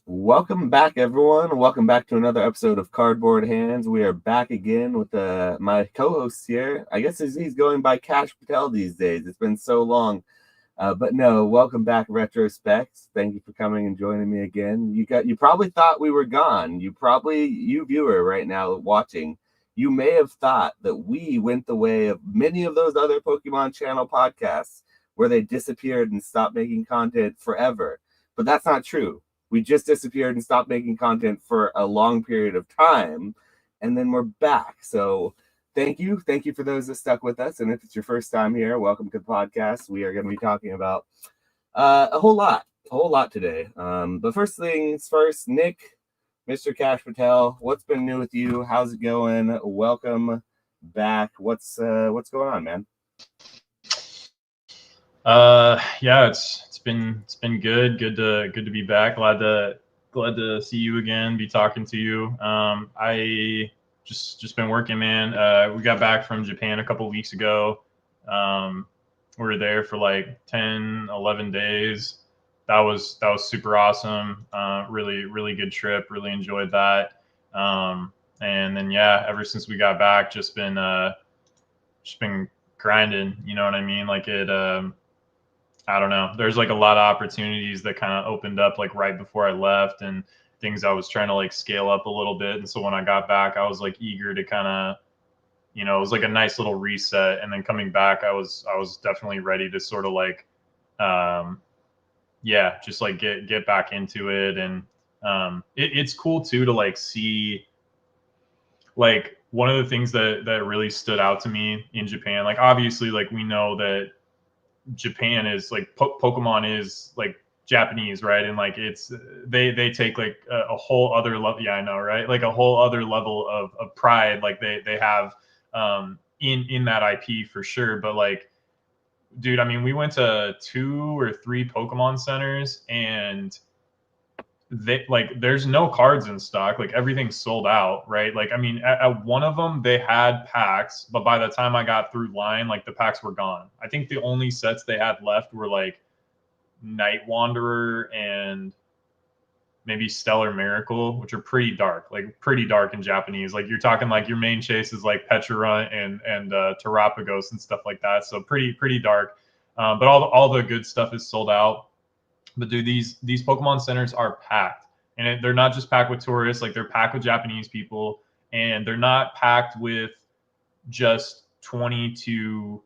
Welcome back, everyone. Welcome back to another episode of Cardboard Hands. We are back again with my co-host here. I guess he's going by Cash Patel these days. It's been so long. But no, welcome back, Retrospects. Thank you for coming and joining me again. You probably thought we were gone. You viewer right now watching, you may have thought that we went the way of many of those other Pokemon channel podcasts where they disappeared and stopped making content forever. But that's not true. We just disappeared and stopped making content for a long period of time, and then we're back. So thank you for those that stuck with us. And if it's your first time here, welcome to the podcast. We are going to be talking about a whole lot today. But first things first, Nick, Mr. Cash Patel, what's been new with you? How's it going? Welcome back. What's going on, man? Yeah, it's been good to be back. Glad to see you again, be talking to you. I just been working, man. We got back from Japan a couple weeks ago. We were there for like 10-11 days. That was super awesome. Really good trip. Really enjoyed that. And then ever since we got back, just been grinding, you know what I mean? Like I don't know. There's like a lot of opportunities that kind of opened up like right before I left, and things I was trying to like scale up a little bit. And so when I got back, I was like eager to kind of, it was like a nice little reset. And then coming back, I was definitely ready to sort of like, just like get back into it. And it's cool too to like see, like one of the things that really stood out to me in Japan. Like obviously, like we know that Japan is like Pokemon is like Japanese, right? And like it's they take like a whole other level. Yeah, I know, right? Like a whole other level of pride. Like they have in that IP for sure. But like, dude, I mean, we went to 2 or 3 Pokemon centers, and there's no cards in stock. Like everything's sold out, right? Like I mean, at one of them they had packs, but by the time I got through line, like the packs were gone. I think the only sets they had left were like Night Wanderer and maybe Stellar Miracle, which are pretty dark in Japanese. Like you're talking like your main chase is like Pecharunt and Terapagos and stuff like that. So pretty dark. But all the good stuff is sold out. But dude, these Pokemon centers are packed, and they're not just packed with tourists. Like they're packed with Japanese people, and they're not packed with just 20 to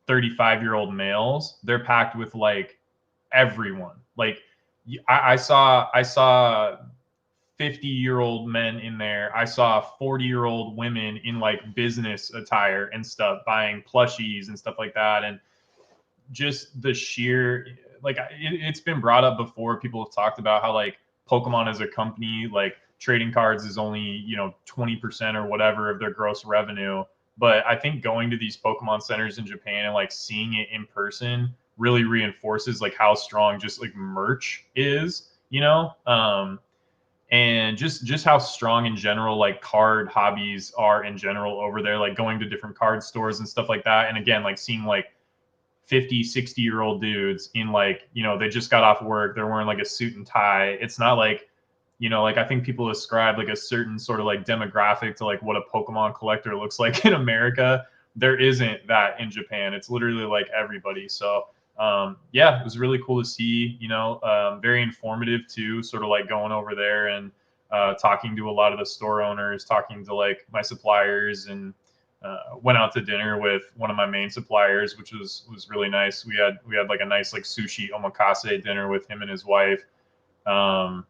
35-year-old males. They're packed with like everyone. Like I saw 50-year-old men in there. I saw 40-year-old women in like business attire and stuff, buying plushies and stuff like that, and just the sheer, like it's been brought up before. People have talked about how like Pokemon as a company, like trading cards is only 20% or whatever of their gross revenue. But I think going to these Pokemon centers in Japan and like seeing it in person really reinforces like how strong just like merch is, and just how strong in general like card hobbies are in general over there, like going to different card stores and stuff like that. And again, like seeing like 50, 60-year-old dudes in like, they just got off work. They're wearing like a suit and tie. It's not like, like I think people ascribe like a certain sort of like demographic to like what a Pokemon collector looks like in America. There isn't that in Japan. It's literally like everybody. So it was really cool to see, very informative too, sort of like going over there and talking to a lot of the store owners, talking to like my suppliers, and went out to dinner with one of my main suppliers, which was really nice. We had like a nice like sushi omakase dinner with him and his wife. I'm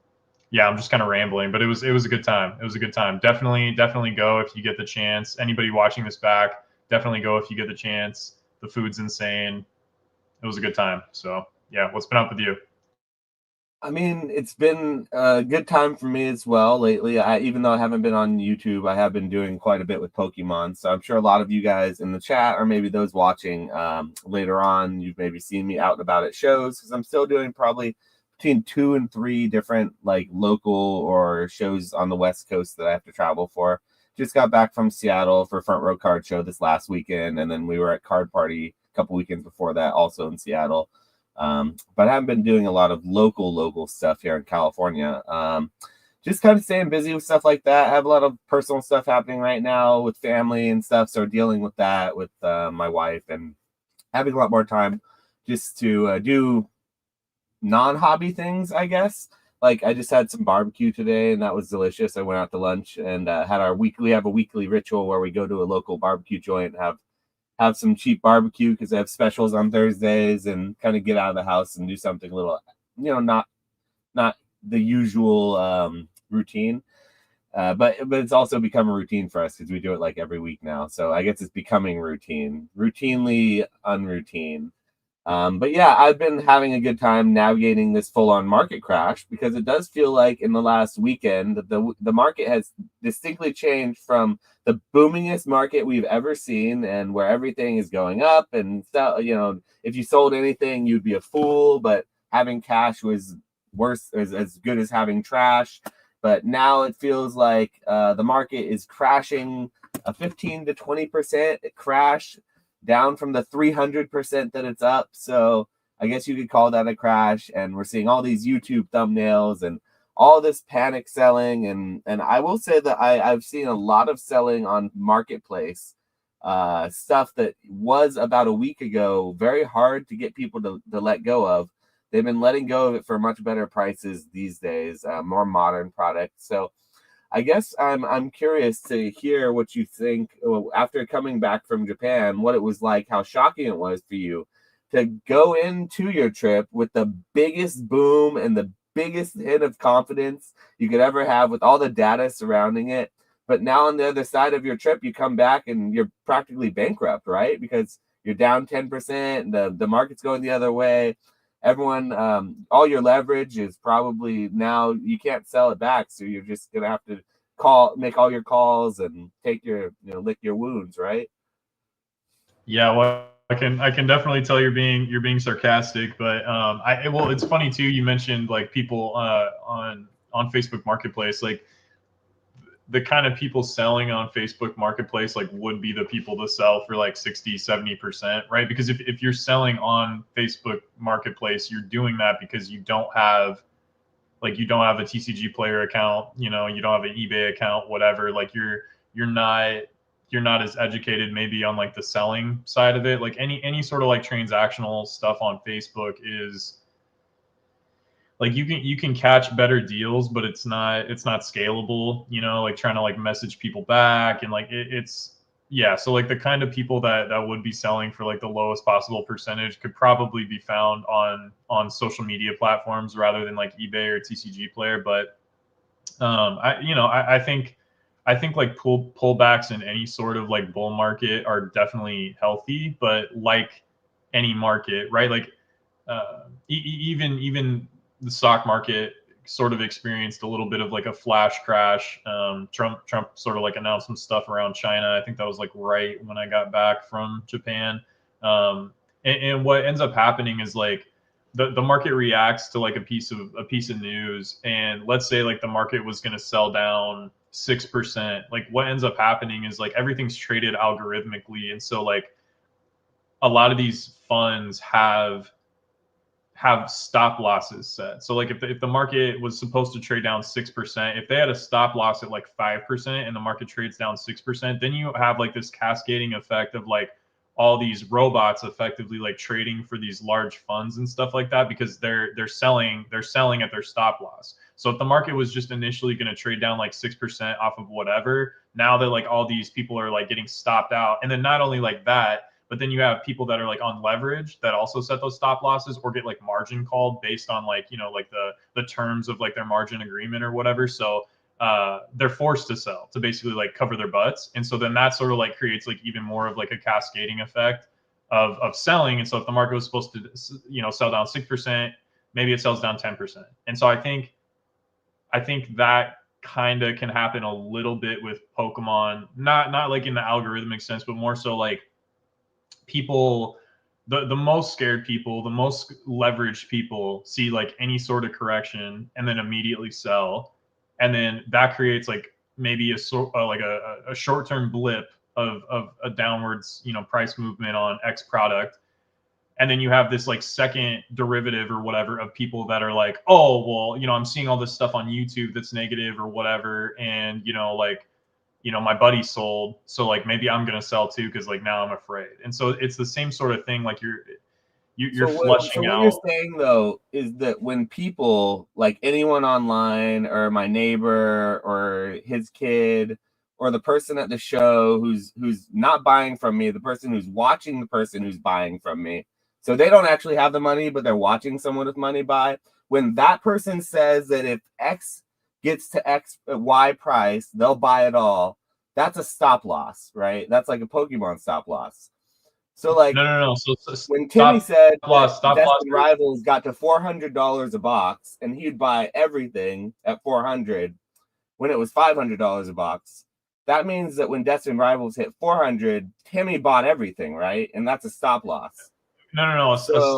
just kind of rambling, but it was a good time. It was a good time. Definitely go if you get the chance. Anybody watching this back, definitely go if you get the chance. The food's insane. It was a good time. So yeah, what's been up with you? I mean, it's been a good time for me as well lately. Even though I haven't been on YouTube, I have been doing quite a bit with Pokemon. So I'm sure a lot of you guys in the chat, or maybe those watching later on, you've maybe seen me out and about at shows, because I'm still doing probably between 2 and 3 different like local or shows on the West Coast that I have to travel for. Just got back from Seattle for Front Row Card Show this last weekend, and then we were at Card Party a couple weekends before that, also in Seattle. But I haven't been doing a lot of local stuff here in California. Just kind of staying busy with stuff like that. I have a lot of personal stuff happening right now with family and stuff, so dealing with that with my wife and having a lot more time just to do non-hobby things, I guess. Like I just had some barbecue today, and that was delicious. I went out to lunch and had our weekly. Have a weekly ritual where we go to a local barbecue joint and have some cheap barbecue because they have specials on Thursdays, and kind of get out of the house and do something a little, not the usual routine. But it's also become a routine for us because we do it like every week now. So I guess it's becoming routinely unroutine. But yeah, I've been having a good time navigating this full-on market crash because it does feel like in the last weekend that the market has distinctly changed from the boomingest market we've ever seen, and where everything is going up, and so if you sold anything you'd be a fool, but having cash was worse, as good as having trash. But now it feels like the market is crashing, a 15 to 20% crash, down from the 300% that it's up. So I guess you could call that a crash. And we're seeing all these YouTube thumbnails and all this panic selling. And I will say that I've seen a lot of selling on Marketplace, stuff that was about a week ago very hard to get people to let go of. They've been letting go of it for much better prices these days, more modern products. So I guess I'm curious to hear what you think after coming back from Japan, what it was like, how shocking it was for you to go into your trip with the biggest boom and the biggest hit of confidence you could ever have with all the data surrounding it. But now on the other side of your trip, you come back and you're practically bankrupt, right? Because you're down 10%, the market's going the other way. Everyone, all your leverage is probably now you can't sell it back, so you're just gonna have to make all your calls and take your lick your wounds, right? Yeah, well, I can definitely tell you're being sarcastic, but well, it's funny too. You mentioned like people on Facebook Marketplace, like the kind of people selling on Facebook Marketplace like would be the people to sell for like 60-70%, right? Because if you're selling on Facebook Marketplace, you're doing that because you don't have a TCG player account, you don't have an eBay account, whatever. Like you're not as educated maybe on like the selling side of it. Like any sort of like transactional stuff on Facebook is like you can catch better deals, but it's not scalable, like trying to like message people back, and like it's yeah. So like the kind of people that would be selling for like the lowest possible percentage could probably be found on social media platforms rather than like eBay or TCG player. But I think like pullbacks in any sort of like bull market are definitely healthy, but like any market, right? Like even the stock market sort of experienced a little bit of like a flash crash. Trump sort of like announced some stuff around China. I think that was like right when I got back from Japan. And what ends up happening is like the market reacts to like a piece of news, and let's say like the market was going to sell down 6%. Like what ends up happening is like everything's traded algorithmically, and so like a lot of these funds have stop losses set. So like if the market was supposed to trade down 6%, if they had a stop loss at like 5% and the market trades down 6%, then you have like this cascading effect of like all these robots effectively like trading for these large funds and stuff like that, because they're selling at their stop loss. So if the market was just initially going to trade down like 6% off of whatever, now that like all these people are like getting stopped out, and then not only like that, but then you have people that are like on leverage that also set those stop losses or get like margin called based on like like the terms of like their margin agreement or whatever. So they're forced to sell to basically like cover their butts, and so then that sort of like creates like even more of like a cascading effect of selling. And so if the market was supposed to sell down 6%, maybe it sells down 10%. And so I think that kind of can happen a little bit with Pokemon, not like in the algorithmic sense, but more so like people, the most scared people, the most leveraged people see like any sort of correction and then immediately sell, and then that creates like maybe a short-term blip of a downwards price movement on X product, And then you have this like second derivative or whatever of people that are like, oh, well, I'm seeing all this stuff on YouTube that's negative or whatever. And, my buddy sold. So like, maybe I'm going to sell too. Cause like now I'm afraid. And so it's the same sort of thing. Like you're So flushing what you're out. saying though is that when people, like anyone online or my neighbor or his kid or the person at the show who's not buying from me, the person who's watching the person who's buying from me, so they don't actually have the money, but they're watching someone with money buy. When that person says that if X gets to X Y price, they'll buy it all. That's a stop loss, right? That's like a Pokemon stop loss. So like No. So when Timmy said that stop loss. Destin Rivals got to $400 a box and he'd buy everything at $400 when it was $500 a box, that means that when Destin Rivals hit 400, Timmy bought everything, right? And that's a stop loss. No. So, a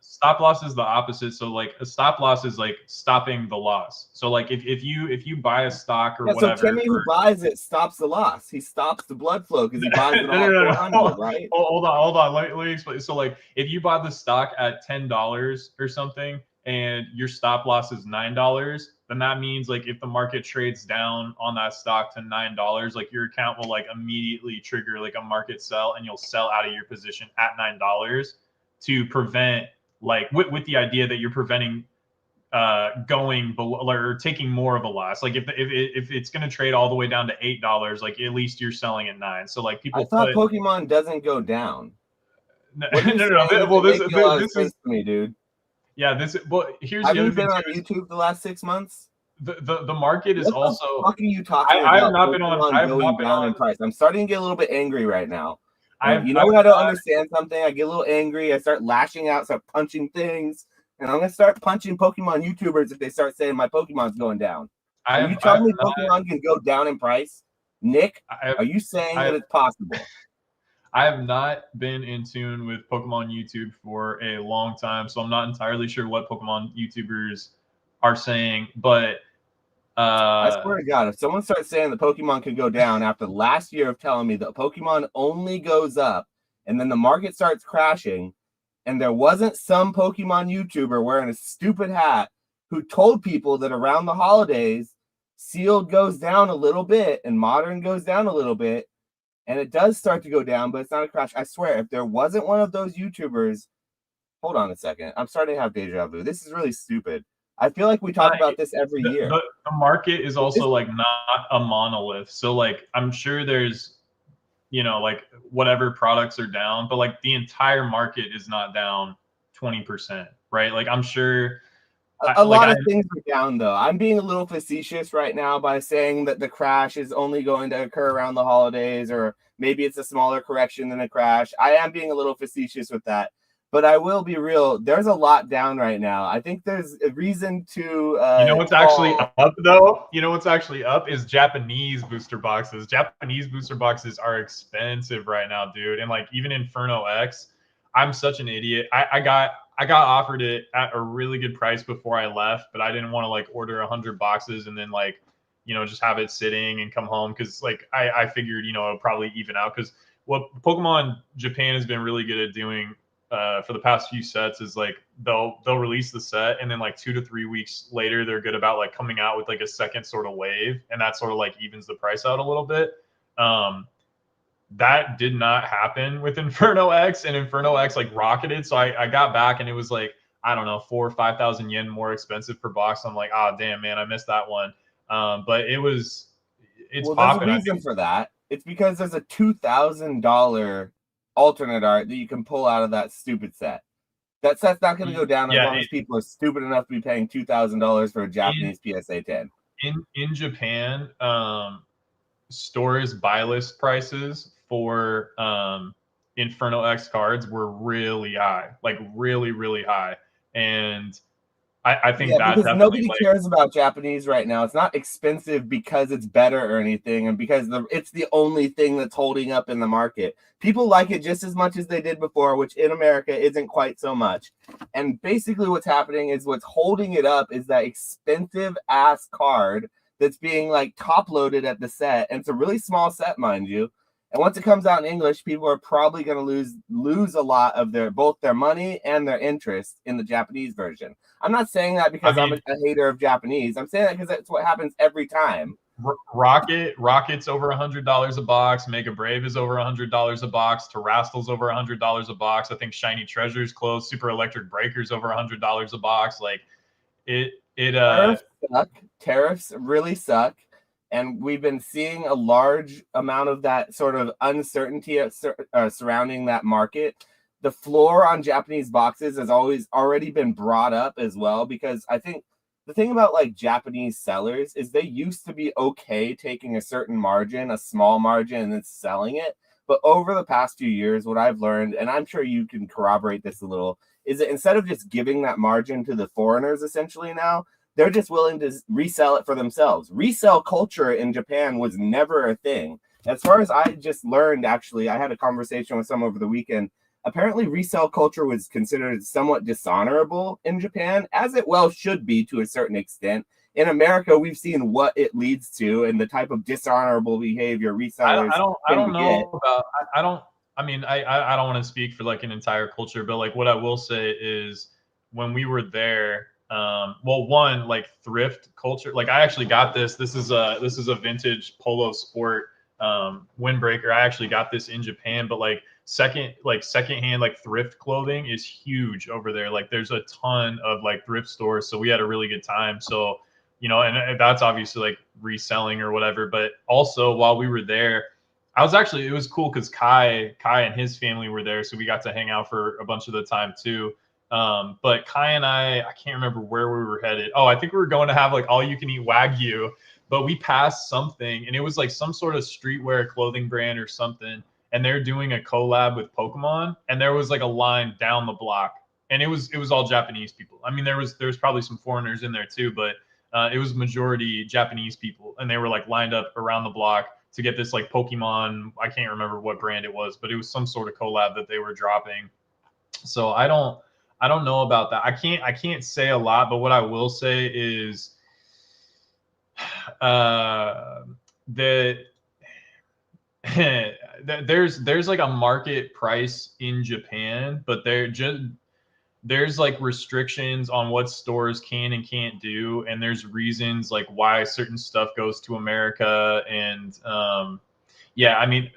stop loss is the opposite. So like a stop loss is like stopping the loss. So like if you buy a stock or whatever. So Timmy who buys it stops the loss. He stops the blood flow because he buys it all at 400, right? Hold on. Let me explain. So like if you buy the stock at $10 or something and your stop loss is $9, then that means like if the market trades down on that stock to $9, like your account will like immediately trigger like a market sell and you'll sell out of your position at $9 to prevent like with the idea that you're preventing going below or taking more of a loss. Like if it's going to trade all the way down to $8, like at least you're selling at $9. So like people I thought Pokemon doesn't go down. No. Well, this is to me, dude. Yeah, here's have the other you been thing on YouTube the last 6 months? The market is what also. What the fuck are you talking about? I have not been on. I have going down in price. I'm starting to get a little bit angry right now. And when I don't understand something, I get a little angry. I start lashing out, start punching things, and I'm gonna start punching Pokemon YouTubers if they start saying my Pokemon's going down. Are you telling me Pokemon can go down in price, Nick? Are you saying that it's possible? I have not been in tune with Pokemon YouTube for a long time, so I'm not entirely sure what Pokemon YouTubers are saying. But I swear to God, if someone starts saying that Pokemon can go down after last year of telling me that Pokemon only goes up, and then the market starts crashing, and there wasn't some Pokemon YouTuber wearing a stupid hat who told people that around the holidays, Sealed goes down a little bit and Modern goes down a little bit. And it does start to go down, but it's not a crash. I swear, if there wasn't one of those YouTubers, hold on a second. I'm starting to have deja vu. This is really stupid. I feel like we talk about this every year. The market is also like not a monolith. So like I'm sure there's, like whatever products are down, but like the entire market is not down 20%, right? Like I'm sure. A lot of things are down, though. I'm being a little facetious right now by saying that the crash is only going to occur around the holidays, or maybe it's a smaller correction than a crash. I am being a little facetious with that, but I will be real. There's a lot down right now. I think there's a reason to. What's actually up, though? What's actually up is Japanese booster boxes. Japanese booster boxes are expensive right now, dude. And like even Inferno X, I'm such an idiot. I got offered it at a really good price before I left, but I didn't want to like order 100 boxes and then like, just have it sitting and come home. Cause like, I figured, it'll probably even out. Cause what Pokemon Japan has been really good at doing for the past few sets is like, they'll release the set and then like 2 to 3 weeks later, they're good about like coming out with like a second sort of wave. And that sort of like evens the price out a little bit. That did not happen with Inferno X, and Inferno X like rocketed. So I got back and it was like, I don't know, 4,000 or 5,000 yen more expensive per box. I'm like, oh damn, man, I missed that one. But it's popping. There's a reason for that. It's because there's a $2,000 alternate art that you can pull out of that stupid set. That set's not going to go down as long as people are stupid enough to be paying $2,000 for a Japanese PSA 10. In Japan, stores buy list prices for Inferno X cards were really high, like really, really high. And I think that because nobody cares about Japanese right now. It's not expensive because it's better or anything, and because it's the only thing that's holding up in the market. People like it just as much as they did before, which in America isn't quite so much. And basically what's happening is what's holding it up is that expensive ass card that's being like top loaded at the set. And it's a really small set, mind you. And once it comes out in English, people are probably going to lose a lot of both their money and their interest in the Japanese version. I'm not saying that because I'm a hater of Japanese. I'm saying that because that's what happens every time. Rocket's over $100 a box. Mega Brave is over $100 a box. Terrastal's over $100 a box. I think Shiny Treasure's close. Super Electric Breaker's over $100 a box. Like tariffs suck. Tariffs really suck. And we've been seeing a large amount of that sort of uncertainty surrounding that market. The floor on Japanese boxes has already been brought up as well, because I think the thing about like Japanese sellers is they used to be okay taking a certain margin, a small margin, and then selling it. But over the past few years, what I've learned, and I'm sure you can corroborate this a little, is that instead of just giving that margin to the foreigners essentially now, they're just willing to resell it for themselves. Resell culture in Japan was never a thing. As far as I just learned, actually, I had a conversation with some over the weekend. Apparently, resell culture was considered somewhat dishonorable in Japan, as it well should be to a certain extent. In America, we've seen what it leads to and the type of dishonorable behavior resellers I don't know about. I don't. I mean, I don't want to speak for like an entire culture, but like what I will say is when we were there, well, one, like thrift culture, like I actually got this is a vintage Polo Sport windbreaker. I actually got this in Japan, but like secondhand like thrift clothing is huge over there. Like there's a ton of like thrift stores, so we had a really good time. So and that's obviously like reselling or whatever, but also while we were there, it was cool because Kai and his family were there, so we got to hang out for a bunch of the time too. But Kai and I can't remember where we were headed. Oh, I think we were going to have like all you can eat Wagyu, but we passed something and it was like some sort of streetwear clothing brand or something. And they're doing a collab with Pokemon, and there was like a line down the block, and it was all Japanese people. I mean, there was probably some foreigners in there too, but it was majority Japanese people, and they were like lined up around the block to get this like Pokemon. I can't remember what brand it was, but it was some sort of collab that they were dropping. So I don't know about that. I can't say a lot, but what I will say is that there's like a market price in Japan, but there's like restrictions on what stores can and can't do, and there's reasons like why certain stuff goes to America. And I mean,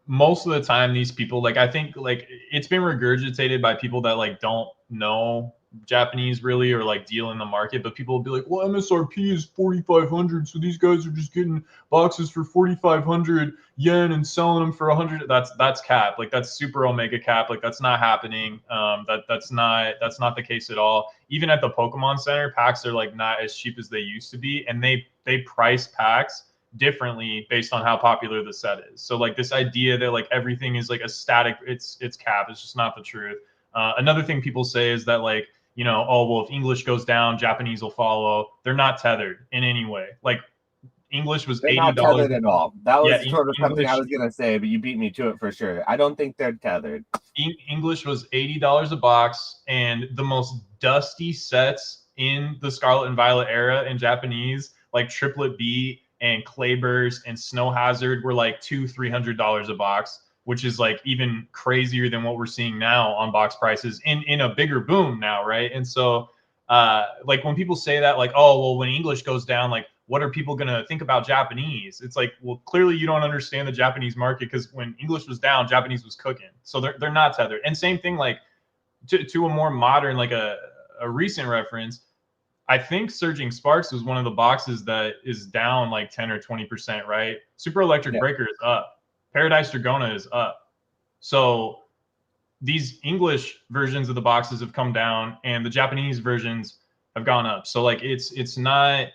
most of the time these people, like, I think like it's been regurgitated by people that like don't know Japanese really or like deal in the market, but people will be like, well, MSRP is 4,500, so these guys are just getting boxes for 4,500 yen and selling them for 100. That's cap. Like that's super omega cap. Like that's not happening. That's not the case at all. Even at the Pokemon Center, packs are like not as cheap as they used to be, and they price packs differently based on how popular the set is. So like this idea that like everything is like a static, it's cap. It's just not the truth. Another thing people say is that like, oh, well, if English goes down, Japanese will follow. They're not tethered in any way. Like English was $80. They're not tethered at all. That was sort of something English, I was going to say, but you beat me to it for sure. I don't think they're tethered. English was $80 a box, and the most dusty sets in the Scarlet and Violet era in Japanese, like Triplet B and Clayburst and Snow Hazard, were like $200-$300 a box, which is like even crazier than what we're seeing now on box prices in a bigger boom now, right? And so like when people say that, like, oh, well, when English goes down, like what are people going to think about Japanese? It's like, well, clearly you don't understand the Japanese market, because when English was down, Japanese was cooking. So they're not tethered. And same thing, like to a more modern, like a recent reference, I think Surging Sparks was one of the boxes that is down like 10 or 20%, right? Super Electric Breaker is up. Paradise Dragona is up. So these English versions of the boxes have come down, and the Japanese versions have gone up. So like it's not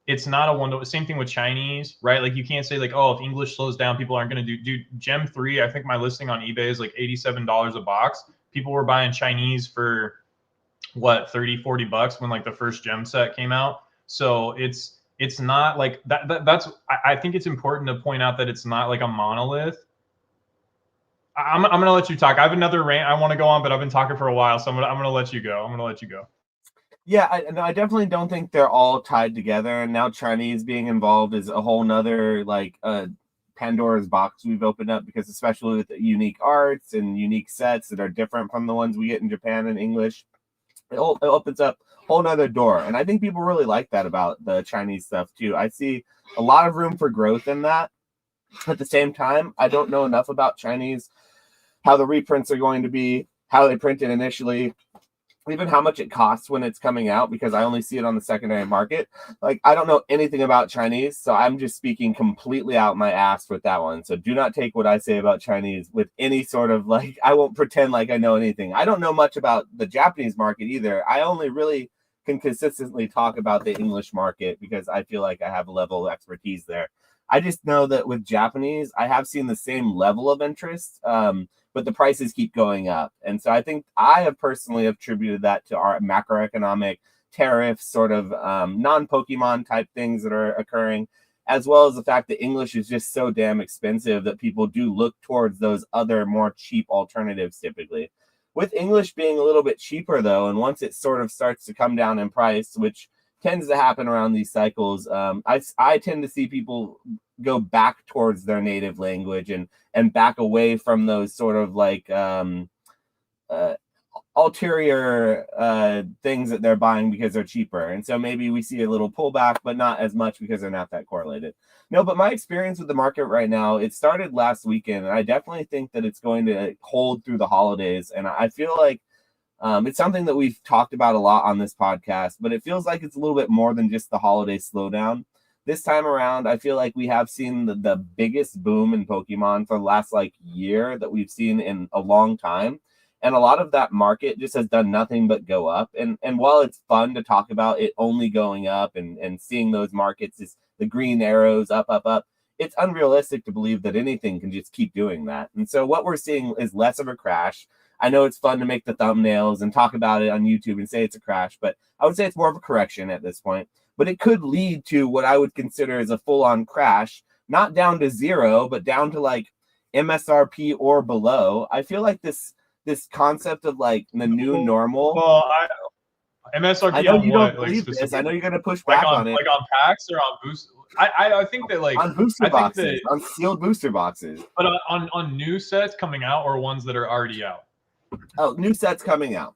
a one-to-one. Same thing with Chinese, right? Like you can't say like, oh, if English slows down, people aren't going to do Gem 3. I think my listing on eBay is like $87 a box. People were buying Chinese for what, $30-$40 when like the first Gem set came out. So it's not like that's I think it's important to point out that it's not like a monolith. I'm gonna let you talk. I have another rant I want to go on, but I've been talking for a while, so I'm gonna let you go. Yeah, I definitely don't think they're all tied together. And now Chinese being involved is a whole nother like Pandora's box we've opened up, because especially with the unique arts and unique sets that are different from the ones we get in Japan and English, it opens up a whole nother door. And I think people really like that about the Chinese stuff too. I see a lot of room for growth in that. At the same time, I don't know enough about Chinese, how the reprints are going to be, how they print it initially, even how much it costs when it's coming out, because I only see it on the secondary market. Like, I don't know anything about Chinese, so I'm just speaking completely out my ass with that one. So do not take what I say about Chinese with any sort of, like, I won't pretend like I know anything. I don't know much about the Japanese market either. I only really can consistently talk about the English market because I feel like I have a level of expertise there. I just know that with Japanese, I have seen the same level of interest, but the prices keep going up. And so I think I have personally attributed that to our macroeconomic tariffs, sort of non-Pokemon type things that are occurring, as well as the fact that English is just so damn expensive that people do look towards those other more cheap alternatives typically. With English being a little bit cheaper though, and once it sort of starts to come down in price, which tends to happen around these cycles, I tend to see people go back towards their native language and back away from those sort of like ulterior things that they're buying because they're cheaper. And so maybe we see a little pullback, but not as much because they're not that correlated. No, but my experience with the market right now, it started last weekend, and I definitely think that it's going to hold through the holidays. And I feel like it's something that we've talked about a lot on this podcast, but it feels like it's a little bit more than just the holiday slowdown. This time around, I feel like we have seen the biggest boom in Pokemon for the last like year that we've seen in a long time. And a lot of that market just has done nothing but go up. And while it's fun to talk about it only going up and seeing those markets, is the green arrows up, up, up, it's unrealistic to believe that anything can just keep doing that. And so what we're seeing is less of a crash. I know it's fun to make the thumbnails and talk about it on YouTube and say it's a crash, but I would say it's more of a correction at this point. But it could lead to what I would consider as a full-on crash, not down to zero, but down to like MSRP or below. I feel like this concept of like the new normal. Well, MSRP I know on you what? don't believe Like this. I know you're going to push like back on it. Like on packs or on boost. I think that like on booster I think boxes, that, on sealed booster boxes. But on new sets coming out or ones that are already out. Oh, new sets coming out.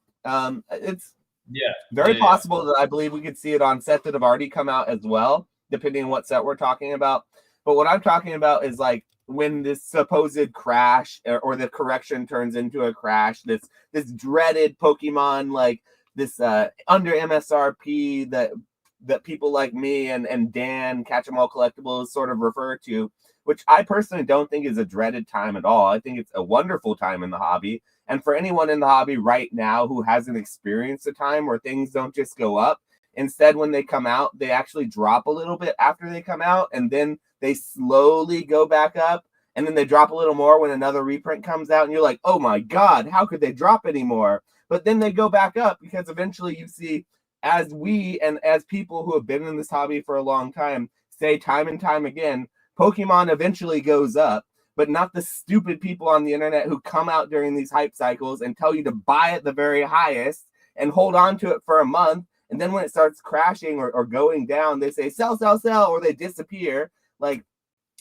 It's yeah very possible that I believe we could see it on sets that have already come out as well, depending on what set we're talking about. But what I'm talking about is like when this supposed crash or the correction turns into a crash, this dreaded Pokemon, like this under MSRP that people like me and Dan Catch 'em All Collectibles sort of refer to, which I personally don't think is a dreaded time at all. I think it's a wonderful time in the hobby. And for anyone in the hobby right now who hasn't experienced a time where things don't just go up, instead when they come out, they actually drop a little bit after they come out, and then they slowly go back up, and then they drop a little more when another reprint comes out, and you're like, oh my God, how could they drop anymore? But then they go back up because eventually you see, as we and as people who have been in this hobby for a long time say time and time again, Pokemon eventually goes up, but not the stupid people on the internet who come out during these hype cycles and tell you to buy at the very highest and hold on to it for a month. And then when it starts crashing or going down, they say, sell, sell, sell, or they disappear. Like,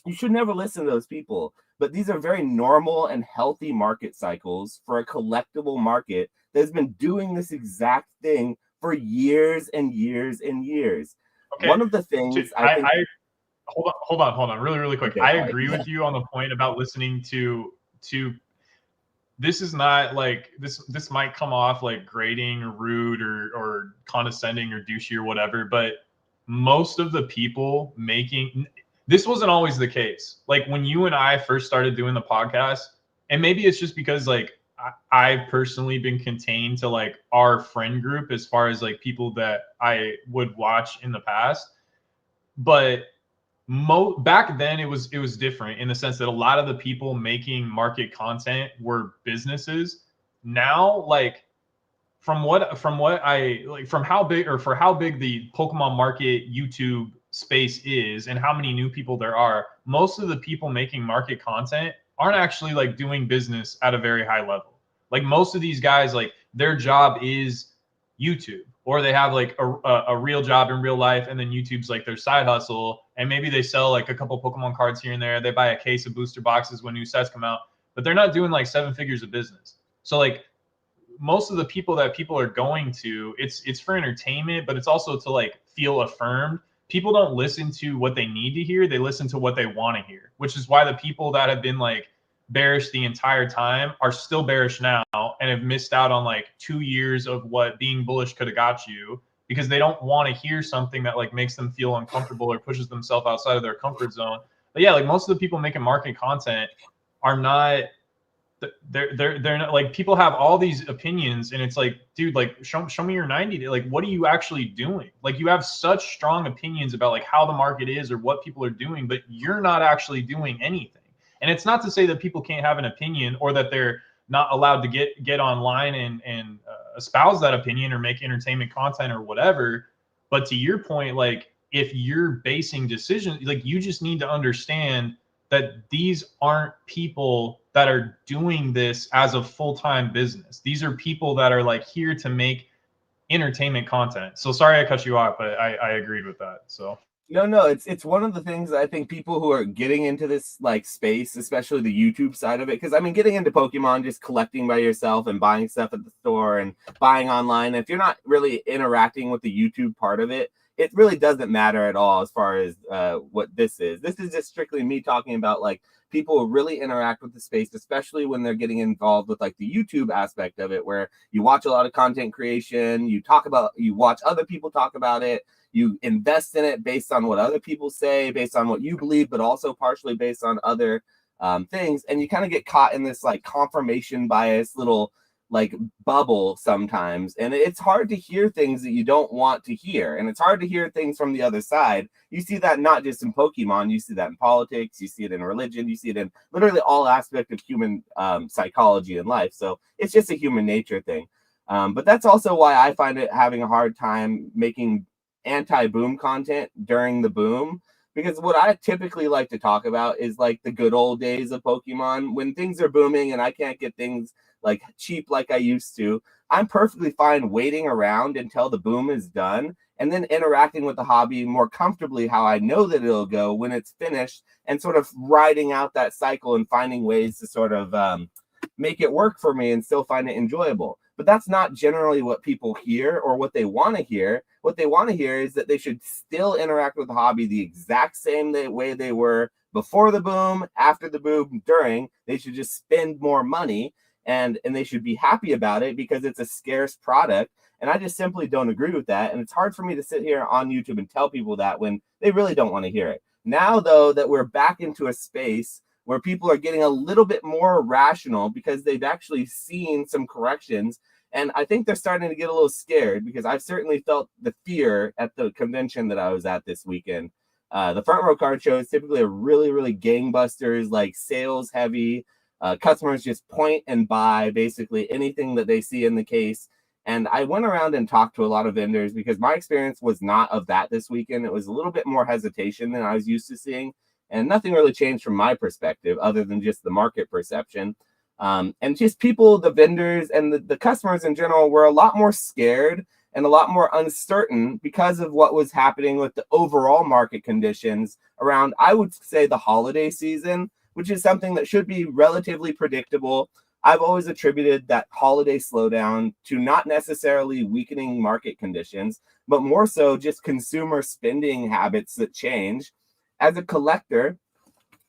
you should never listen to those people. But these are very normal and healthy market cycles for a collectible market that's been doing this exact thing for years and years and years. Okay. One of the things I think... Hold on, really quick. Okay, I agree with you on the point about listening to. This is not like this might come off like grating or rude or condescending or douchey or whatever, but most of the people making this wasn't always the case. Like when you and I first started doing the podcast, and maybe it's just because like I've personally been contained to like our friend group as far as like people that I would watch in the past, but back then it was different in the sense that a lot of the people making market content were businesses. Now, like from how big the Pokemon market YouTube space is and how many new people there are, most of the people making market content aren't actually like doing business at a very high level. Like most of these guys, like their job is YouTube. or they have like a real job in real life, and then YouTube's like their side hustle, and maybe they sell like a couple Pokemon cards here and there. They buy a case of booster boxes when new sets come out, but they're not doing like 7 figures of business. So like most of the people that people are going to, it's for entertainment, but it's also to like feel affirmed. People don't listen to what they need to hear, they listen to what they want to hear, which is why the people that have been like bearish the entire time are still bearish now and have missed out on like 2 years of what being bullish could have got you, because they don't want to hear something that like makes them feel uncomfortable or pushes themselves outside of their comfort zone. But yeah, like most of the people making market content are not, they're not like, people have all these opinions, and it's like, dude, like show me your 90 day, like what are you actually doing? Like you have such strong opinions about like how the market is or what people are doing, but you're not actually doing anything. And it's not to say that people can't have an opinion or that they're not allowed to get online and espouse that opinion or make entertainment content or whatever. But to your point, like if you're basing decisions, like you just need to understand that these aren't people that are doing this as a full-time business. These are people that are like here to make entertainment content. So sorry I cut you off, but I agreed with that. So No, it's one of the things that I think people who are getting into this like space, especially the YouTube side of it, because I mean, getting into Pokemon, just collecting by yourself and buying stuff at the store and buying online, if you're not really interacting with the YouTube part of it, it really doesn't matter at all as far as what this is. This is just strictly me talking about like people who really interact with the space, especially when they're getting involved with like the YouTube aspect of it, where you watch a lot of content creation, you watch other people talk about it, you invest in it based on what other people say, based on what you believe, but also partially based on other things. And you kind of get caught in this like confirmation bias little like bubble sometimes. And it's hard to hear things that you don't want to hear. And it's hard to hear things from the other side. You see that not just in Pokemon, you see that in politics, you see it in religion, you see it in literally all aspects of human psychology and life. So it's just a human nature thing. But that's also why I find it having a hard time making anti-boom content during the boom, because what I typically like to talk about is like the good old days of Pokemon when things are booming and I can't get things like cheap like I used to. I'm perfectly fine waiting around until the boom is done and then interacting with the hobby more comfortably how I know that it'll go when it's finished, and sort of riding out that cycle and finding ways to sort of make it work for me and still find it enjoyable. But that's not generally what people hear or what they want to hear. What they want to hear is that they should still interact with the hobby the exact same way they were before the boom, after the boom, during. They should just spend more money, and they should be happy about it because it's a scarce product. And I just simply don't agree with that. And it's hard for me to sit here on YouTube and tell people that when they really don't want to hear it. Now, though, that we're back into a space where people are getting a little bit more rational because they've actually seen some corrections. And I think they're starting to get a little scared, because I've certainly felt the fear at the convention that I was at this weekend. The front row card show is typically a really, really gangbusters, like sales heavy. Customers just point and buy basically anything that they see in the case. And I went around and talked to a lot of vendors because my experience was not of that this weekend. It was a little bit more hesitation than I was used to seeing. And nothing really changed from my perspective other than just the market perception. And just people, the vendors and the customers in general were a lot more scared and a lot more uncertain because of what was happening with the overall market conditions around, I would say, the holiday season, which is something that should be relatively predictable. I've always attributed that holiday slowdown to not necessarily weakening market conditions, but more so just consumer spending habits that change. As a collector,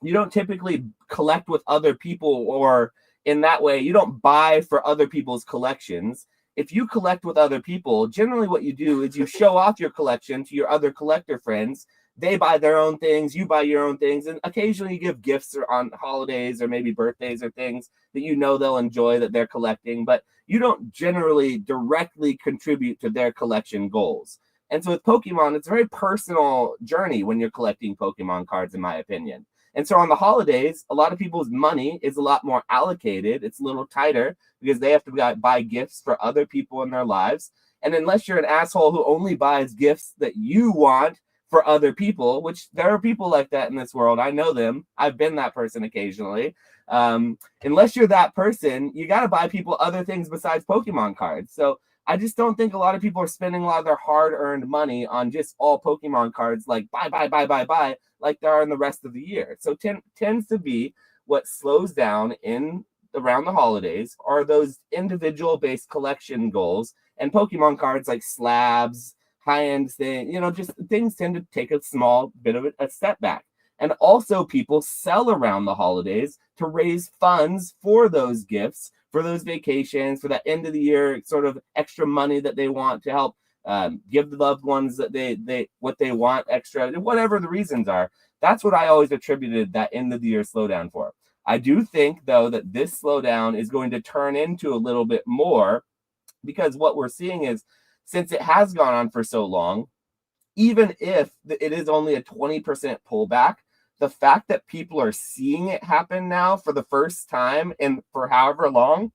you don't typically collect with other people, or in that way, you don't buy for other people's collections. If you collect with other people, generally what you do is you show off your collection to your other collector friends. They buy their own things, you buy your own things, and occasionally you give gifts or on holidays or maybe birthdays or things that you know they'll enjoy that they're collecting, but you don't generally directly contribute to their collection goals. And so with Pokemon, it's a very personal journey when you're collecting Pokemon cards, in my opinion. And so on the holidays, a lot of people's money is a lot more allocated. It's a little tighter because they have to buy gifts for other people in their lives. And unless you're an asshole who only buys gifts that you want for other people, which there are people like that in this world. I know them. I've been that person occasionally. Unless you're that person, you got to buy people other things besides Pokemon cards. So I just don't think a lot of people are spending a lot of their hard-earned money on just all Pokemon cards, like buy, like they are in the rest of the year. So tends to be what slows down in around the holidays are those individual based collection goals, and Pokemon cards like slabs, high-end thing, just things tend to take a small bit of a step back. And also people sell around the holidays to raise funds for those gifts, for those vacations, for that end of the year sort of extra money that they want to help give the loved ones that they what they want extra, whatever the reasons are. That's what I always attributed that end of the year slowdown for. I do think, though, that this slowdown is going to turn into a little bit more, because what we're seeing is, since it has gone on for so long, even if it is only a 20% pullback, the fact that people are seeing it happen now for the first time and for however long,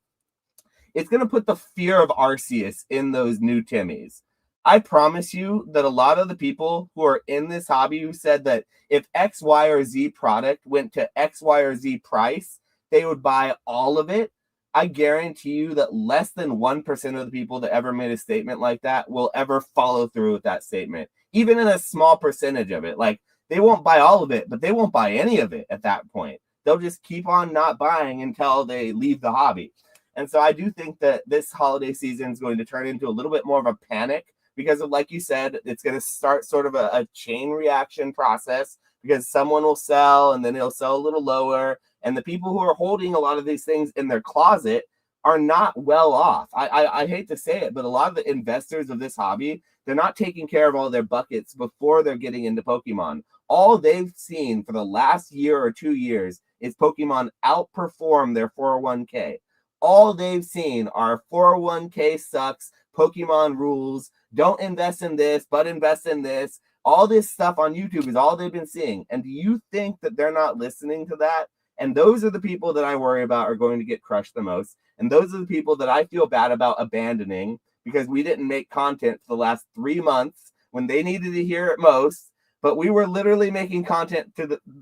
it's going to put the fear of Arceus in those new Timmies. I promise you that a lot of the people who are in this hobby who said that if X, Y, or Z product went to X, Y, or Z price, they would buy all of it. I guarantee you that less than 1% of the people that ever made a statement like that will ever follow through with that statement, even in a small percentage of it. Like, they won't buy all of it, but they won't buy any of it at that point. They'll just keep on not buying until they leave the hobby. And so I do think that this holiday season is going to turn into a little bit more of a panic, because of, like you said, it's going to start sort of a chain reaction process, because someone will sell and then it'll sell a little lower. And the people who are holding a lot of these things in their closet are not well off. I hate to say it, but a lot of the investors of this hobby, they're not taking care of all their buckets before they're getting into Pokemon. All they've seen for the last year or 2 years is Pokemon outperform their 401k. All they've seen are 401k sucks, Pokemon rules, don't invest in this, but invest in this. All this stuff on YouTube is all they've been seeing. And do you think that they're not listening to that? And those are the people that I worry about are going to get crushed the most. And those are the people that I feel bad about abandoning, because we didn't make content for the last 3 months when they needed to hear it most. But we were literally making content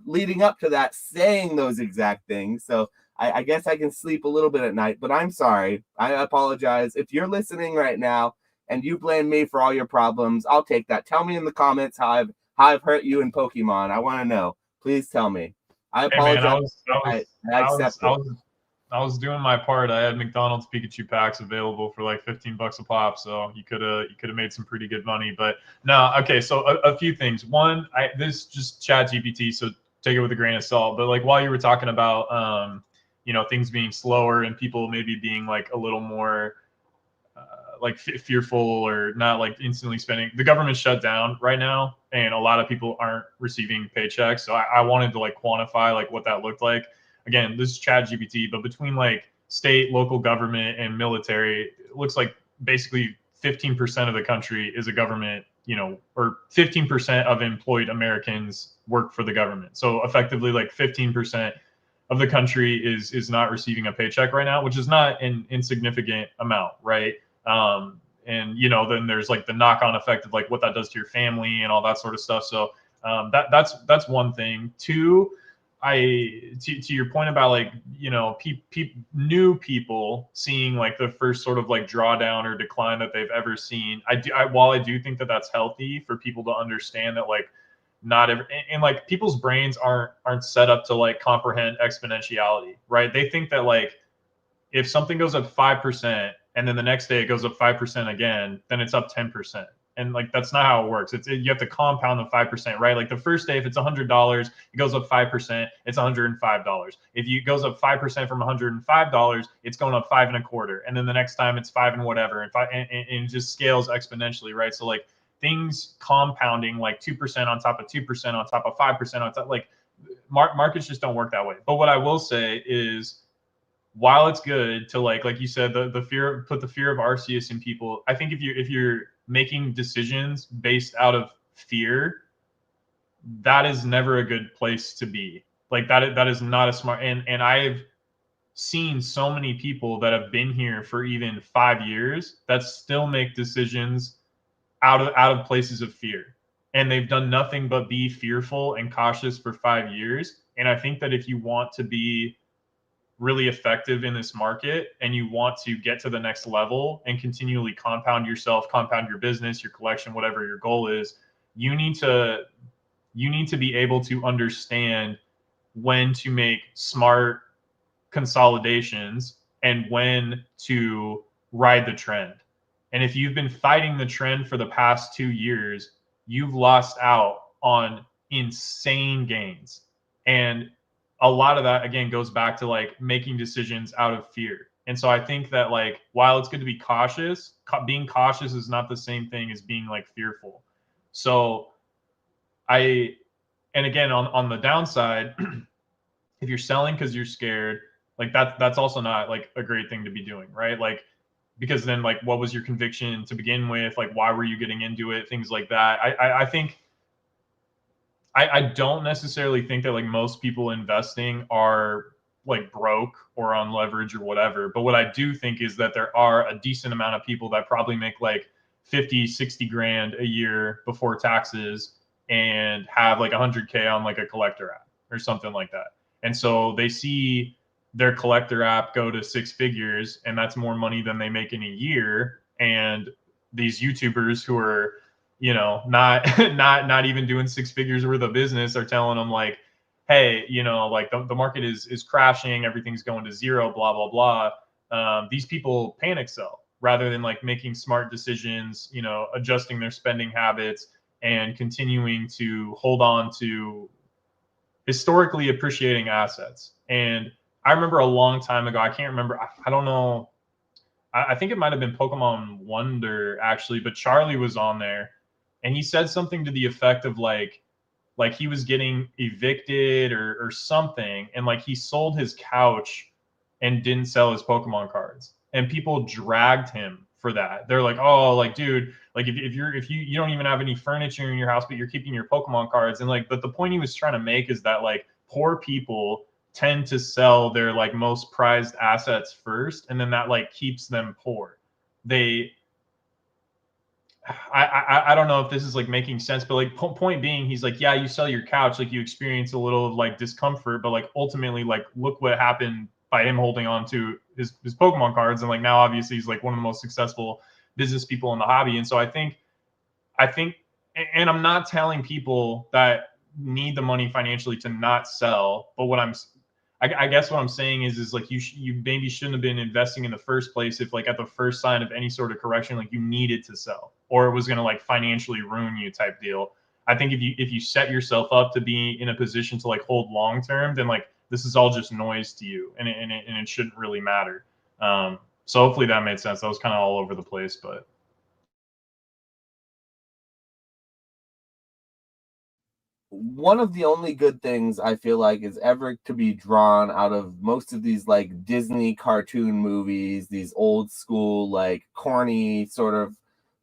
leading up to that, saying those exact things. So I guess I can sleep a little bit at night, but I'm sorry. I apologize. If you're listening right now and you blame me for all your problems, I'll take that. Tell me in the comments how I've hurt you in Pokemon. I want to know. Please tell me. I Hey man, apologize. I accept it. I was doing my part. I had McDonald's Pikachu packs available for like $15 a pop, so you could have made some pretty good money. But no, okay. So a few things. One, this just Chat GPT, so take it with a grain of salt. But like while you were talking about things being slower and people maybe being like a little more like fearful or not like instantly spending, the government shut down right now and a lot of people aren't receiving paychecks. So I wanted to like quantify like what that looked like. Again, this is Chat GPT, but between like state, local government, and military, it looks like basically 15% of the country is a government, or 15% of employed Americans work for the government. So effectively like 15% of the country is not receiving a paycheck right now, which is not an insignificant amount, right? And then there's like the knock-on effect of like what that does to your family and all that sort of stuff. So that's one thing. Two, to your point about like new people seeing like the first sort of like drawdown or decline that they've ever seen. While I do think that that's healthy for people to understand that like not every, and like people's brains aren't set up to like comprehend exponentiality, right? They think that like if something goes up 5% and then the next day it goes up 5% again, then it's up 10%. And like that's not how it works. You have to compound the 5%, right? Like the first day, if it's $100, it goes up 5%, it's $105. If it goes up 5% from $105, it's going up 5.25, and then the next time it's 5 and whatever, and it just scales exponentially, right? So like things compounding like 2% on top of 2% on top of 5% on top, like markets just don't work that way. But what I will say is, while it's good to like you said, the fear, put the fear of Arceus in people. I think if you're making decisions based out of fear, that is never a good place to be. Like that is not a smart. And I've seen so many people that have been here for even 5 years that still make decisions out of places of fear, and they've done nothing but be fearful and cautious for 5 years. And I think that if you want to be really effective in this market and you want to get to the next level and continually compound yourself, compound your business, your collection, whatever your goal is, you need to be able to understand when to make smart consolidations and when to ride the trend. And if you've been fighting the trend for the past 2 years, you've lost out on insane gains. And a lot of that, again, goes back to like making decisions out of fear. And so I think that like, while it's good to be cautious, being cautious is not the same thing as being like fearful. So and again, on the downside, if you're selling because you're scared, like that's also not like a great thing to be doing, right? Like, because then like, what was your conviction to begin with? Like, why were you getting into it? Things like that. I think I don't necessarily think that like most people investing are like broke or on leverage or whatever. But what I do think is that there are a decent amount of people that probably make like 50, 60 grand a year before taxes and have like 100K on like a collector app or something like that. And so they see their collector app go to 6 figures, and that's more money than they make in a year. And these YouTubers who are, not not even doing 6 figures worth of business are telling them like, hey, like the market is crashing, everything's going to zero, blah blah blah. These people panic sell rather than like making smart decisions, adjusting their spending habits and continuing to hold on to historically appreciating assets. And I remember a long time ago, I can't remember, I don't know, I think it might have been Pokemon Wonder actually, but Charlie was on there and he said something to the effect of like he was getting evicted or something, and like he sold his couch and didn't sell his Pokemon cards, and people dragged him for that. They're like, oh, like dude, like if you don't even have any furniture in your house but you're keeping your Pokemon cards. And like, but the point he was trying to make is that like poor people tend to sell their like most prized assets first, and then that like keeps them poor. They I don't know if this is like making sense, but like point being, he's like, yeah, you sell your couch, like you experience a little of like discomfort, but like ultimately, like look what happened by him holding on to his Pokemon cards, and like now obviously he's like one of the most successful business people in the hobby. And so I think, and I'm not telling people that need the money financially to not sell, but I guess what I'm saying is like you maybe shouldn't have been investing in the first place if like at the first sign of any sort of correction, like you needed to sell or it was going to like financially ruin you type deal. I think if you set yourself up to be in a position to like hold long term, then like this is all just noise to you, and it shouldn't really matter. So hopefully that made sense. That was kind of all over the place, but one of the only good things I feel like is ever to be drawn out of most of these like Disney cartoon movies, these old school, like corny sort of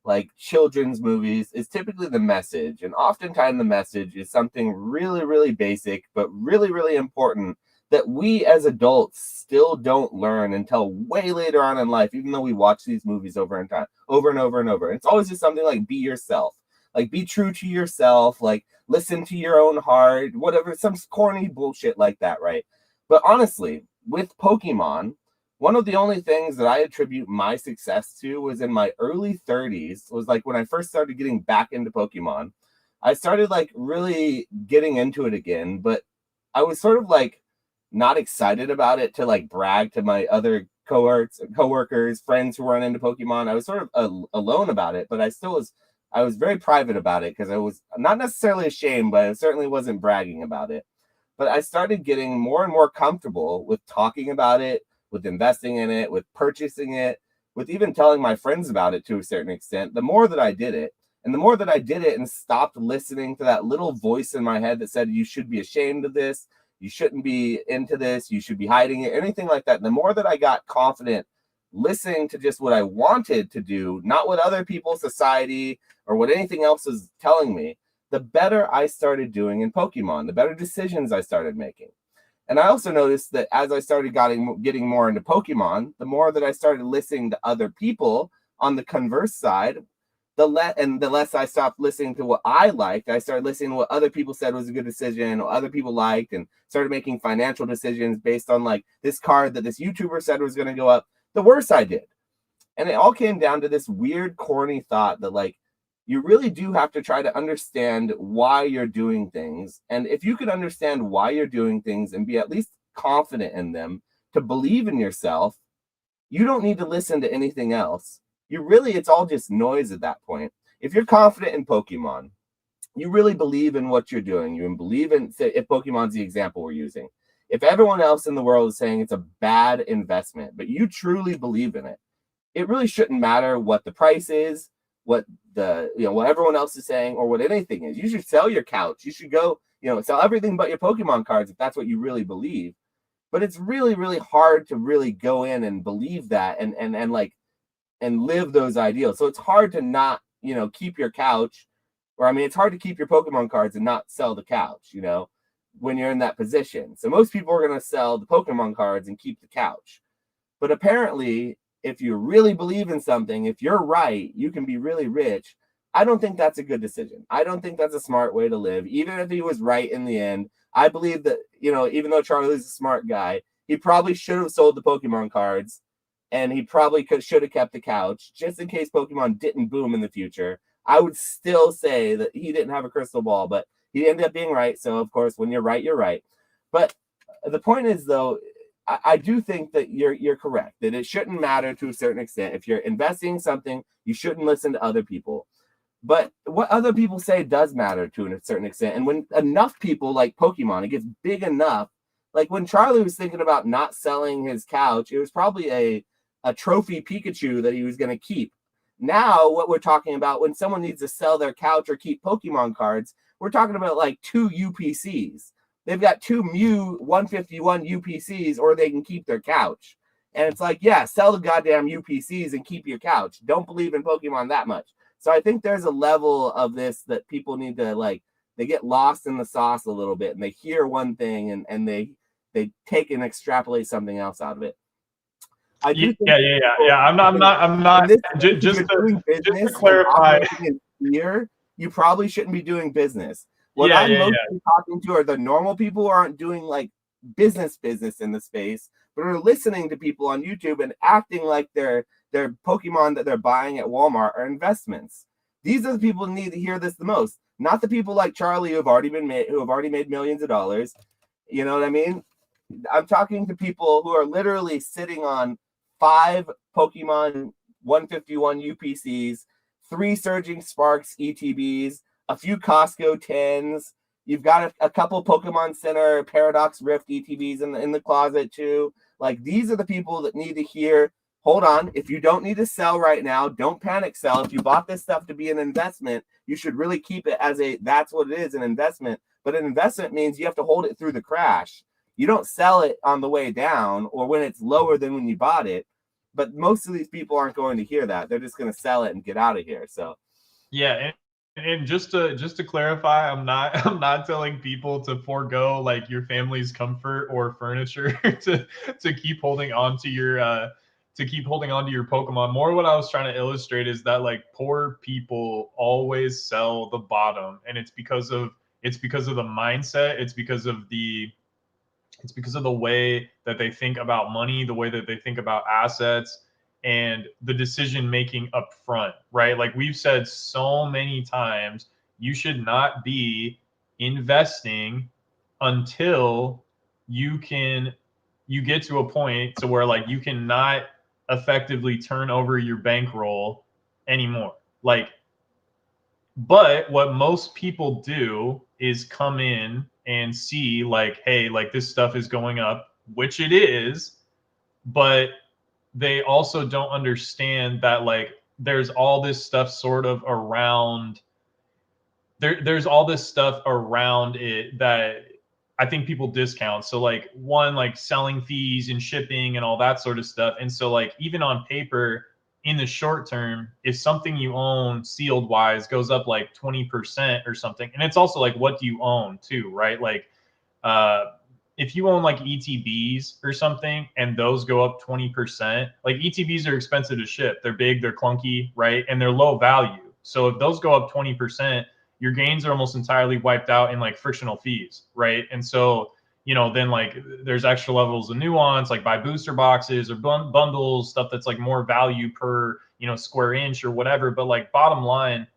like children's movies, is typically the message. And oftentimes the message is something really, really basic, but really, really important that we as adults still don't learn until way later on in life, even though we watch these movies over and over and over. And it's always just something like be yourself. Like, be true to yourself, like, listen to your own heart, whatever, some corny bullshit like that, right? But honestly, with Pokemon, one of the only things that I attribute my success to was in my early 30s, was like when I first started getting back into Pokemon. I started like really getting into it again, but I was sort of like not excited about it to like brag to my other coworkers, friends who weren't into Pokemon. I was sort of alone about it, but I was very private about it because I was not necessarily ashamed, but I certainly wasn't bragging about it. But I started getting more and more comfortable with talking about it, with investing in it, with purchasing it, with even telling my friends about it to a certain extent. The more that I did it, and the more that I did it and stopped listening to that little voice in my head that said, you should be ashamed of this, you shouldn't be into this, you should be hiding it, anything like that. And the more that I got confident listening to just what I wanted to do, not what other people, society, or what anything else was telling me, the better I started doing in Pokemon, the better decisions I started making. And I also noticed that as I started getting more into Pokemon, the more that I started listening to other people on the converse side, the less I stopped listening to what I liked, I started listening to what other people said was a good decision, or other people liked, and started making financial decisions based on like this card that this YouTuber said was going to go up. The worse I did. And it all came down to this weird, corny thought that like you really do have to try to understand why you're doing things. And if you can understand why you're doing things and be at least confident in them, to believe in yourself, you don't need to listen to anything else. It's all just noise at that point. If you're confident in Pokemon, you really believe in what you're doing. You believe in, say, if Pokemon's the example we're using. If everyone else in the world is saying it's a bad investment, but you truly believe in it, it really shouldn't matter what the price is, what what everyone else is saying, or what anything is. You should sell your couch. You should go, sell everything but your Pokemon cards if that's what you really believe. But it's really, really hard to really go in and believe that and live those ideals. So it's hard to not, keep your couch, or I mean, it's hard to keep your Pokemon cards and not sell the couch, when you're in that position. So most people are going to sell the Pokemon cards and keep the couch. But apparently, if you really believe in something, if you're right, you can be really rich. I don't think that's a good decision. I don't think that's a smart way to live. Even if he was right in the end, I believe that, even though Charlie's a smart guy, he probably should have sold the Pokemon cards, and he probably should have kept the couch just in case Pokemon didn't boom in the future. I would still say that he didn't have a crystal ball, but he ended up being right. So, of course, when you're right, you're right. But the point is, though, I do think that you're correct, that it shouldn't matter to a certain extent. If you're investing in something, you shouldn't listen to other people. But what other people say does matter to a certain extent. And when enough people like Pokemon, it gets big enough. Like when Charlie was thinking about not selling his couch, it was probably a trophy Pikachu that he was going to keep. Now, what we're talking about, when someone needs to sell their couch or keep Pokemon cards, we're talking about like 2 UPCs. They've got 2 Mew 151 UPCs, or they can keep their couch. And it's like, yeah, sell the goddamn UPCs and keep your couch. Don't believe in Pokemon that much. So I think there's a level of this that people need to, like, they get lost in the sauce a little bit, and they hear one thing and they take and extrapolate something else out of it. I do think yeah. I'm not. Just to clarify, fear, you probably shouldn't be doing business. What I'm mostly talking to are the normal people who aren't doing like business in the space, but are listening to people on YouTube and acting like their Pokemon that they're buying at Walmart are investments. These are the people who need to hear this the most, not the people like Charlie who have already made millions of dollars. You know what I mean? I'm talking to people who are literally sitting on 5 Pokemon 151 UPCs, 3 Surging Sparks ETBs, a few Costco 10s. You've got a couple Pokemon Center Paradox Rift ETBs in the closet too. Like, these are the people that need to hear, hold on, if you don't need to sell right now, don't panic sell. If you bought this stuff to be an investment, you should really keep it as that's what it is, an investment. But an investment means you have to hold it through the crash. You don't sell it on the way down or when it's lower than when you bought it. But most of these people aren't going to hear that. They're just going to sell it and get out of here. So, yeah. And just to clarify, I'm not telling people to forego like your family's comfort or furniture to keep holding on to your Pokemon. More what I was trying to illustrate is that like poor people always sell the bottom, and it's because of the mindset. It's because of the way that they think about money, the way that they think about assets, and the decision making up front, right? Like we've said so many times, you should not be investing until you get to a point to where like you cannot effectively turn over your bankroll anymore. Like, but what most people do is come in and see like, hey, like this stuff is going up, which it is, but they also don't understand that like there's all this stuff sort of around there's all this stuff around it that I think people discount. So like one, like selling fees and shipping and all that sort of stuff. And so like even on paper, in the short term, if something you own sealed wise goes up like 20% or something, and it's also like what do you own too, right? Like if you own like ETBs or something and those go up 20%, like ETBs are expensive to ship. They're big, they're clunky, right? And they're low value. So if those go up 20%, your gains are almost entirely wiped out in like frictional fees, right? And so, then like there's extra levels of nuance, like buy booster boxes or bundles, stuff that's like more value per, square inch or whatever. But like bottom line,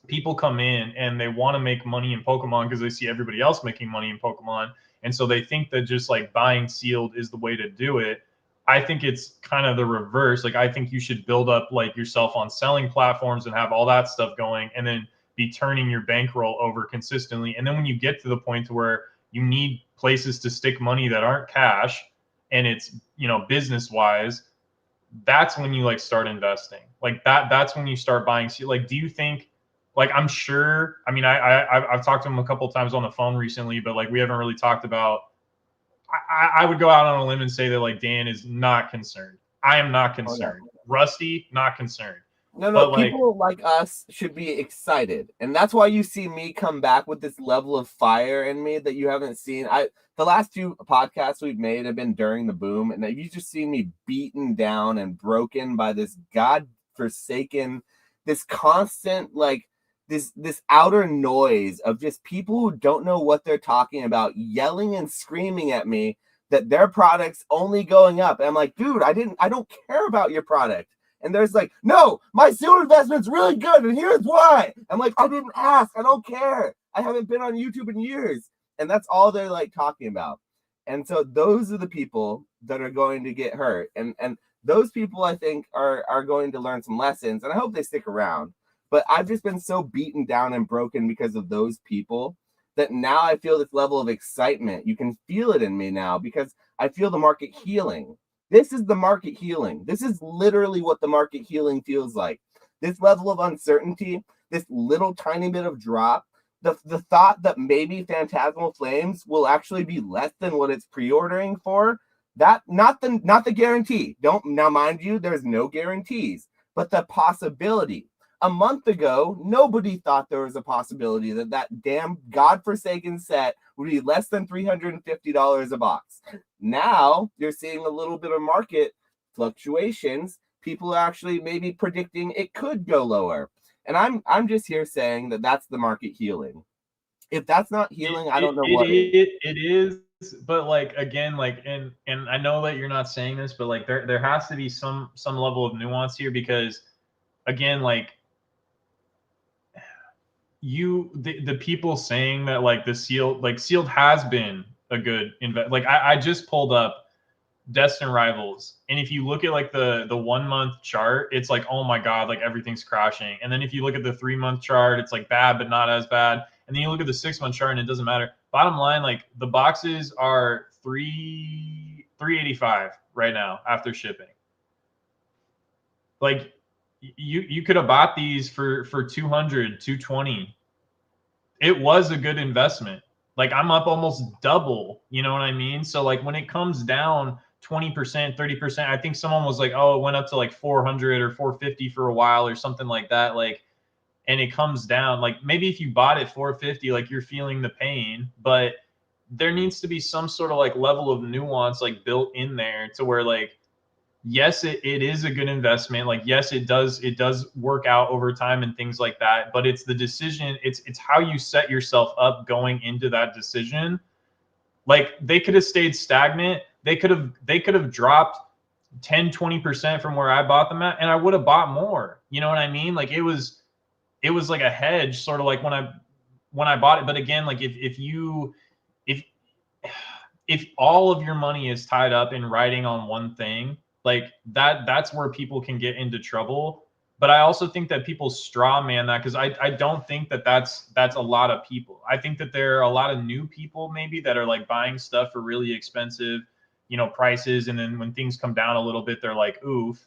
people come in and they want to make money in Pokemon because they see everybody else making money in Pokemon. And so they think that just like buying sealed is the way to do it. I think it's kind of the reverse. Like, I think you should build up like yourself on selling platforms and have all that stuff going, and then be turning your bankroll over consistently. And then when you get to the point to where you need places to stick money that aren't cash and it's, business wise, that's when you like start investing. Like that's when you start buying. Like, do you think, like, I'm sure, I mean, I've talked to him a couple of times on the phone recently, but like we haven't really talked about, I would go out on a limb and say that like Dan is not concerned. I am not concerned. Oh, no. Rusty, not concerned. No, but people like us should be excited. And that's why you see me come back with this level of fire in me that you haven't seen. The last 2 podcasts we've made have been during the boom, and you just see me beaten down and broken by this godforsaken, this constant, like, this outer noise of just people who don't know what they're talking about, yelling and screaming at me that their product's only going up. And I'm like, dude, I don't care about your product. And there's like, no, my sealed investment's really good, and here's why. I'm like, I didn't ask. I don't care. I haven't been on YouTube in years. And that's all they're like talking about. And so those are the people that are going to get hurt. And those people, I think, are going to learn some lessons. And I hope they stick around. But I've just been so beaten down and broken because of those people that now I feel this level of excitement. You can feel it in me now because I feel the market healing. This is the market healing. This is literally what the market healing feels like. This level of uncertainty, this little tiny bit of drop, the thought that maybe Phantasmal Flames will actually be less than what it's pre-ordering for, that not the guarantee. Now, mind you, there's no guarantees, but the possibility. A month ago, nobody thought there was a possibility that damn godforsaken set would be less than $350 a box. Now you're seeing a little bit of market fluctuations. People are actually maybe predicting it could go lower. And I'm just here saying that that's the market healing. If that's not healing, I don't know what it is. But like, again, like, and I know that you're not saying this, but like there has to be some level of nuance here, because again, like, the people saying that like the sealed has been a good invest. Like I just pulled up Destin Rivals, and if you look at like the 1 month chart, it's like, oh my god, like everything's crashing. And then if you look at the 3 month chart, it's like bad but not as bad. And then you look at the 6 month chart and it doesn't matter. Bottom line, like the boxes are $385 right now after shipping. Like you could have bought these for 200, 220. It was a good investment. Like I'm up almost double, you know what I mean? So like when it comes down 20%, 30%, I think someone was like, oh, it went up to like 400 or 450 for a while or something like that. Like, and it comes down, like maybe if you bought it 450, like you're feeling the pain, but there needs to be some sort of like level of nuance like built in there to where like, yes, it is a good investment. Like, yes, it does work out over time and things like that. But it's the decision. It's how you set yourself up going into that decision. Like they could have stayed stagnant. They could have dropped 10, 20% from where I bought them at, and I would have bought more. You know what I mean? Like it was like a hedge, sort of like when I bought it. But again, like if all of your money is tied up in riding on one thing, like that's where people can get into trouble. But I also think that people straw man that, because I don't think that that's a lot of people. I think that there are a lot of new people maybe that are like buying stuff for really expensive, prices, and then when things come down a little bit, they're like, oof.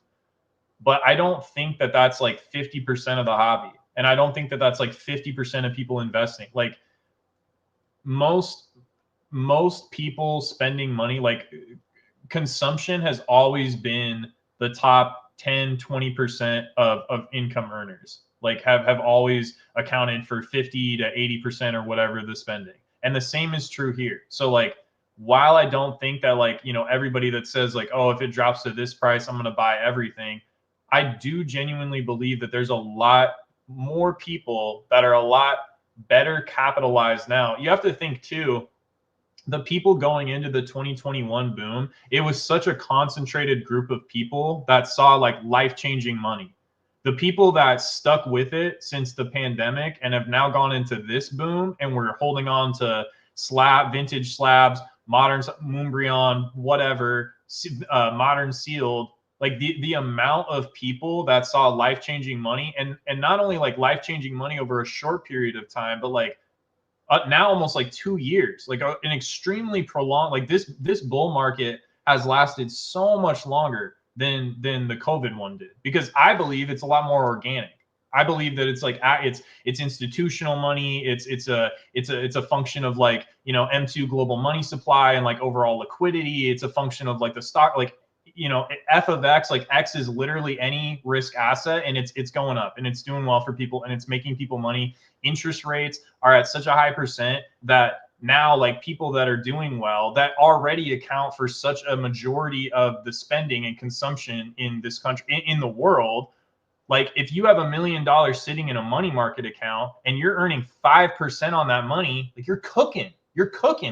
But I don't think that that's like 50% of the hobby, and I don't think that that's like 50% of people investing. Like most people spending money, like consumption has always been the top 10, 20% of income earners, like have always accounted for 50 to 80% or whatever the spending. And the same is true here. So like, while I don't think that like, everybody that says like, oh, if it drops to this price, I'm going to buy everything, I do genuinely believe that there's a lot more people that are a lot better capitalized now. You have to think too, the people going into the 2021 boom, it was such a concentrated group of people that saw like life-changing money. The people that stuck with it since the pandemic and have now gone into this boom and we're holding on to vintage slabs, modern Moonbrion, whatever, modern sealed, like the amount of people that saw life-changing money, and not only like life-changing money over a short period of time, but like now almost like 2 years, like an extremely prolonged, like this bull market has lasted so much longer than the COVID one did, because I believe it's a lot more organic. I believe that it's like it's institutional money. It's a function of like, you know, M2 global money supply and like overall liquidity. It's a function of like the stock, like, you know, F of X, like X is literally any risk asset, and it's going up and it's doing well for people and it's making people money. Interest rates are at such a high percent that now like people that are doing well, that already account for such a majority of the spending and consumption in this country, in the world. Like if you have $1 million sitting in a money market account and you're earning 5% on that money, like you're cooking.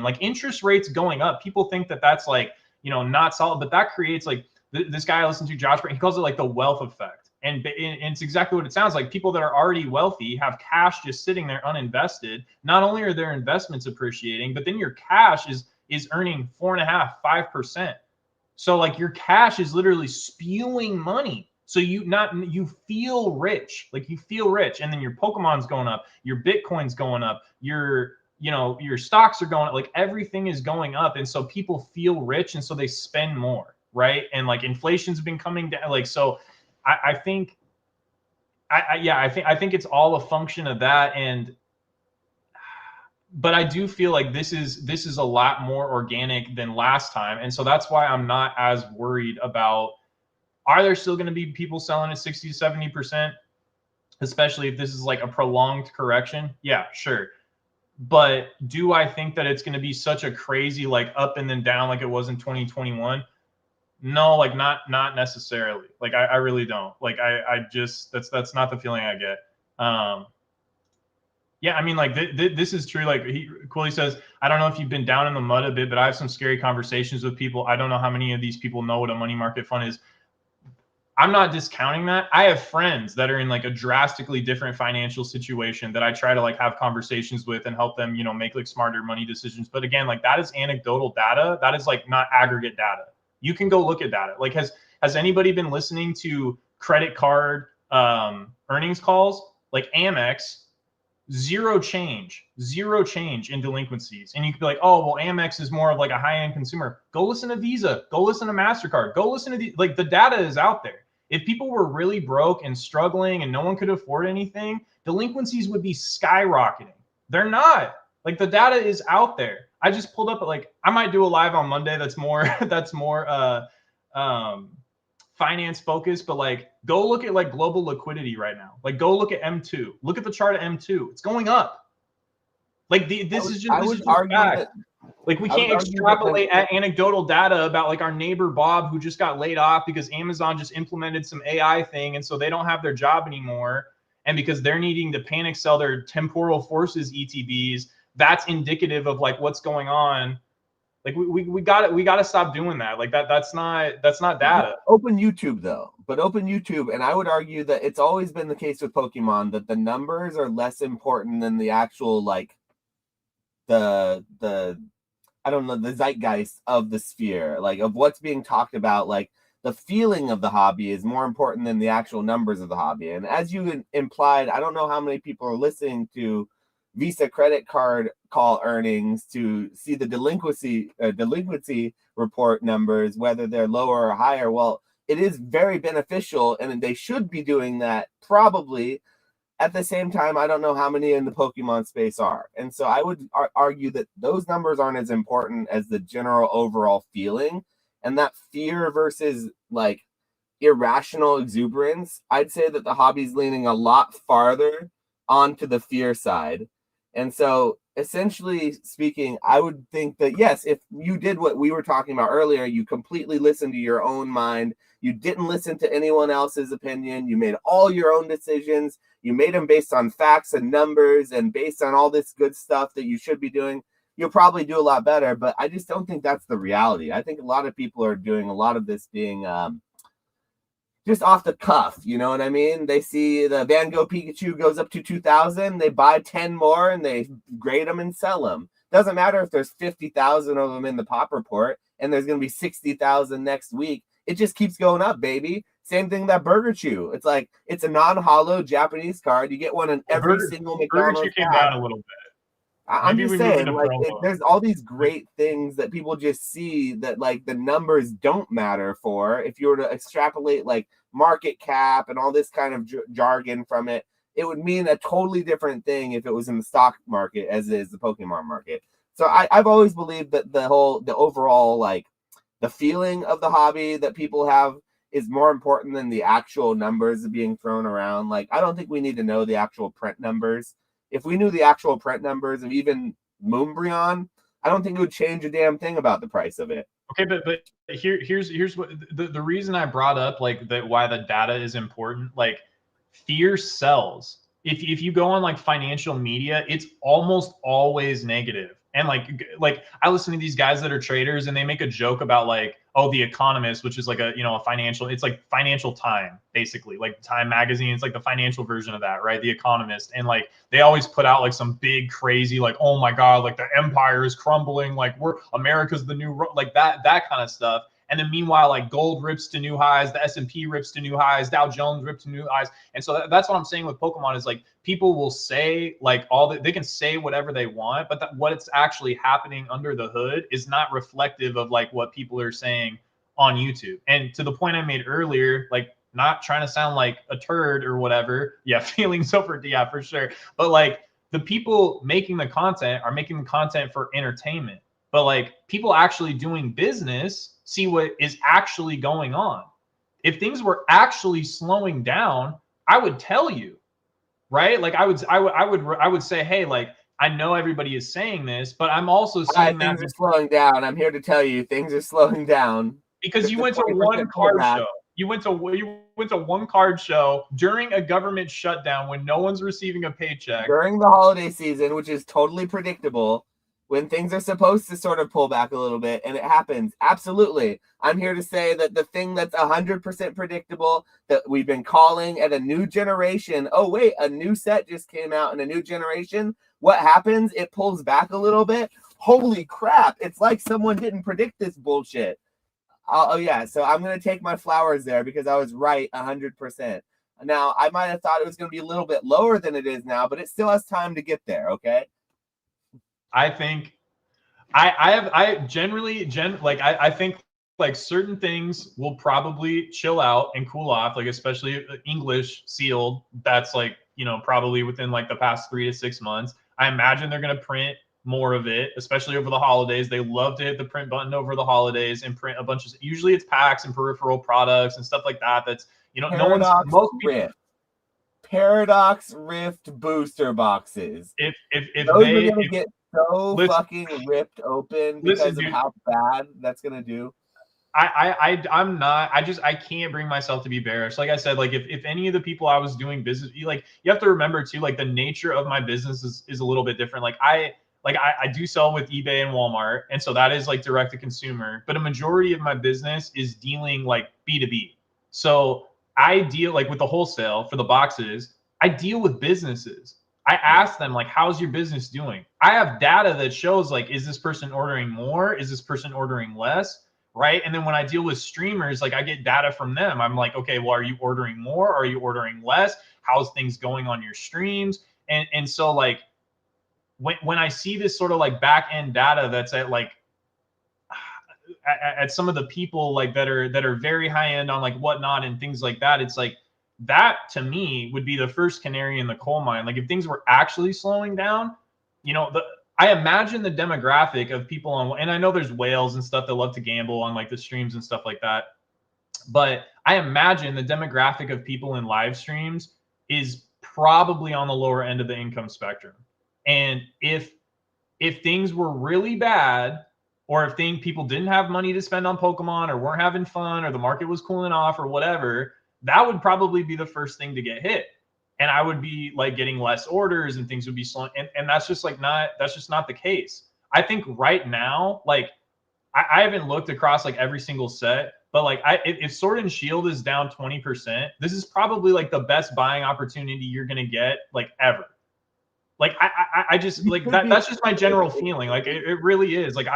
Like interest rates going up, people think that that's like, you know, not solid, but that creates like this guy I listened to, Josh, he calls it like the wealth effect. And it's exactly what it sounds like. People that are already wealthy have cash just sitting there uninvested. Not only are their investments appreciating, but then your cash is earning 4.5%, 5%. So like your cash is literally spewing money. So you feel rich, like you feel rich, and then your Pokemon's going up, your Bitcoin's going up, your stocks are going up, like everything is going up, and so people feel rich, and so they spend more, right? And like inflation's been coming down, like so. I think it's all a function of that, but I do feel like this is a lot more organic than last time, and so that's why I'm not as worried about. Are there still going to be people selling at 60 to 70%, especially if this is like a prolonged correction? Yeah, sure. But do I think that it's going to be such a crazy like up and then down like it was in 2021? No, like not necessarily. Like I really don't. Like I just that's not the feeling I get. Yeah, I mean, like this is true. Like Quilly says, I don't know if you've been down in the mud a bit, but I have some scary conversations with people. I don't know how many of these people know what a money market fund is. I'm not discounting that. I have friends that are in like a drastically different financial situation that I try to like have conversations with and help them, you know, make like smarter money decisions. But again, like that is anecdotal data. That is like not aggregate data. You can go look at data. Like has anybody been listening to credit card earnings calls? Like Amex, zero change in delinquencies. And you could be like, oh, well, Amex is more of like a high-end consumer. Go listen to Visa. Go listen to MasterCard. Go listen to like the data is out there. If people were really broke and struggling and no one could afford anything, delinquencies would be skyrocketing. They're not. Like the data is out there. I just pulled up like I might do a live on Monday that's more finance focused, but like go look at like global liquidity right now. Like go look at M2. Look at the chart of M2. It's going up. Like this is just fact. Like we can't extrapolate at anecdotal data about like our neighbor Bob who just got laid off because Amazon just implemented some AI thing and so they don't have their job anymore, and because they're needing to panic sell their temporal forces ETBs. That's indicative of like what's going on. Like we got to stop doing that. Like that's not data. Open YouTube though, but open YouTube, and I would argue that it's always been the case with Pokemon that the numbers are less important than the actual like the I don't know, the zeitgeist of the sphere, like of what's being talked about. Like the feeling of the hobby is more important than the actual numbers of the hobby. And as you implied, I don't know how many people are listening to Visa credit card call earnings to see the delinquency report numbers, whether they're lower or higher. Well, it is very beneficial, and they should be doing that probably. At the same time, I don't know how many in the Pokemon space are. And so I would argue that those numbers aren't as important as the general overall feeling. And that fear versus like irrational exuberance, I'd say that the hobby's leaning a lot farther onto the fear side. And so essentially speaking, I would think that, yes, if you did what we were talking about earlier, you completely listened to your own mind. You didn't listen to anyone else's opinion. You made all your own decisions. you made them based on facts and numbers and based on all this good stuff that you should be doing, you'll probably do a lot better. But I just don't think that's the reality. I think a lot of people are doing a lot of this being just off the cuff. You know what I mean? They see the Van Gogh Pikachu goes up to 2,000, they buy 10 more and they grade them and sell them. Doesn't matter if there's 50,000 of them in the pop report and there's going to be 60,000 next week. It just keeps going up, baby. Same thing that Burger Chew. It's like, it's a non-hollow Japanese card. You get one in every single McDonald's. Burger Chew came down a little bit. I'm just saying, like, there's all these great things that people just see that, like, the numbers don't matter for. If you were to extrapolate, like, market cap and all this kind of jargon from it, it would mean a totally different thing if it was in the stock market as is the Pokemon market. So I've always believed that the overall, like, the feeling of the hobby that people have is more important than the actual numbers being thrown around. Like, I don't think we need to know the actual print numbers. If we knew the actual print numbers of even Moonbryon, I don't think it would change a damn thing about the price of it. Okay, but here's what the reason I brought up, like, that why the data is important. Like, fear sells. If you go on, like, financial media, it's almost always negative. And like I listen to these guys that are traders and they make a joke about, like, oh, The Economist, which is like a, a financial, it's like Financial Time, basically, like Time magazine. It's like the financial version of that, right? The Economist. And, like, they always put out, like, some big crazy, like, oh my God, like, the empire is crumbling, like, America's the new, like, that kind of stuff. And then meanwhile, like, gold rips to new highs, the S&P rips to new highs, Dow Jones rips to new highs. And so that's what I'm saying with Pokemon is, like, people will say, like, they can say whatever they want, but what it's actually happening under the hood is not reflective of, like, what people are saying on YouTube. And to the point I made earlier, like, not trying to sound like a turd or whatever. Yeah, feelings over, yeah, for sure. But, like, the people making the content are making the content for entertainment. But, like, people actually doing business see what is actually going on. If things were actually slowing down, I would tell you, right? Like, I would say, hey, like, I know everybody is saying this, but I'm also seeing that things are slowing down. I'm here to tell you, things are slowing down. Because you went to one card show. You went to one card show during a government shutdown when no one's receiving a paycheck. During the holiday season, which is totally predictable, when things are supposed to sort of pull back a little bit, and it happens. Absolutely. I'm here to say that the thing that's 100% predictable that we've been calling at a new generation, oh, wait, a new set just came out in a new generation. What happens? It pulls back a little bit. Holy crap. It's like someone didn't predict this bullshit. Oh, yeah. So I'm going to take my flowers there because I was right 100%. Now, I might have thought it was going to be a little bit lower than it is now, but it still has time to get there, okay? I think I think, like, certain things will probably chill out and cool off, like, especially English sealed. That's, like, probably within, like, the past 3 to 6 months. I imagine they're going to print more of it, especially over the holidays. They love to hit the print button over the holidays and print a bunch of, usually it's packs and peripheral products and stuff like that. That's, Paradox Rift booster boxes. If those they are gonna get so fucking ripped open because of how bad that's gonna do. I'm not, I can't bring myself to be bearish. Like I said, like, if any of the people I was doing business, like, you have to remember too, like, the nature of my business is a little bit different. Like, I do sell with eBay and Walmart, and so that is, like, direct to consumer, but a majority of my business is dealing, like, B2B. So I deal, like, with the wholesale for the boxes. I deal with businesses. I ask them, like, how's your business doing? I have data that shows, like, is this person ordering more? Is this person ordering less? Right. And then when I deal with streamers, like, I get data from them. I'm like, okay, well, are you ordering more? Are you ordering less? How's things going on your streams? And so, like, when I see this sort of, like, back end data that's at, like, at some of the people, like, that are very high end on, like, whatnot and things like that, it's like, that to me would be the first canary in the coal mine. Like, if things were actually slowing down, I imagine the demographic of people on, and I know there's whales and stuff that love to gamble on, like, the streams and stuff like that, but I imagine the demographic of people in live streams is probably on the lower end of the income spectrum. And if things were really bad, or if people didn't have money to spend on Pokemon, or weren't having fun, or the market was cooling off, or whatever, that would probably be the first thing to get hit. and I would be like getting less orders and things would be slowing. And that's just like that's just not the case. I think right now, like I haven't looked across like every single set, but like if Sword and Shield is down 20%, this is probably like the best buying opportunity you're gonna get like ever. Like I just like that. That's just my general feeling. Like it really is. Like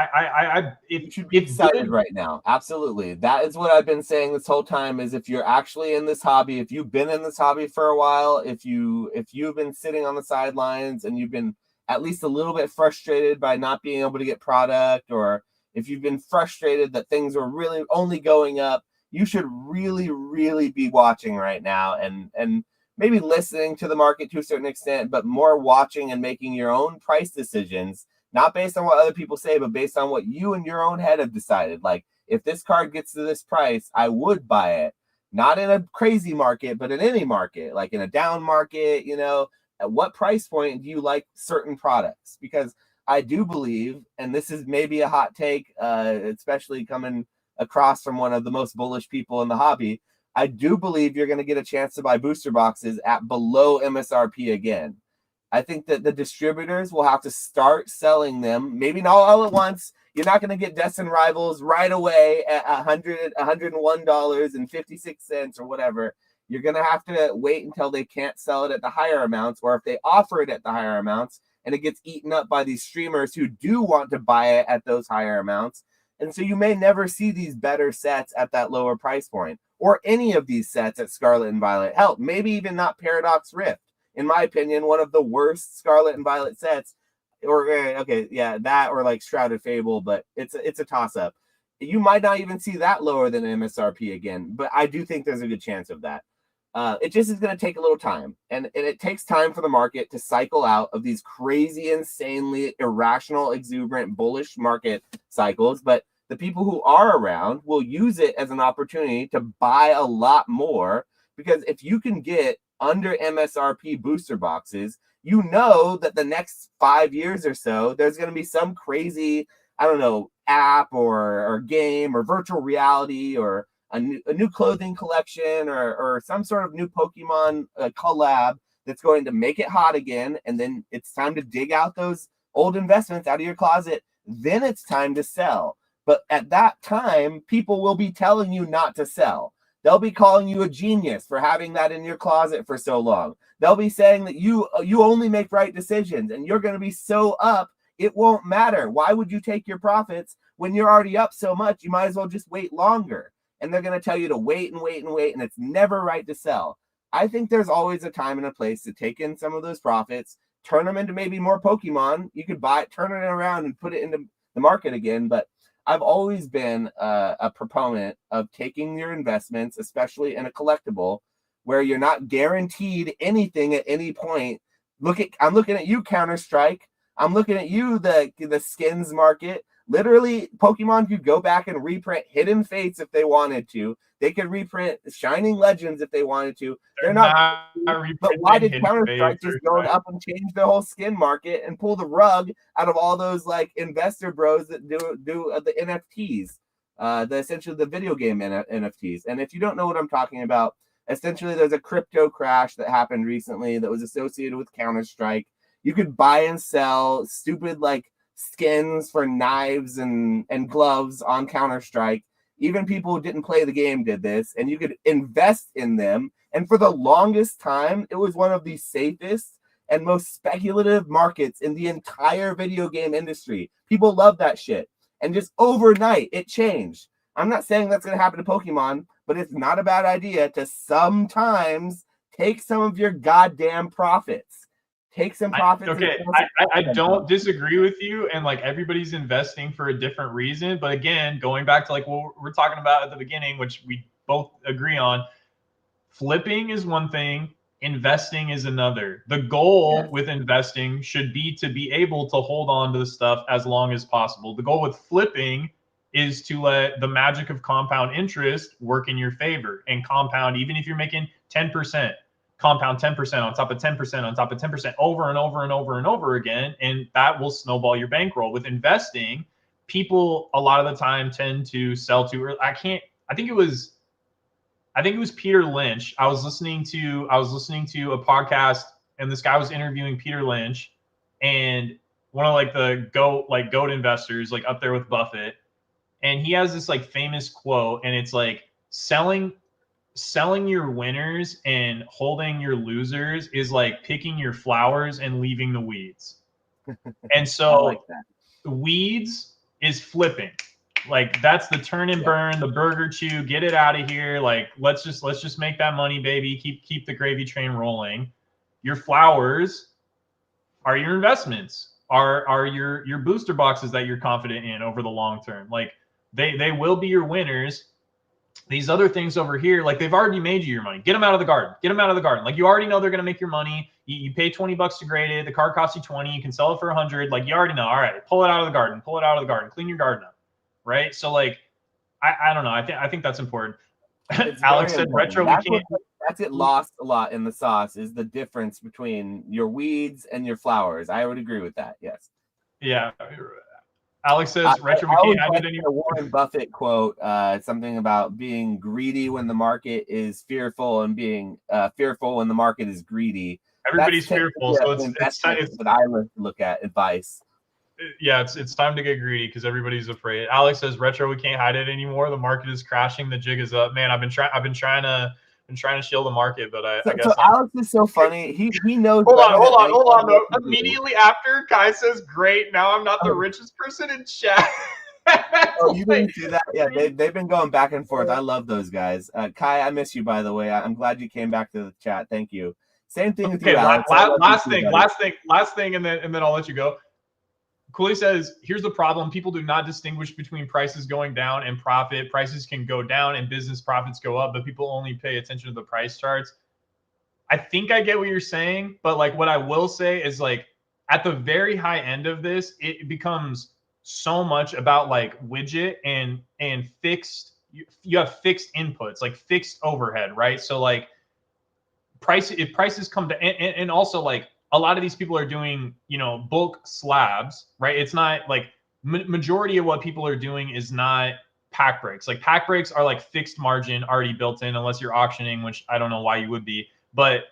you should be excited good right now. Absolutely. That is what I've been saying this whole time, is if you're actually in this hobby, if you've been in this hobby for a while, if you've been sitting on the sidelines and you've been at least a little bit frustrated by not being able to get product, or if you've been frustrated that things are really only going up, you should really, really be watching right now, and maybe listening to the market to a certain extent, but more watching and making your own price decisions, not based on what other people say, but based on what you in your own head have decided. Like, if this card gets to this price, I would buy it. Not in a crazy market, but in any market, like in a down market, at what price point do you like certain products? Because I do believe, and this is maybe a hot take, especially coming across from one of the most bullish people in the hobby, I do believe you're going to get a chance to buy booster boxes at below MSRP again. I think that the distributors will have to start selling them, maybe not all at once. You're not going to get Destin Rivals right away at $101.56 or whatever. You're going to have to wait until they can't sell it at the higher amounts, or if they offer it at the higher amounts and it gets eaten up by these streamers who do want to buy it at those higher amounts. And so you may never see these better sets at that lower price point, or any of these sets at Scarlet and Violet. Hell, maybe even not Paradox Rift. In my opinion, one of the worst Scarlet and Violet sets, or that, or like Shrouded Fable, but it's a toss-up. You might not even see that lower than MSRP again, but I do think there's a good chance of that. It just is going to take a little time, and it takes time for the market to cycle out of these crazy, insanely irrational, exuberant, bullish market cycles, but the people who are around will use it as an opportunity to buy a lot more, because if you can get under MSRP booster boxes, you know that the next 5 years or so, there's going to be some crazy, I don't know, app or game or virtual reality or a new clothing collection or some sort of new Pokemon collab that's going to make it hot again. And then it's time to dig out those old investments out of your closet. Then it's time to sell. But at that time, people will be telling you not to sell. They'll be calling you a genius for having that in your closet for so long. They'll be saying that you only make right decisions, and you're going to be so up, it won't matter. Why would you take your profits when you're already up so much? You might as well just wait longer. And they're going to tell you to wait and wait and wait, and it's never right to sell. I think there's always a time and a place to take in some of those profits, turn them into maybe more Pokemon. You could buy it, turn it around, and put it into the market again. But I've always been a proponent of taking your investments, especially in a collectible, where you're not guaranteed anything at any point. I'm looking at you, Counter-Strike. I'm looking at you, the skins market. Literally, Pokemon could go back and reprint Hidden Fates if they wanted to. They could reprint Shining Legends if they wanted to. They're not. But why did Counter-Strike just go up and change the whole skin market and pull the rug out of all those like investor bros that do the NFTs, essentially the video game NFTs? And if you don't know what I'm talking about, essentially there's a crypto crash that happened recently that was associated with Counter-Strike. You could buy and sell stupid like skins for knives and gloves on Counter-Strike. Even people who didn't play the game did this, and you could invest in them. And for the longest time, it was one of the safest and most speculative markets in the entire video game industry. People love that shit. And just overnight, it changed. I'm not saying that's going to happen to Pokemon, but it's not a bad idea to sometimes take some of your goddamn profits. Take some profits. I don't disagree with you, and like everybody's investing for a different reason. But again, going back to like what we're talking about at the beginning, which we both agree on, flipping is one thing, investing is another. The goal with investing should be to be able to hold on to the stuff as long as possible. The goal with flipping is to let the magic of compound interest work in your favor and compound, even if you're making 10%. Compound 10% on top of 10% on top of 10% over and over and over and over again, and that will snowball your bankroll. With investing, people a lot of the time tend to sell too early. I think it was I think it was Peter Lynch. I was listening to a podcast, and this guy was interviewing Peter Lynch, and one of like the goat investors, like up there with Buffett. And he has this like famous quote, and it's like selling your winners and holding your losers is like picking your flowers and leaving the weeds. And so I like that. the weeds is flipping. Like that's the turn and burn, the burger chew, get it out of here. Like let's just make that money, baby. Keep the gravy train rolling. Your flowers are your investments, are your booster boxes that you're confident in over the long term. Like they will be your winners. These other things over here, like they've already made you your money. Get them out of the garden. Get them out of the garden. Like you already know they're going to make your money. You pay $20 to grade it. The card costs you 20. You can sell it for 100. Like you already know. All right, pull it out of the garden. Pull it out of the garden. Clean your garden up. Right. So like, I don't know. I think that's important. Alex said retro. That's it lost a lot in the sauce is the difference between your weeds and your flowers. I would agree with that. Yes. Yeah. Alex says retro. We can't have it anymore. Warren Buffett quote, something about being greedy when the market is fearful and being fearful when the market is greedy. Everybody's fearful, so it's time that I look at advice. Yeah, it's time to get greedy because everybody's afraid. Alex says retro. We can't hide it anymore. The market is crashing. The jig is up. Man, I've been trying to shield the market, but I guess. So Alex is so funny. He knows. Hold on. Though. Immediately after, Kai says, "Great, now I'm not the richest person in chat." Oh, you didn't see that? Yeah, they've been going back and forth. I love those guys. Kai, I miss you, by the way. I'm glad you came back to the chat. Thank you. Same thing with you, Alex. Last thing, and then I'll let you go. Cooley says, here's the problem. People do not distinguish between prices going down and profit. Prices can go down and business profits go up, but people only pay attention to the price charts. I think I get what you're saying, but like what I will say is like at the very high end of this, it becomes so much about like widget and fixed. You have fixed inputs, like fixed overhead, right? So like if prices come to, and also like, a lot of these people are doing, bulk slabs, right? It's not like majority of what people are doing is not pack breaks. Like pack breaks are like fixed margin already built in, unless you're auctioning, which I don't know why you would be. But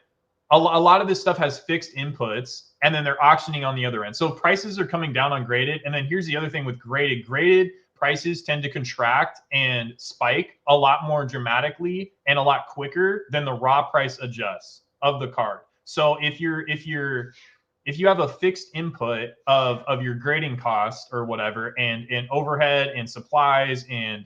a lot of this stuff has fixed inputs, and then they're auctioning on the other end. So prices are coming down on graded. And then here's the other thing with graded. Graded prices tend to contract and spike a lot more dramatically and a lot quicker than the raw price adjusts of the card. So if you have a fixed input of your grading cost or whatever, and overhead and supplies and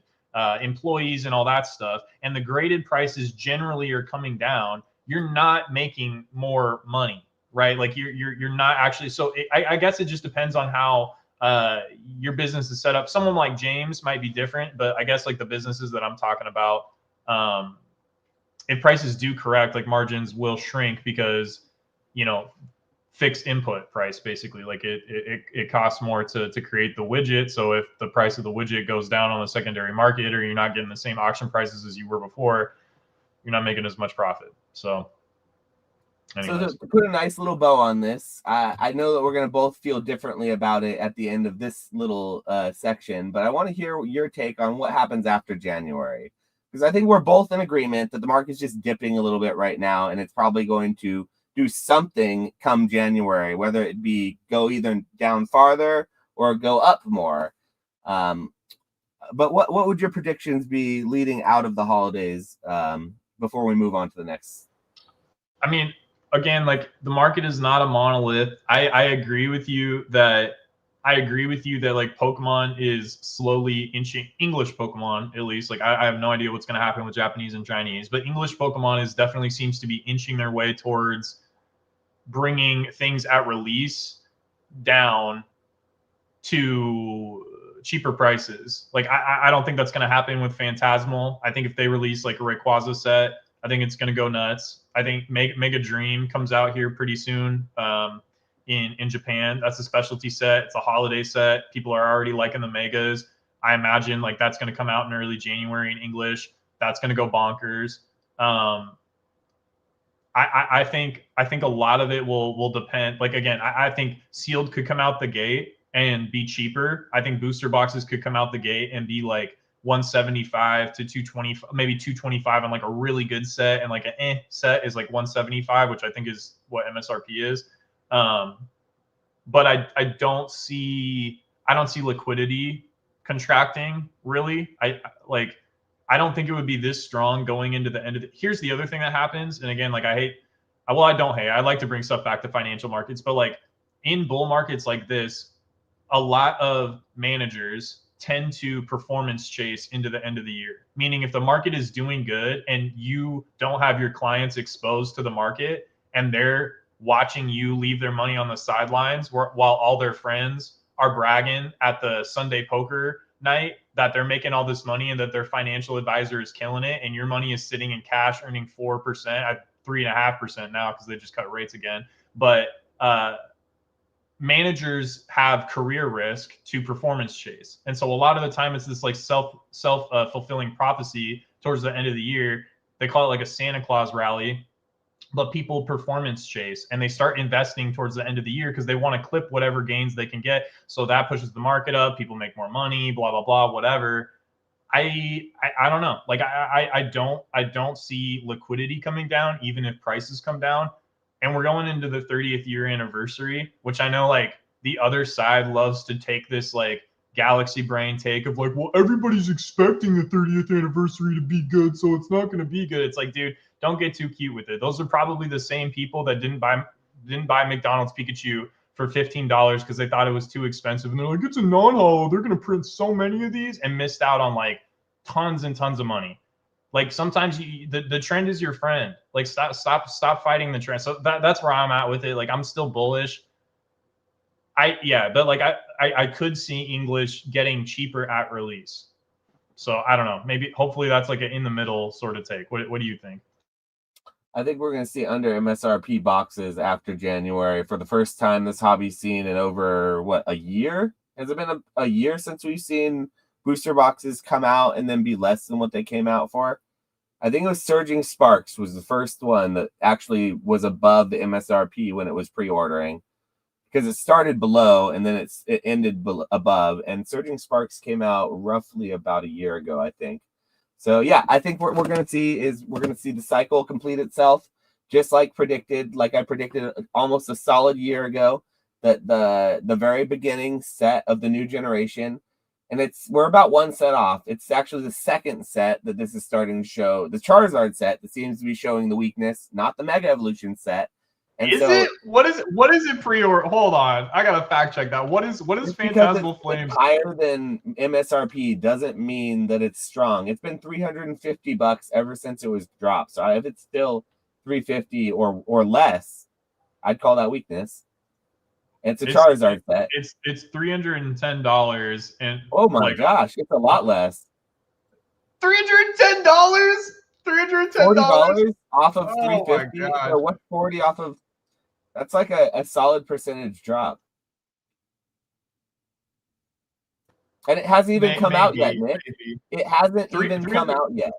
employees and all that stuff, and the graded prices generally are coming down, you're not making more money, right? Like you're not actually. So I guess it just depends on how your business is set up. Someone like James might be different, but I guess like the businesses that I'm talking about, if prices do correct, like margins will shrink because, fixed input price, basically, like it costs more to create the widget. So if the price of the widget goes down on the secondary market, or you're not getting the same auction prices as you were before, you're not making as much profit. So anyways. So to put a nice little bow on this, I know that we're going to both feel differently about it at the end of this little section, but I want to hear your take on what happens after January. Because I think we're both in agreement that the market's just dipping a little bit right now, and it's probably going to do something come January, whether it be go either down farther or go up more. But what would your predictions be leading out of the holidays before we move on to the next? I mean, again, like the market is not a monolith. I agree with you that like Pokemon is slowly inching, English Pokemon at least. Like I have no idea what's going to happen with Japanese and Chinese, but English Pokemon definitely seems to be inching their way towards bringing things at release down to cheaper prices. Like I don't think that's going to happen with Phantasmal. I think if they release like a Rayquaza set, I think it's going to go nuts. I think Mega Dream comes out here pretty soon. In Japan, that's a specialty set. It's a holiday set. People are already liking the megas. I imagine like that's going to come out in early January in English. That's going to go bonkers. I think a lot of it will depend. Like again, I think sealed could come out the gate and be cheaper. I think booster boxes could come out the gate and be like 175 to 225, maybe 225 on like a really good set, and like an set is like 175, which I think is what MSRP is. But I don't see liquidity contracting really. I don't think it would be this strong going into the end of the. Here's the other thing that happens, and again, like I don't hate. I like to bring stuff back to financial markets, but like in bull markets like this, a lot of managers tend to performance chase into the end of the year. Meaning, if the market is doing good and you don't have your clients exposed to the market and they're watching you leave their money on the sidelines while all their friends are bragging at the Sunday poker night that they're making all this money and that their financial advisor is killing it, and your money is sitting in cash earning 4% at 3.5% now because they just cut rates again. But managers have career risk to performance chase, and so a lot of the time it's this like self fulfilling prophecy towards the end of the year. They call it like a Santa Claus rally, but people performance chase and they start investing towards the end of the year because they want to clip whatever gains they can get. So that pushes the market up. People make more money, blah, blah, blah, whatever. I don't know. Like I don't see liquidity coming down, even if prices come down. And we're going into the 30th year anniversary, which I know like the other side loves to take this like galaxy brain take of like, well, everybody's expecting the 30th anniversary to be good, so it's not going to be good. It's like, dude, don't get too cute with it. Those are probably the same people that didn't buy McDonald's Pikachu for $15 because they thought it was too expensive, and they're like, it's a non-holo, they're going to print so many of these, and missed out on like tons and tons of money. Like sometimes the trend is your friend. Like stop fighting the trend. So that's where I'm at with it. Like I'm still bullish. But like I could see English getting cheaper at release. So I don't know. Maybe hopefully that's like an in the middle sort of take. What do you think? I think we're going to see under MSRP boxes after January for the first time this hobby's seen in over a year? Has it been a year since we've seen booster boxes come out and then be less than what they came out for? I think it was Surging Sparks was the first one that actually was above the MSRP when it was pre-ordering, because it started below and then it ended above. And Surging Sparks came out roughly about a year ago, I think. So yeah, I think what we're going to see is the cycle complete itself, just like predicted. Like I predicted almost a solid year ago, that the very beginning set of the new generation. And we're about one set off. It's actually the second set that this is starting to show. The Charizard set that seems to be showing the weakness, not the Mega Evolution set. And is it? What is it pre-order? Hold on, I gotta fact check that. What is Phantasmal Flames? Higher than MSRP doesn't mean that it's strong. It's been $350 ever since it was dropped. So if it's still $350 or less, I'd call that weakness. It's a Charizard set. It's $310 and oh my gosh, it's a lot less. $310? $40 off of $350. So what's 40 off of? That's like a solid percentage drop. And it hasn't even come out yet, Nick. It hasn't even come out yet.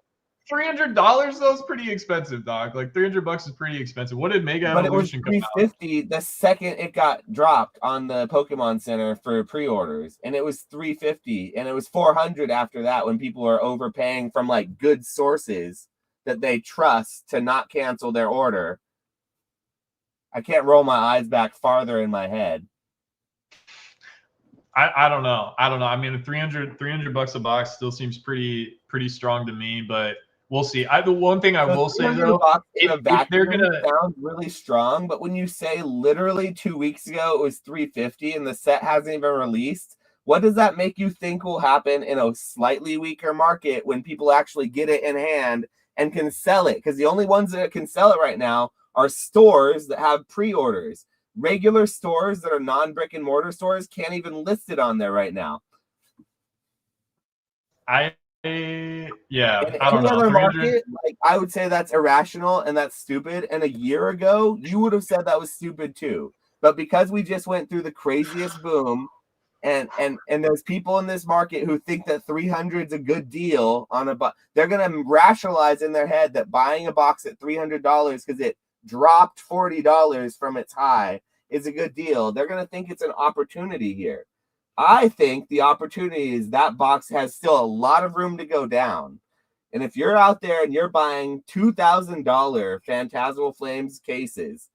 $300 though is pretty expensive, dog. Like $300 is pretty expensive. What did Mega Evolution come out? But it was $350 the second it got dropped on the Pokemon Center for pre-orders, and it was $350, and it was $400 after that when people are overpaying from like good sources that they trust to not cancel their order. I can't roll my eyes back farther in my head. I don't know. I mean, $300 a box still seems pretty strong to me, but we'll see. The one thing I will say though, if they're gonna sound really strong, but when you say literally 2 weeks ago it was $350 and the set hasn't even released, what does that make you think will happen in a slightly weaker market when people actually get it in hand and can sell it? Because the only ones that can sell it right now are stores that have pre-orders. Regular stores that are non-brick and mortar stores can't even list it on there right now. I don't know. Market, like, I would say that's irrational and that's stupid. And a year ago, you would have said that was stupid too. But because we just went through the craziest boom, and there's people in this market who think that 300 is a good deal on a box, they're gonna rationalize in their head that buying a box at $300 because it dropped $40 from its high is a good deal. They're gonna think it's an opportunity here. I think the opportunity is that box has still a lot of room to go down. And if you're out there and you're buying $2,000 Phantasmal Flames cases,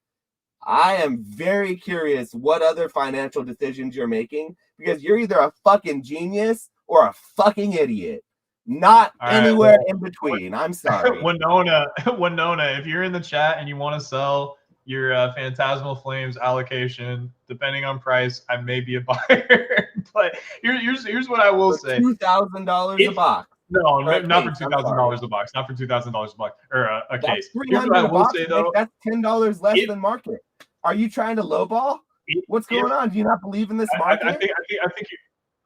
I am very curious what other financial decisions you're making, because you're either a fucking genius or a fucking idiot. Not All right, anywhere well, in between. I'm sorry. Winona, if you're in the chat and you want to sell your Phantasmal Flames allocation, depending on price, I may be a buyer. But here's what I will For say: $2,000 a if box. no, Or a not for case, I'm $2,000 sorry. a box, not for $2,000 a box or a That's case. Here's what I 300 a will box, say Nick. though: That's $10 less if than market. Are you trying to lowball? What's if going on? Do you not believe in this market?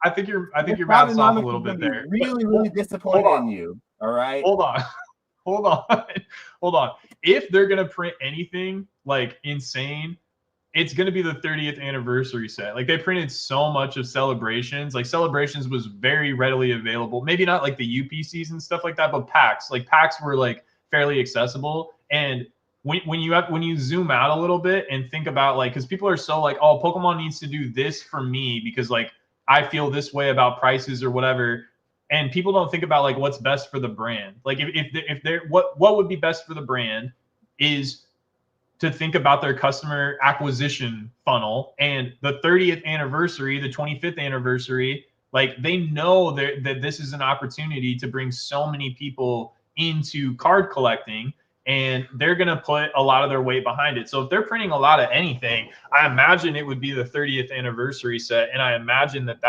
I think Your your math's off a Crowdonomics little is going bit to be there. But really, really hold disappointed on, in you. All right. hold on, hold on, hold on. If they're gonna print anything like insane, it's going to be the 30th anniversary set. Like they printed so much of Celebrations. Like Celebrations was very readily available. Maybe not like the UPCs and stuff like that, but packs. Like packs were like fairly accessible. And when you zoom out a little bit and think about like, because people are so like, oh, Pokemon needs to do this for me because like I feel this way about prices or whatever. And people don't think about like what's best for the brand. Like if they're what would be best for the brand is to think about their customer acquisition funnel, and the 30th anniversary, the 25th anniversary, like they know that this is an opportunity to bring so many people into card collecting, and they're going to put a lot of their weight behind it. So if they're printing a lot of anything, I imagine it would be the 30th anniversary set, and I imagine that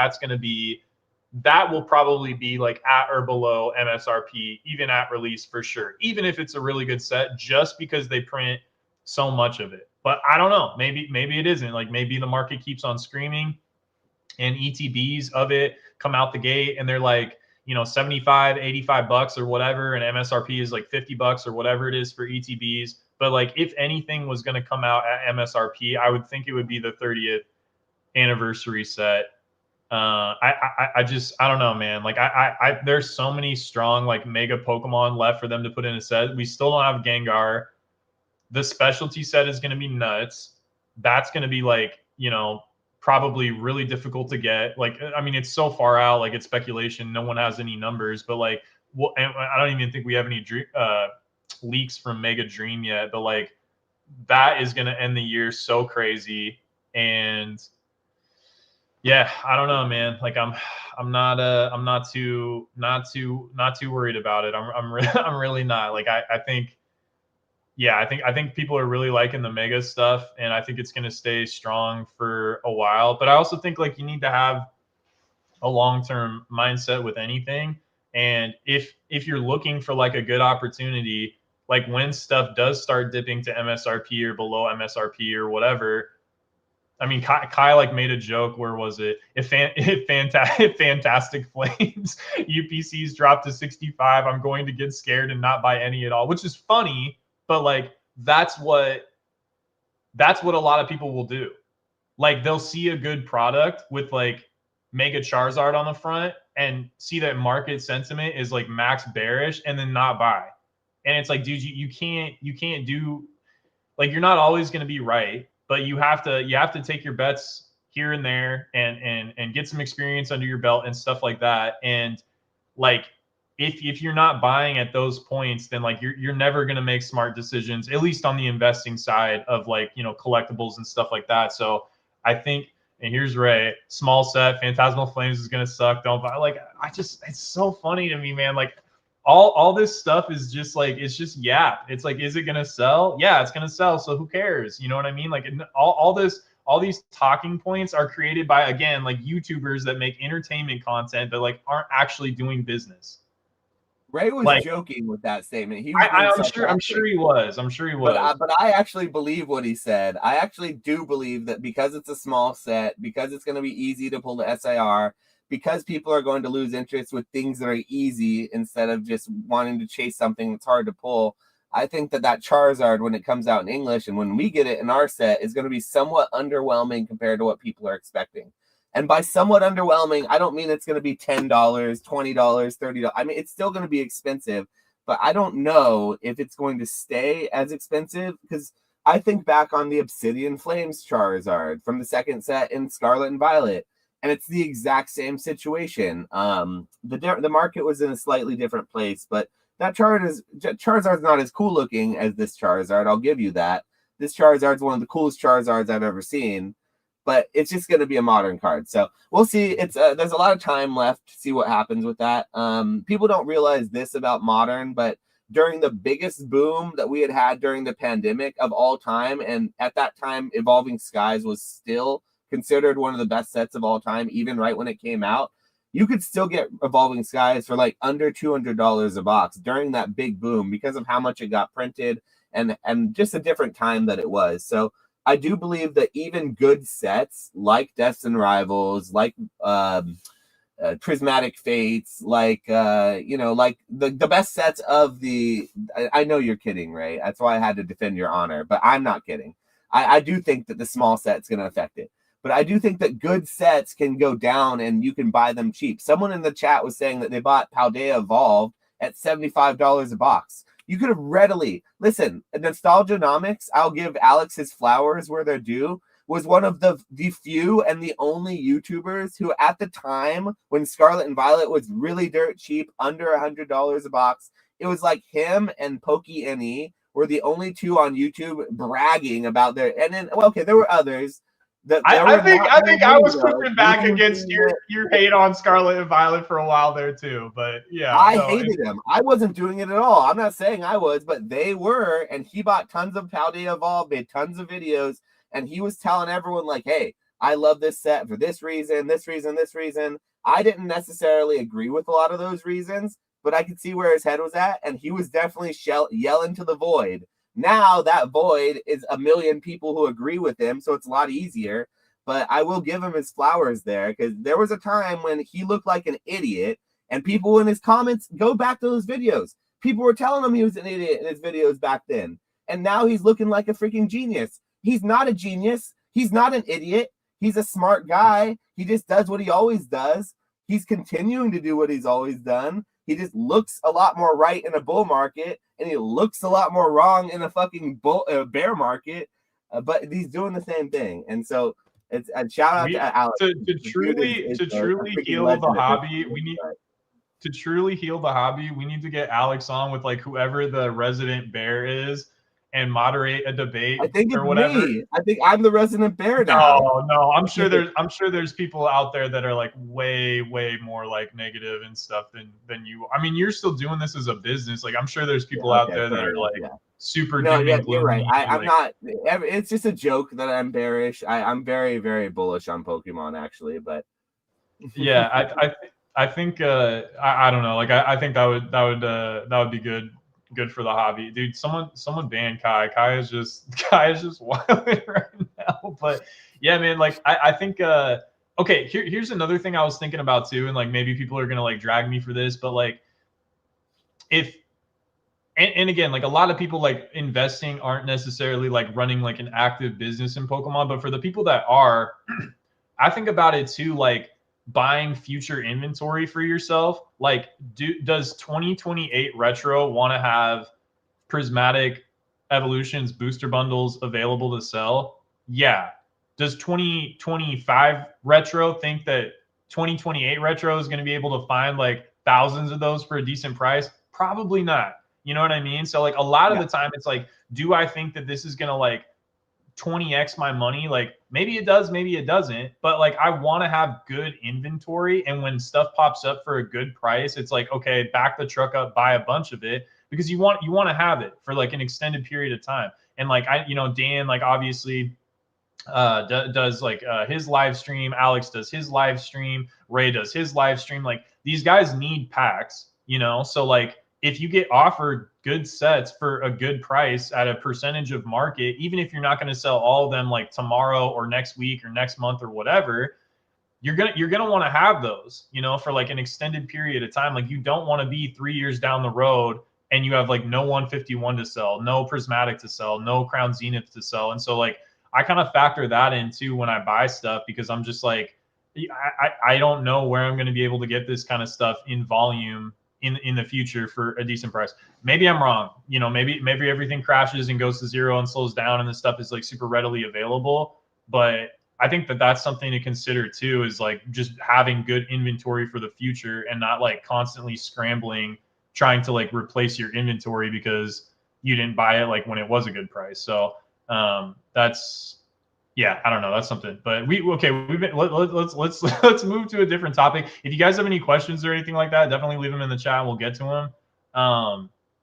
will probably be like at or below MSRP, even at release for sure, even if it's a really good set, just because they print so much of it. But I don't know. Maybe it isn't. Like maybe the market keeps on screaming and ETBs of it come out the gate and they're like, 75, $85 or whatever, and MSRP is like $50 or whatever it is for ETBs. But like if anything was going to come out at MSRP, I would think it would be the 30th anniversary set. I don't know, man. Like there's so many strong like mega Pokemon left for them to put in a set. We still don't have Gengar. The specialty set is going to be nuts. That's going to be like, probably really difficult to get. Like, I mean, it's so far out, like it's speculation. No one has any numbers, but like, and I don't even think we have any leaks from Mega Dream yet, but like that is going to end the year so crazy. And yeah, I don't know, man. Like I'm not too worried about it. I'm really not. Like I think, yeah, I think people are really liking the mega stuff, and I think it's going to stay strong for a while. But I also think like you need to have a long-term mindset with anything. And if you're looking for like a good opportunity, like when stuff does start dipping to MSRP or below MSRP or whatever, I mean, Kai like made a joke. Where was it? If Fantastic Flames UPCs drop to 65, I'm going to get scared and not buy any at all, which is funny. But like that's what a lot of people will do. Like they'll see a good product with like Mega Charizard on the front and see that market sentiment is like max bearish and then not buy. And it's like, dude, you can't do, like you're not always going to be right, but you have to take your bets here and there and get some experience under your belt and stuff like that. And like if you're not buying at those points, then like you're never going to make smart decisions, at least on the investing side of like, collectibles and stuff like that. So I think, and here's Ray, small set, Phantasmal Flames is going to suck. Don't buy. Like it's so funny to me, man. Like all this stuff is just like, it's just yap. It's like, is it going to sell? Yeah, it's going to sell. So who cares? You know what I mean? Like all these talking points are created by, again, like YouTubers that make entertainment content that like aren't actually doing business. Ray was Like joking with that statement. He was being I'm sarcastic. sure he was. I'm sure he was. But I actually believe what he said. I actually do believe that because it's a small set, because it's going to be easy to pull the SIR, because people are going to lose interest with things that are easy instead of just wanting to chase something that's hard to pull. I think that Charizard, when it comes out in English and when we get it in our set, is going to be somewhat underwhelming compared to what people are expecting. And by somewhat underwhelming, I don't mean it's going to be $10, $20, $30. I mean, it's still going to be expensive, but I don't know if it's going to stay as expensive, because I think back on the Obsidian Flames Charizard from the second set in Scarlet and Violet. and it's the exact same situation. The market was in a slightly different place, but that Charizard's not as cool looking as this Charizard. I'll give you that. This Charizard's one of the coolest Charizards I've ever seen, but it's just going to be a modern card. So we'll see. It's there's a lot of time left to see what happens with that. People don't realize this about modern, but during the biggest boom that we had during the pandemic of all time, and at that time, Evolving Skies was still considered one of the best sets of all time, even right when it came out. You could still get Evolving Skies for like under $200 a box during that big boom because of how much it got printed and just a different time that it was. So I do believe that even good sets like Deaths and Rivals, like Prismatic Fates, like like the best sets of the. I know you're kidding, Ray. That's why I had to defend your honor, but I'm not kidding. I do think that the small set's going to affect it. But I do think that good sets can go down and you can buy them cheap. Someone in the chat was saying that they bought Paldea Evolved at $75 a box. You could have readily, listen, Nostalgianomics, I'll give Alex his flowers where they're due, was one of the few and the only YouTubers who at the time when Scarlet and Violet was really dirt cheap, under $100 a box, it was like him and Pokey NE were the only two on YouTube bragging about their, and then, well, okay, there were others. I think I was pushing back against your hate on Scarlet and Violet for a while there too, but yeah, I hated them. I wasn't doing it at all. I'm not saying I was, but they were, and he bought tons of Paldea Evolved, made tons of videos, and he was telling everyone like, "Hey, I love this set for this reason, this reason, this reason." I didn't necessarily agree with a lot of those reasons, but I could see where his head was at, and he was definitely yelling to the void. Now that void is a million people who agree with him, so it's a lot easier. But I will give him his flowers there because there was a time when he looked like an idiot, and people in his comments, go back to those videos. People were telling him he was an idiot in his videos back then. And now he's looking like a freaking genius. He's not a genius. He's not an idiot. He's a smart guy. He just does what he always does. He's continuing to do what he's always done. He just looks a lot more right in a bull market, and he looks a lot more wrong in a fucking bear market. But he's doing the same thing. And so it's a shout out to Alex. To truly heal the hobby, we need to truly heal the hobby. We need to get Alex on with like whoever the resident bear is and moderate a debate. I think it's or whatever. me. I think I'm the resident bear now. No. I'm sure there's people out there that are like way more like negative and stuff than you. I mean, you're still doing this as a business. Like I'm sure there's people out there that are like super. No, yeah, you're right. I'm not. It's just a joke that I'm bearish. I'm very very bullish on Pokemon actually, but yeah, I think I don't know. Like I think that would be good for the hobby, dude. Someone ban Kai. Kai is just wilding right now. But yeah, man, like I think okay, here's another thing I was thinking about too, and like maybe people are gonna like drag me for this, but like if and again, like a lot of people like investing aren't necessarily like running like an active business in Pokemon, but for the people that are, I think about it too, like buying future inventory for yourself. Like does 2028 Retro want to have Prismatic Evolutions booster bundles available to sell? Yeah. Does 2025 Retro think that 2028 Retro is going to be able to find like thousands of those for a decent price? Probably not. You know what I mean? So like a lot of the time it's like, do I think that this is going to like 20x my money? Like maybe it does, maybe it doesn't, but like I want to have good inventory, and when stuff pops up for a good price, it's like, okay, back the truck up, buy a bunch of it, because you want to have it for like an extended period of time. And like Dan like obviously does like his live stream, Alex does his live stream, Ray does his live stream. Like these guys need packs, so like if you get offered good sets for a good price at a percentage of market, even if you're not going to sell all of them like tomorrow or next week or next month or whatever, you're gonna want to have those, for like an extended period of time. Like you don't want to be 3 years down the road and you have like no 151 to sell, no Prismatic to sell, no Crown Zenith to sell. And so like I kind of factor that in too when I buy stuff, because I'm just like, I don't know where I'm going to be able to get this kind of stuff in volume in the future for a decent price. Maybe I'm wrong. Maybe everything crashes and goes to zero and slows down and this stuff is like super readily available. But I think that that's something to consider too, is like just having good inventory for the future and not like constantly scrambling, trying to like replace your inventory because you didn't buy it like when it was a good price. So that's, yeah, I don't know. That's something. But let's move to a different topic. If you guys have any questions or anything like that, definitely leave them in the chat. We'll get to them.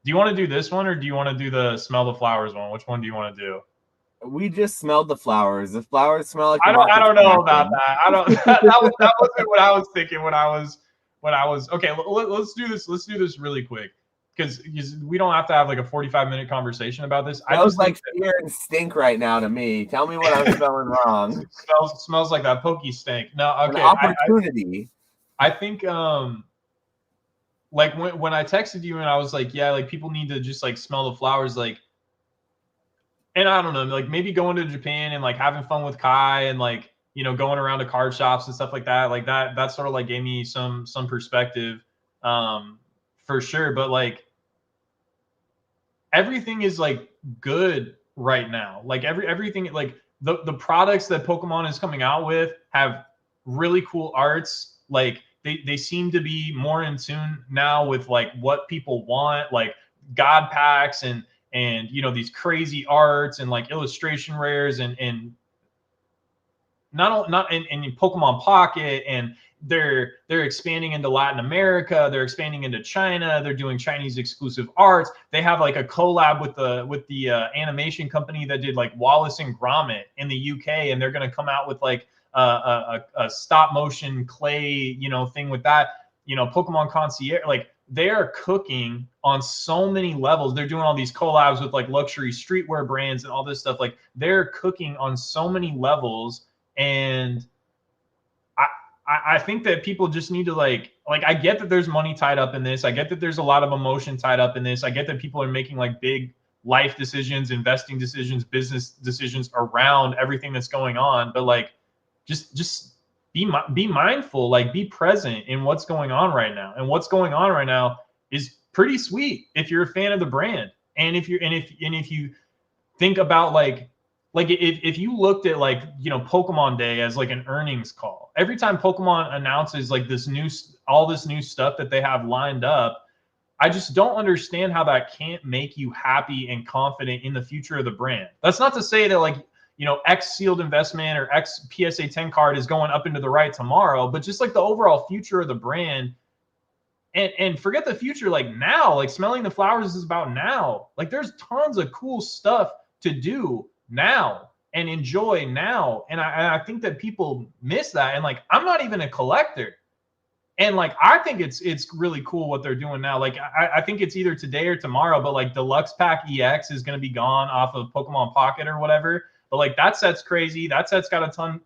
Do you want to do this one or do you want to do the smell the flowers one? Which one do you want to do? We just smelled the flowers. The flowers smell like the I market's don't know crashing. about that. I don't. That wasn't what I was thinking when I was. Okay, let's do this. Let's do this really quick because we don't have to have like a 45-minute conversation about this. I Smells just like think fear and stink right now to me. Tell me what I'm smelling wrong. smells like that pokey stank. No, An okay. opportunity. I think like when I texted you and I was like, yeah, like people need to just like smell the flowers, like, and I don't know, like maybe going to Japan and like having fun with Kai and like, you know, going around to card shops and stuff like that sort of like gave me some perspective, for sure. But like everything is like good right now. Like everything, like the products that Pokemon is coming out with have really cool arts. Like they seem to be more in tune now with like what people want, like God packs and you know, these crazy arts and like illustration rares and not in Pokemon Pocket, and they're expanding into Latin America, they're expanding into China, they're doing Chinese exclusive arts. They have like a collab with the animation company that did like Wallace and Gromit in the UK, and they're going to come out with like a stop motion clay, you know, thing with that, you know, Pokemon Concierge. Like they are cooking on so many levels. They're doing all these collabs with like luxury streetwear brands and all this stuff. Like they're cooking on so many levels. And I think that people just need to like I get that there's money tied up in this. I get that there's a lot of emotion tied up in this. I get that people are making like big life decisions, investing decisions, business decisions around everything that's going on. But like, just be mindful, like be present in what's going on right now. And what's going on right now is pretty sweet if you're a fan of the brand. And if you think about like if you looked at like, you know, Pokemon Day as like an earnings call, every time Pokemon announces like all this new stuff that they have lined up, I just don't understand how that can't make you happy and confident in the future of the brand. That's not to say that like, you know, X sealed investment or X PSA 10 card is going up into the right tomorrow, but just like the overall future of the brand. And forget the future, like now, like smelling the flowers is about now. Like there's tons of cool stuff to do now and enjoy now. And I think that people miss that. And like, I'm not even a collector. And like, I think it's really cool what they're doing now. Like, I think it's either today or tomorrow, but like Deluxe Pack EX is going to be gone off of Pokemon Pocket or whatever. But like that set's crazy. That set's got a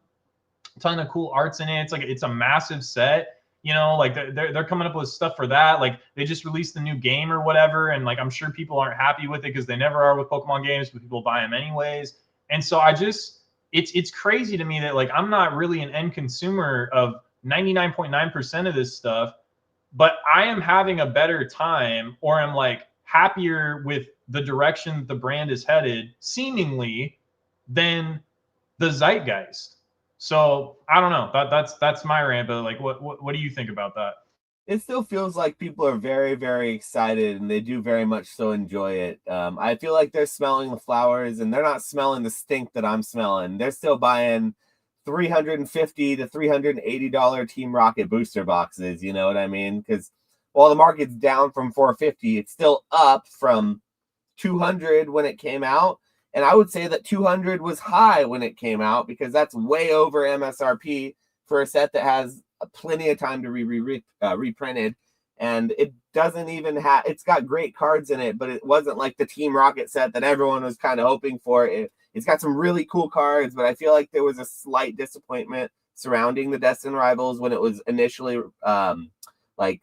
ton of cool arts in it. It's like, it's a massive set. You know, like they're coming up with stuff for that. Like they just released the new game or whatever, and like I'm sure people aren't happy with it because they never are with Pokemon games, but people buy them anyways. And so it's crazy to me that like I'm not really an end consumer of 99.9% of this stuff, but I am having a better time, or I'm like happier with the direction the brand is headed, seemingly, than the zeitgeist. So I don't know. That's my rant. But like, what do you think about that? It still feels like people are very, very excited, and they do very much so enjoy it. I feel like they're smelling the flowers, and they're not smelling the stink that I'm smelling. They're still buying $350 to $380 Team Rocket booster boxes. You know what I mean? Because while the market's down from 450, it's still up from 200 when it came out. And I would say that 200 was high when it came out because that's way over MSRP for a set that has plenty of time to be reprinted. And it doesn't even have, it's got great cards in it, but it wasn't like the Team Rocket set that everyone was kind of hoping for. It's got some really cool cards, but I feel like there was a slight disappointment surrounding the Destined Rivals when it was initially like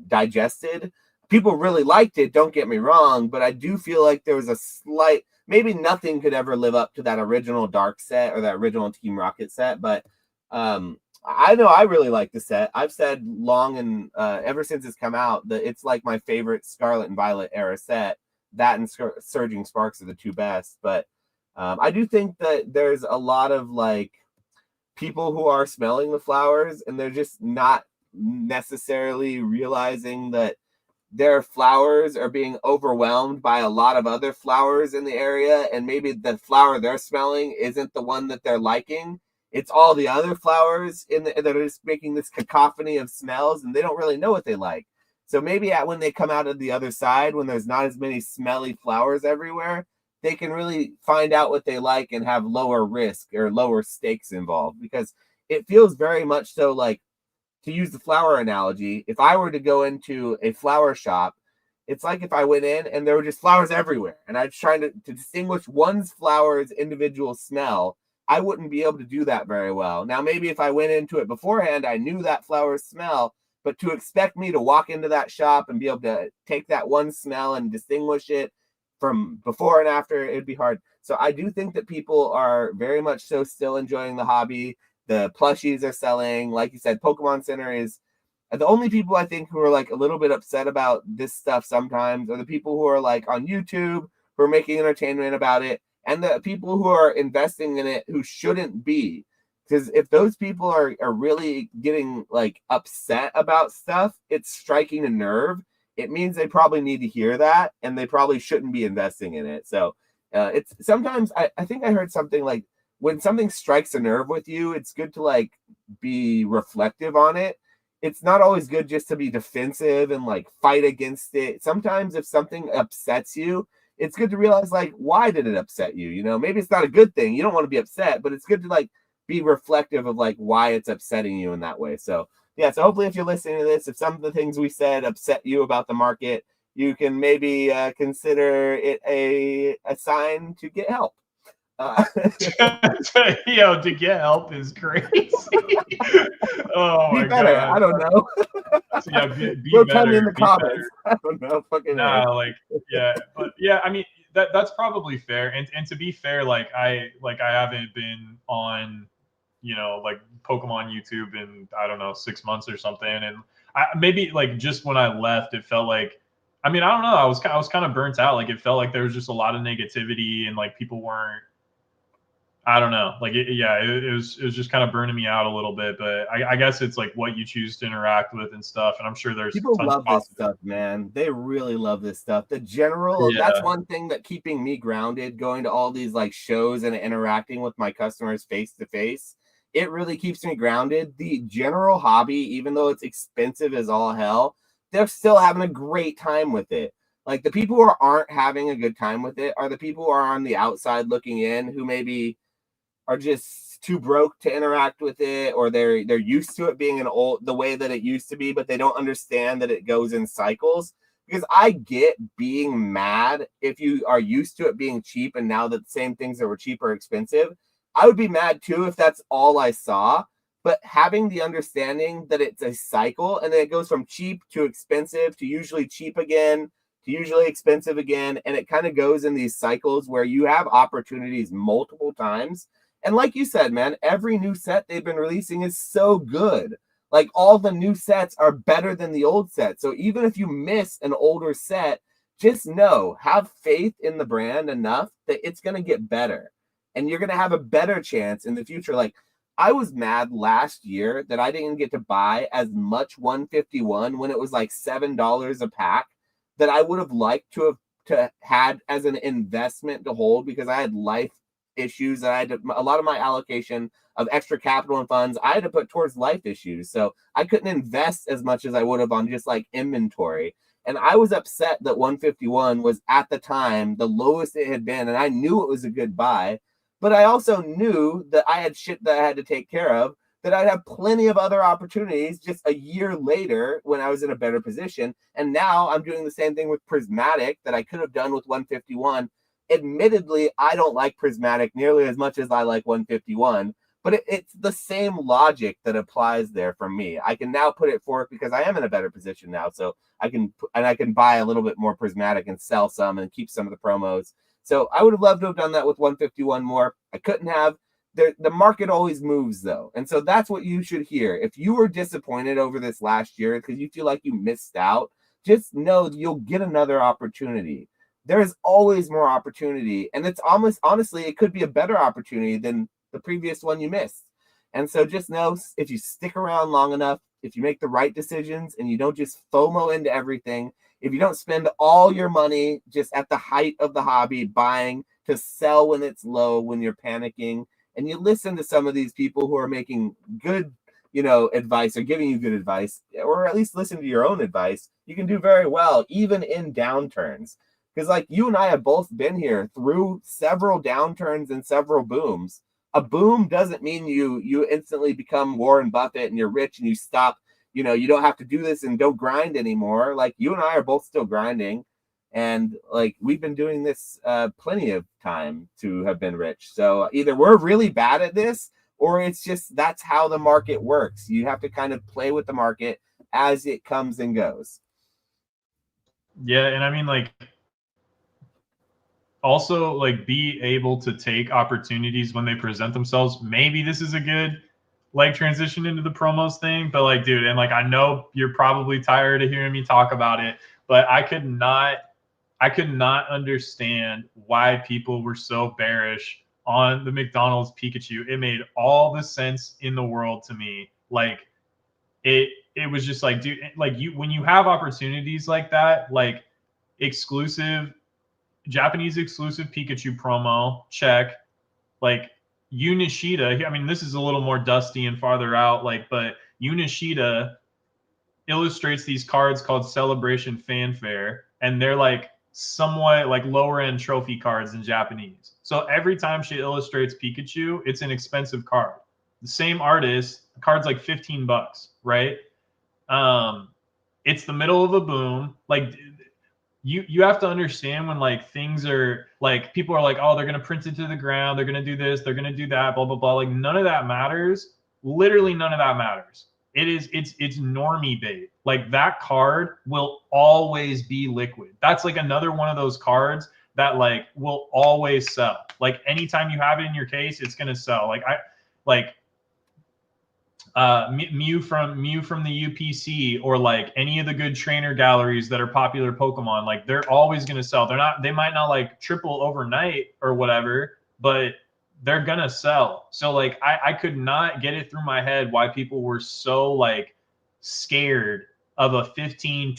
digested. People really liked it, don't get me wrong, but I do feel like there was a slight, maybe nothing could ever live up to that original Dark set or that original Team Rocket set, but I know I really like the set. I've said long and ever since it's come out that it's like my favorite Scarlet and Violet era set. That and Surging Sparks are the two best, but I do think that there's a lot of like people who are smelling the flowers and they're just not necessarily realizing that their flowers are being overwhelmed by a lot of other flowers in the area, and maybe the flower they're smelling isn't the one that they're liking. It's all the other flowers that are just making this cacophony of smells, and they don't really know what they like. So maybe when they come out of the other side, when there's not as many smelly flowers everywhere, they can really find out what they like and have lower risk or lower stakes involved, because it feels very much so like, to use the flower analogy, if I were to go into a flower shop, it's like if I went in and there were just flowers everywhere and I was trying to distinguish one's flower's individual smell. I wouldn't be able to do that very well. Now, maybe if I went into it beforehand, I knew that flower's smell, but to expect me to walk into that shop and be able to take that one smell and distinguish it from before and after, it'd be hard. So I do think that people are very much so still enjoying the hobby. The plushies are selling. Like you said, Pokemon Center is the only people I think who are like a little bit upset about this stuff sometimes are the people who are like on YouTube, who are making entertainment about it, and the people who are investing in it who shouldn't be. Because if those people are really getting like upset about stuff, it's striking a nerve. It means they probably need to hear that, and they probably shouldn't be investing in it. So it's sometimes I think I heard something like, when something strikes a nerve with you, it's good to like be reflective on it. It's not always good just to be defensive and like fight against it. Sometimes if something upsets you, it's good to realize like, why did it upset you? You know, maybe it's not a good thing. You don't want to be upset, but it's good to like be reflective of like why it's upsetting you in that way. So yeah, so hopefully if you're listening to this, if some of the things we said upset you about the market, you can maybe consider it a sign to get help. Yo, to get help is crazy. Oh be my better. god. I don't know. So yeah, be Go better. tell me in the Be comments. better. I don't know. Fucking Nah, like yeah, but yeah, I mean that's probably fair. And to be fair, like I haven't been on, you know, like Pokemon YouTube in, I don't know, 6 months or something. And maybe like just when I left, it felt like, I mean, I don't know, I was kind of burnt out. Like it felt like there was just a lot of negativity and like people weren't, I don't know. Like, it was just kind of burning me out a little bit. But I guess it's like what you choose to interact with and stuff. And I'm sure there's people tons of love this positive. stuff, man. They really love this stuff. The general, that's Yeah. one thing that keeping me grounded, going to all these like shows and interacting with my customers face to face. It really keeps me grounded. The general hobby, even though it's expensive as all hell, they're still having a great time with it. Like the people who aren't having a good time with it are the people who are on the outside looking in, who maybe are just too broke to interact with it, or they're used to it being the way that it used to be, but they don't understand that it goes in cycles. Because I get being mad if you are used to it being cheap and now that the same things that were cheap are expensive. I would be mad too if that's all I saw. But having the understanding that it's a cycle and then it goes from cheap to expensive to usually cheap again to usually expensive again, and it kind of goes in these cycles where you have opportunities multiple times. And like you said, man, every new set they've been releasing is so good. Like all the new sets are better than the old set. So even if you miss an older set, just know, have faith in the brand enough that it's going to get better. And you're going to have a better chance in the future. Like I was mad last year that I didn't get to buy as much 151 when it was like $7 a pack that I would have liked to have had as an investment to hold, because I had life issues that I had to, a lot of my allocation of extra capital and funds I had to put towards life issues. So I couldn't invest as much as I would have on just like inventory. And I was upset that 151 was at the time the lowest it had been. And I knew it was a good buy, but I also knew that I had shit that I had to take care of, that I'd have plenty of other opportunities just a year later when I was in a better position. And now I'm doing the same thing with Prismatic that I could have done with 151. Admittedly, I don't like Prismatic nearly as much as I like 151, but it's the same logic that applies there for me. I can now put it forth because I am in a better position now. So I can buy a little bit more Prismatic and sell some and keep some of the promos. So I would have loved to have done that with 151 more. I couldn't have. The market always moves though. And so that's what you should hear. If you were disappointed over this last year because you feel like you missed out, just know you'll get another opportunity. There's always more opportunity. And it's almost, honestly, it could be a better opportunity than the previous one you missed. And so just know, if you stick around long enough, if you make the right decisions and you don't just FOMO into everything, if you don't spend all your money just at the height of the hobby buying to sell when it's low, when you're panicking, and you listen to some of these people who are making good, advice, or giving you good advice, or at least listen to your own advice, you can do very well, even in downturns. Because like you and I have both been here through several downturns and several booms. A boom doesn't mean you instantly become Warren Buffett and you're rich and you stop, you don't have to do this and don't grind anymore. Like you and I are both still grinding, and like we've been doing this plenty of time to have been rich. So either we're really bad at this, or it's just that's how the market works. You have to kind of play with the market as it comes and goes. Yeah, and I mean, like, also like be able to take opportunities when they present themselves. Maybe this is a good like transition into the promos thing, but like, dude, and like I know you're probably tired of hearing me talk about it, but I could not understand why people were so bearish on the McDonald's Pikachu. It made all the sense in the world to me. Like it was just like, dude, like you when you have opportunities like that, like exclusive Japanese exclusive Pikachu promo, check. Like Yu Nishida, I mean, this is a little more dusty and farther out, like, but Yu Nishida illustrates these cards called Celebration Fanfare, and they're like somewhat like lower end trophy cards in Japanese. So every time she illustrates Pikachu, it's an expensive card. The same artist, the card's like $15, right? It's the middle of a boom. Like you have to understand when like things are like people are like, oh, they're gonna print it to the ground, they're gonna do this, they're gonna do that, blah blah blah. Like none of that matters. Literally none of that matters. It's normie bait. Like that card will always be liquid. That's like another one of those cards that like will always sell. Like anytime you have it in your case, it's gonna sell. Like Mew from the UPC, or like any of the good trainer galleries that are popular Pokemon, like they're always going to sell. They might not like triple overnight or whatever, but they're going to sell. So like I could not get it through my head why people were so like scared of a $15-20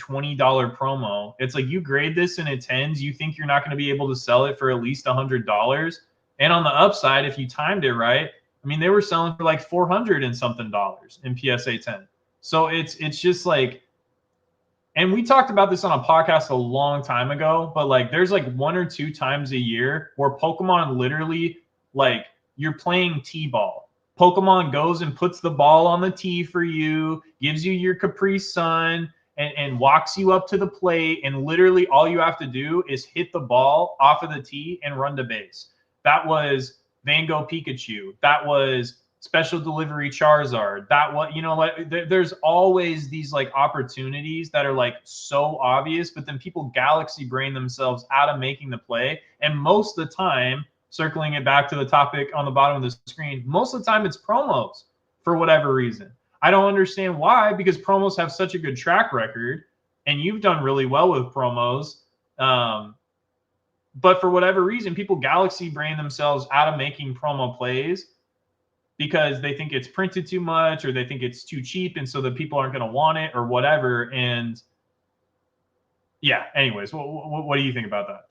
promo. It's like you grade this in a tens, you think you're not going to be able to sell it for at least $100. And on the upside, if you timed it right, I mean, they were selling for like $400 and something in PSA 10. So it's just like, and we talked about this on a podcast a long time ago, but like there's like 1 or 2 times a year where Pokemon literally, like, you're playing T-ball. Pokemon goes and puts the ball on the tee for you, gives you your Capri Sun, and walks you up to the plate, and literally all you have to do is hit the ball off of the tee and run to base. That was Van Gogh Pikachu. That was Special Delivery Charizard. That what like there's always these like opportunities that are like so obvious, but then people galaxy brain themselves out of making the play. And most of the time, circling it back to the topic on the bottom of the screen, most of the time it's promos for whatever reason. I don't understand why, because promos have such a good track record, and you've done really well with promos. But for whatever reason, people galaxy brain themselves out of making promo plays because they think it's printed too much, or they think it's too cheap, and so the people aren't going to want it or whatever. And yeah, anyways, what do you think about that?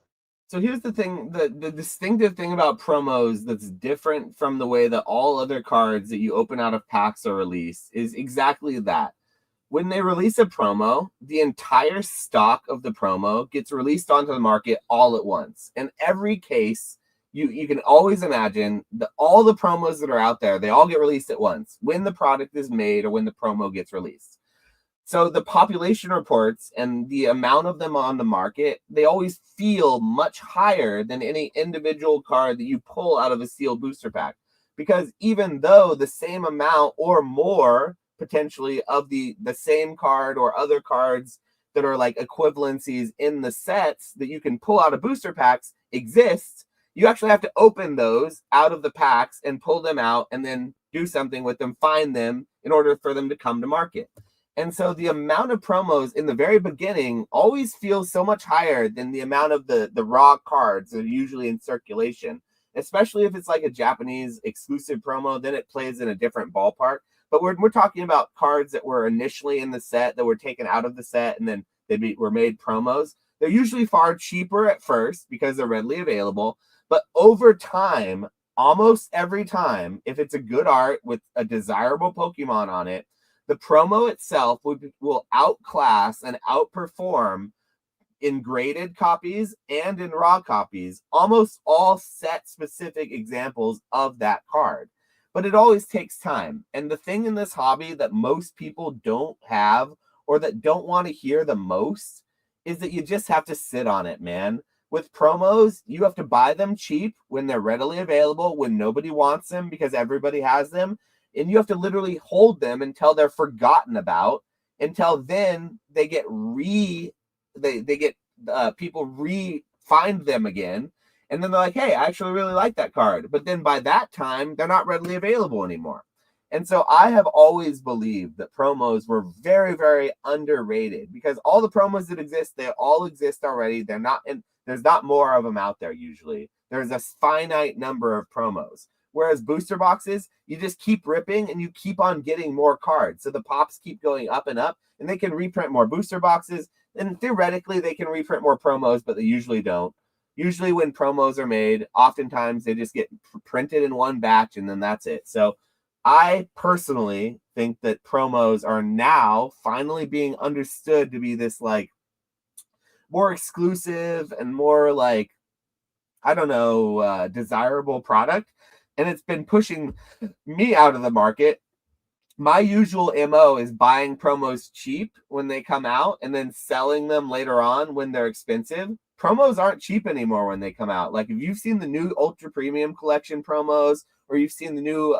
So here's the thing, the distinctive thing about promos that's different from the way that all other cards that you open out of packs are released is exactly that. When they release a promo, the entire stock of the promo gets released onto the market all at once. In every case, you can always imagine that all the promos that are out there, they all get released at once when the product is made or when the promo gets released. So the population reports and the amount of them on the market, they always feel much higher than any individual card that you pull out of a sealed booster pack. Because even though the same amount or more potentially of the same card or other cards that are like equivalencies in the sets that you can pull out of booster packs exists, you actually have to open those out of the packs and pull them out and then do something with them, find them in order for them to come to market. And so the amount of promos in the very beginning always feels so much higher than the amount of the raw cards that are usually in circulation. especially if it's like a Japanese exclusive promo, then it plays in a different ballpark. But we're talking about cards that were initially in the set that were taken out of the set and then were made promos. They're usually far cheaper at first because they're readily available. But over time, almost every time, if it's a good art with a desirable Pokemon on it, the promo itself will outclass and outperform in graded copies and in raw copies almost all set specific examples of that card. But it always takes time. And the thing in this hobby that most people don't have or that don't want to hear the most is that you just have to sit on it, man. With promos, you have to buy them cheap when they're readily available, when nobody wants them because everybody has them. And you have to literally hold them until they're forgotten about. Until then, they get people find them again. And then they're like, hey, I actually really like that card. But then by that time, they're not readily available anymore. And so I have always believed that promos were very, very underrated because all the promos that exist, they all exist already. There's not more of them out there usually. There's a finite number of promos. Whereas booster boxes, you just keep ripping and you keep on getting more cards. So the pops keep going up and up, and they can reprint more booster boxes. And theoretically, they can reprint more promos, but they usually don't. Usually when promos are made, oftentimes they just get printed in one batch and then that's it. So I personally think that promos are now finally being understood to be this like more exclusive and more like, I don't know, desirable product. And it's been pushing me out of the market. My usual MO is buying promos cheap when they come out and then selling them later on when they're expensive. Promos aren't cheap anymore when they come out. Like if you've seen the new Ultra Premium Collection promos, or you've seen the new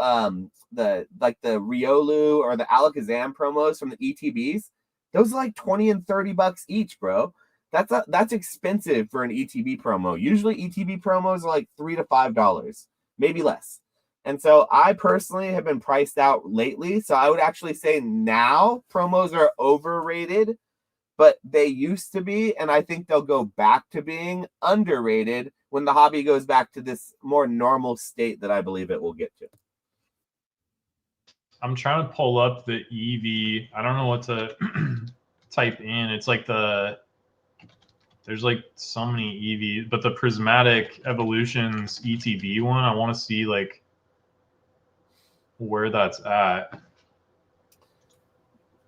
the Riolu or the Alakazam promos from the ETBs, those are like $20 and $30 each, bro. That's expensive for an ETB promo. Usually ETB promos are like $3 to $5, maybe less. And so I personally have been priced out lately. So I would actually say now promos are overrated, but they used to be, and I think they'll go back to being underrated when the hobby goes back to this more normal state that I believe it will get to. I'm trying to pull up the EV. I don't know what to type in. It's like there's like so many EVs, but the Prismatic Evolutions ETB one, I want to see like where that's at.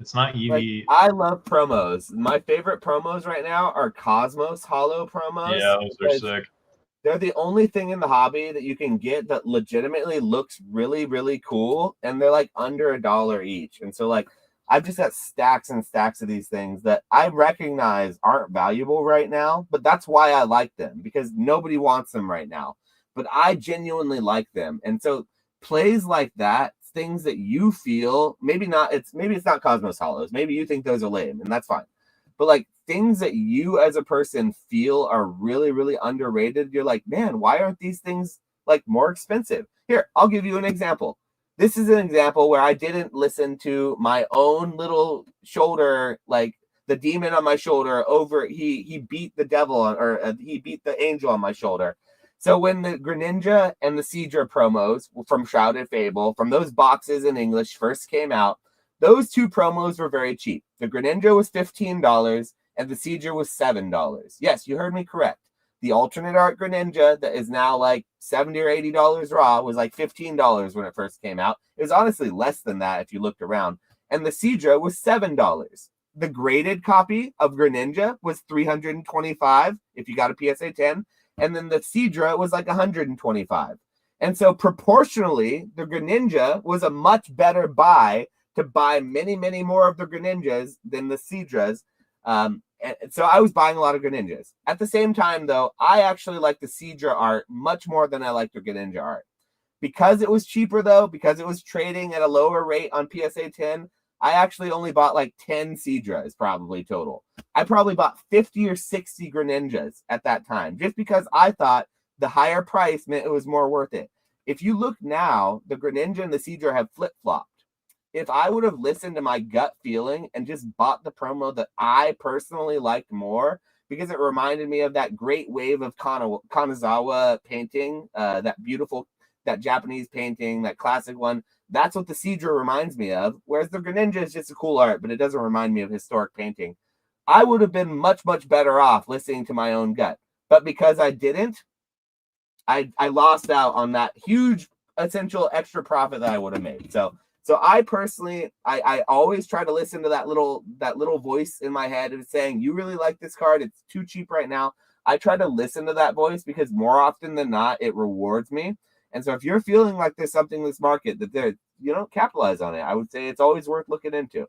It's not EV. Like, I love promos. My favorite promos right now are Cosmos Holo promos. Yeah, those are sick. They're the only thing in the hobby that you can get that legitimately looks really, really cool. And they're like under $1 each. And so like, I've just got stacks and stacks of these things that I recognize aren't valuable right now, but that's why I like them because nobody wants them right now. But I genuinely like them. And so plays like that, things that you feel maybe it's not Cosmos Hollows. Maybe you think those are lame, and that's fine. But like things that you as a person feel are really, really underrated, you're like, man, why aren't these things like more expensive? Here, I'll give you an example. This is an example where I didn't listen to my own little shoulder, like the demon on my shoulder over. He beat the devil he beat the angel on my shoulder. So when the Greninja and the Seadra promos from Shrouded Fable, from those boxes in English first came out, those two promos were very cheap. The Greninja was $15 and the Seadra was $7. Yes, you heard me correct. The alternate art Greninja that is now like $70 or $80 raw was like $15 when it first came out. It was honestly less than that if you looked around. And the Seadra was $7. The graded copy of Greninja was $325 if you got a PSA 10. And then the Seadra was like $125. And so proportionally, the Greninja was a much better buy to buy many, many more of the Greninjas than the Seadras. And so I was buying a lot of Greninjas. At the same time, though, I actually like the Seadra art much more than I like the Greninja art. Because it was cheaper, though, because it was trading at a lower rate on PSA 10, I actually only bought like 10 Seadras probably total. I probably bought 50 or 60 Greninjas at that time, just because I thought the higher price meant it was more worth it. If you look now, the Greninja and the Seadra have flip-flopped. If I would have listened to my gut feeling and just bought the promo that I personally liked more, because it reminded me of that great wave of Kanazawa painting, that Japanese painting, that classic one. That's what the Seadra reminds me of, whereas the Greninja is just a cool art, but it doesn't remind me of historic painting. I would have been much, much better off listening to my own gut. But because I didn't, I lost out on that huge essential extra profit that I would have made. So I personally, I always try to listen to that little voice in my head of saying, you really like this card, it's too cheap right now. I try to listen to that voice because more often than not, it rewards me. And so if you're feeling like there's something in this market that there, capitalize on it. I would say it's always worth looking into.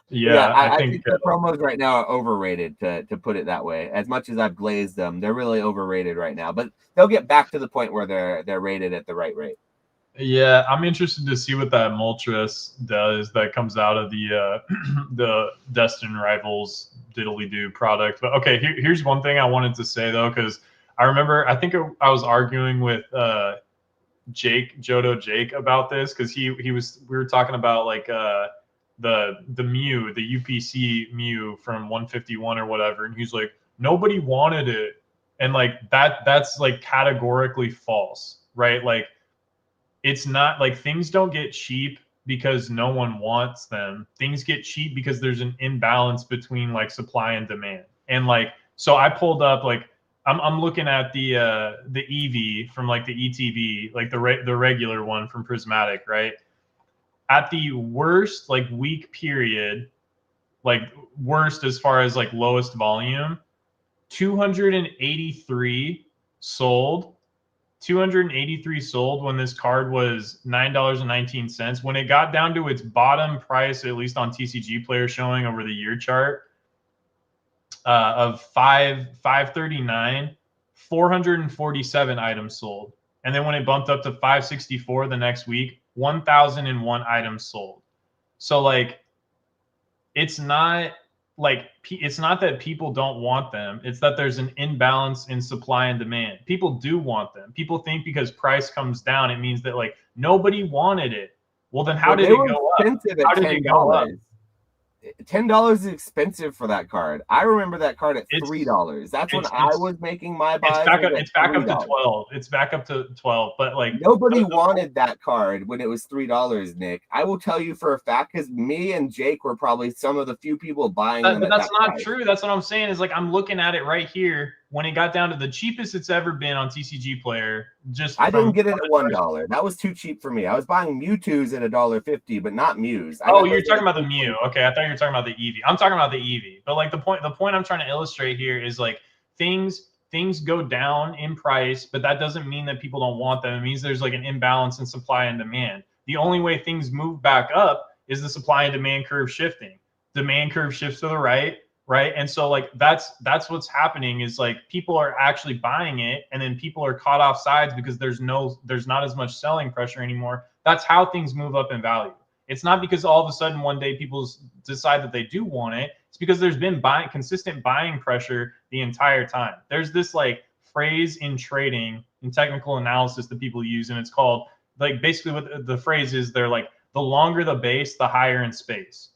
Yeah, I think the promos right now are overrated, to put it that way. As much as I've glazed them, they're really overrated right now. But they'll get back to the point where they're rated at the right rate. Yeah, I'm interested to see what that Moltres does that comes out of the the Destin Rivals Diddly Do product. But okay, here's one thing I wanted to say though, because I remember I was arguing with Jake about this, because we were talking about like the Mew, the UPC Mew from 151 or whatever, and he's like, nobody wanted it, and like that's like categorically false, right? Like, it's not like things don't get cheap because no one wants them. Things get cheap because there's an imbalance between like supply and demand. And like, so I pulled up like I'm looking at the EV from like the ETB, like the regular one from Prismatic, right? At the worst like week period, like worst as far as like lowest volume, 283 sold. 283 sold when this card was $9.19. When it got down to its bottom price, at least on TCG Player showing over the year chart, of 539, 447 items sold. And then when it bumped up to 564 the next week, 1,001 items sold. So like, it's not that people don't want them. It's that there's an imbalance in supply and demand. People do want them. People think because price comes down, it means that like nobody wanted it. Well, then how did it go up? How did it go up? $10 is expensive for that card. I remember that card at $3. That's when I was making my buys. It's back up to 12. It's back up to 12. But like, nobody wanted that card when it was $3, Nick. I will tell you for a fact, because me and Jake were probably some of the few people buying them. But that's not true. That's what I'm saying. Is like, I'm looking at it right here. When it got down to the cheapest it's ever been on TCG Player, I didn't get it at $1. That was too cheap for me. I was buying Mewtwo's at $1.50, but not Mews. Oh, you're talking about the Mew. Okay, I thought you were talking about the Eevee. I'm talking about the Eevee. But like the point I'm trying to illustrate here is like things go down in price, but that doesn't mean that people don't want them. It means there's like an imbalance in supply and demand. The only way things move back up is the supply and demand curve shifting. Demand curve shifts to the right. And so like that's what's happening, is like people are actually buying it, and then people are caught off sides because there's not as much selling pressure anymore. That's how things move up in value. It's not because all of a sudden one day people decide that they do want it. It's because there's been consistent buying pressure the entire time. There's this like phrase in trading, in technical analysis, that people use, and it's called, like, basically what the phrase is, they're like, the longer the base, the higher in space.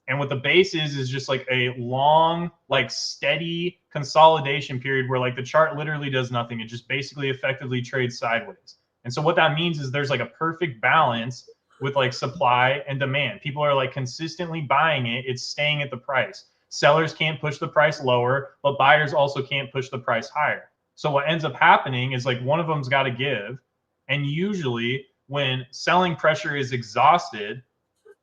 And what the base is just like a long, like steady consolidation period where like the chart literally does nothing. It just basically effectively trades sideways. And so what that means is there's like a perfect balance with like supply and demand. People are like consistently buying it. It's staying at the price. Sellers can't push the price lower, but buyers also can't push the price higher. So what ends up happening is like one of them's got to give. And usually when selling pressure is exhausted,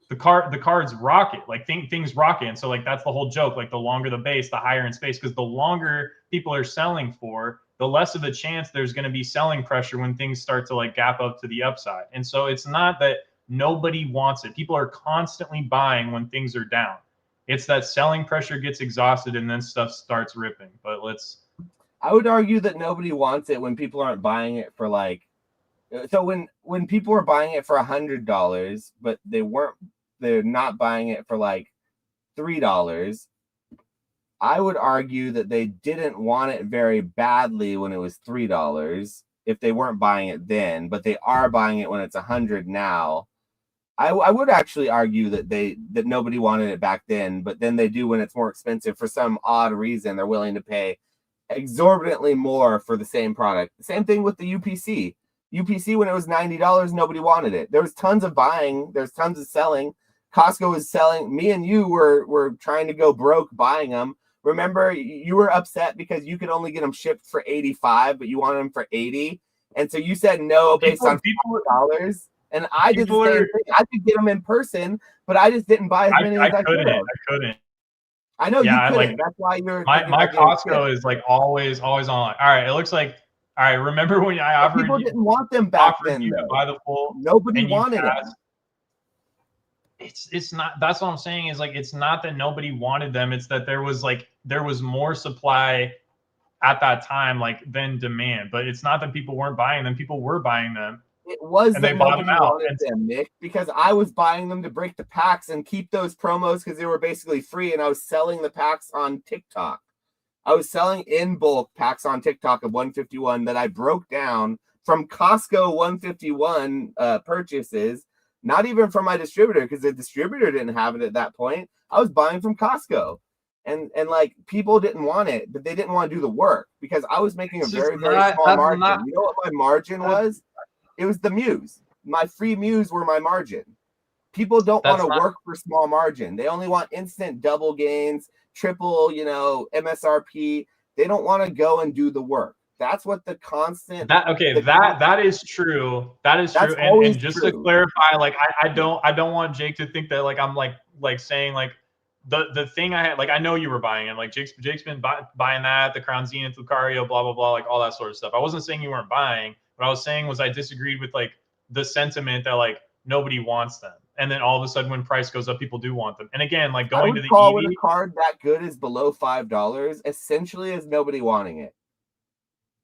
the cards rocket, like things rocket. And so like that's the whole joke. Like the longer the base, the higher in space, because the longer people are selling for, the less of a chance there's going to be selling pressure when things start to like gap up to the upside. And so it's not that nobody wants it. People are constantly buying when things are down. It's that selling pressure gets exhausted and then stuff starts ripping. But I would argue that nobody wants it when people aren't buying it for like, so when people are buying it for $100, but they're not buying it for like $3, I would argue that they didn't want it very badly when it was $3 if they weren't buying it then, but they are buying it when it's $100 now. I would actually argue that nobody wanted it back then, but then they do when it's more expensive for some odd reason. They're willing to pay exorbitantly more for the same product. Same thing with the UPC. UPC when it was $90, nobody wanted it. There was tons of buying. There's tons of selling. Costco was selling. Me and you were trying to go broke buying them. Remember, you were upset because you could only get them shipped for 85, but you wanted them for 80, and so you said no based on $5. And I did the same thing. I could get them in person, but I just didn't buy as many as I could have. I couldn't. I know you couldn't. That's why you're my Costco is like always on. All right, it looks like. All right, remember when I offered? People didn't want them back then. You to buy the full. Nobody wanted them. It's not. That's what I'm saying. Is like it's not that nobody wanted them. It's that there was more supply at that time than demand. But it's not that people weren't buying them. People were buying them. It was and that nobody wanted them, Nick, because I was buying them to break the packs and keep those promos because they were basically free, and I was selling the packs on TikTok. I was selling in bulk packs on TikTok of 151 that I broke down from Costco 151 purchases, not even from my distributor because the distributor didn't have it at that point. I was buying from Costco. And like people didn't want it, but they didn't want to do the work because I was making a very small margin. You know what my margin was? It was the Muse. My free Muse were my margin. People don't want to work for small margin. They only want instant double gains, triple, MSRP. They don't want to go and do the work. That's what the constant. That is true. That is true. And just to clarify, I don't want Jake to think that I'm saying the thing I had, I know you were buying it. Jake's been buying that, the Crown Zenith, Lucario, blah blah blah, all that sort of stuff. I wasn't saying you weren't buying. What I was saying was I disagreed with the sentiment that nobody wants them, and then all of a sudden when price goes up, people do want them. And again, going to the EV, when a card that good is below $5, essentially is nobody wanting it.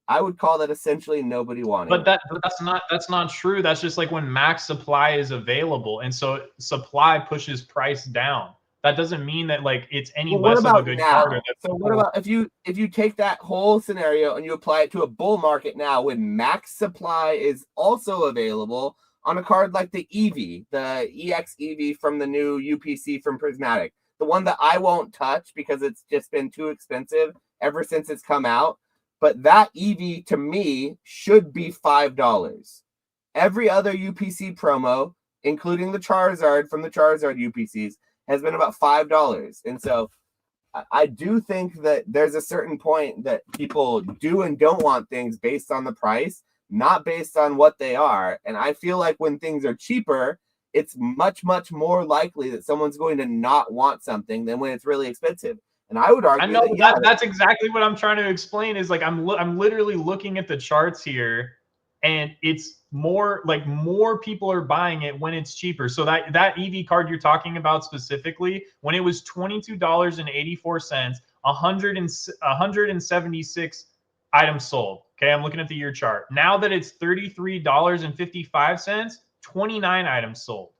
I would call that essentially nobody wanting it. But that's not true. That's just when max supply is available, and so supply pushes price down. That doesn't mean that it's any less of a good card. So what about if you take that whole scenario and you apply it to a bull market now when max supply is also available on a card like the EV, the EX EV from the new UPC from Prismatic, the one that I won't touch because it's just been too expensive ever since it's come out. But that EV to me should be $5. Every other UPC promo, including the Charizard from the Charizard UPCs, has been about $5. And so I do think that there's a certain point that people do and don't want things based on the price, not based on what they are. And I feel like when things are cheaper, it's much, much more likely that someone's going to not want something than when it's really expensive. And I would argue that's exactly what I'm trying to explain is I'm literally looking at the charts here, and it's more people are buying it when it's cheaper. So that EV card you're talking about specifically, when it was $22.84, 176 items sold. Okay, I'm looking at the year chart. Now that it's $33.55, 29 items sold.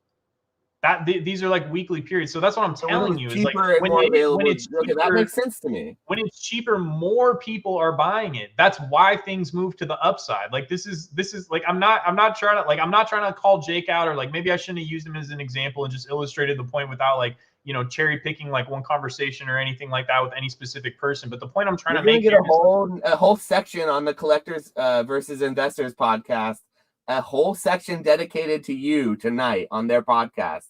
These are weekly periods. So that's what I'm telling you. Is when it's cheaper, that makes sense to me. When it's cheaper, more people are buying it. That's why things move to the upside. This is I'm not trying to call Jake out, or maybe I shouldn't have used him as an example and just illustrated the point without cherry picking one conversation or anything like that with any specific person. But the point I'm trying to make is a whole section on the Collectors versus Investors podcast. A whole section dedicated to you tonight on their podcast.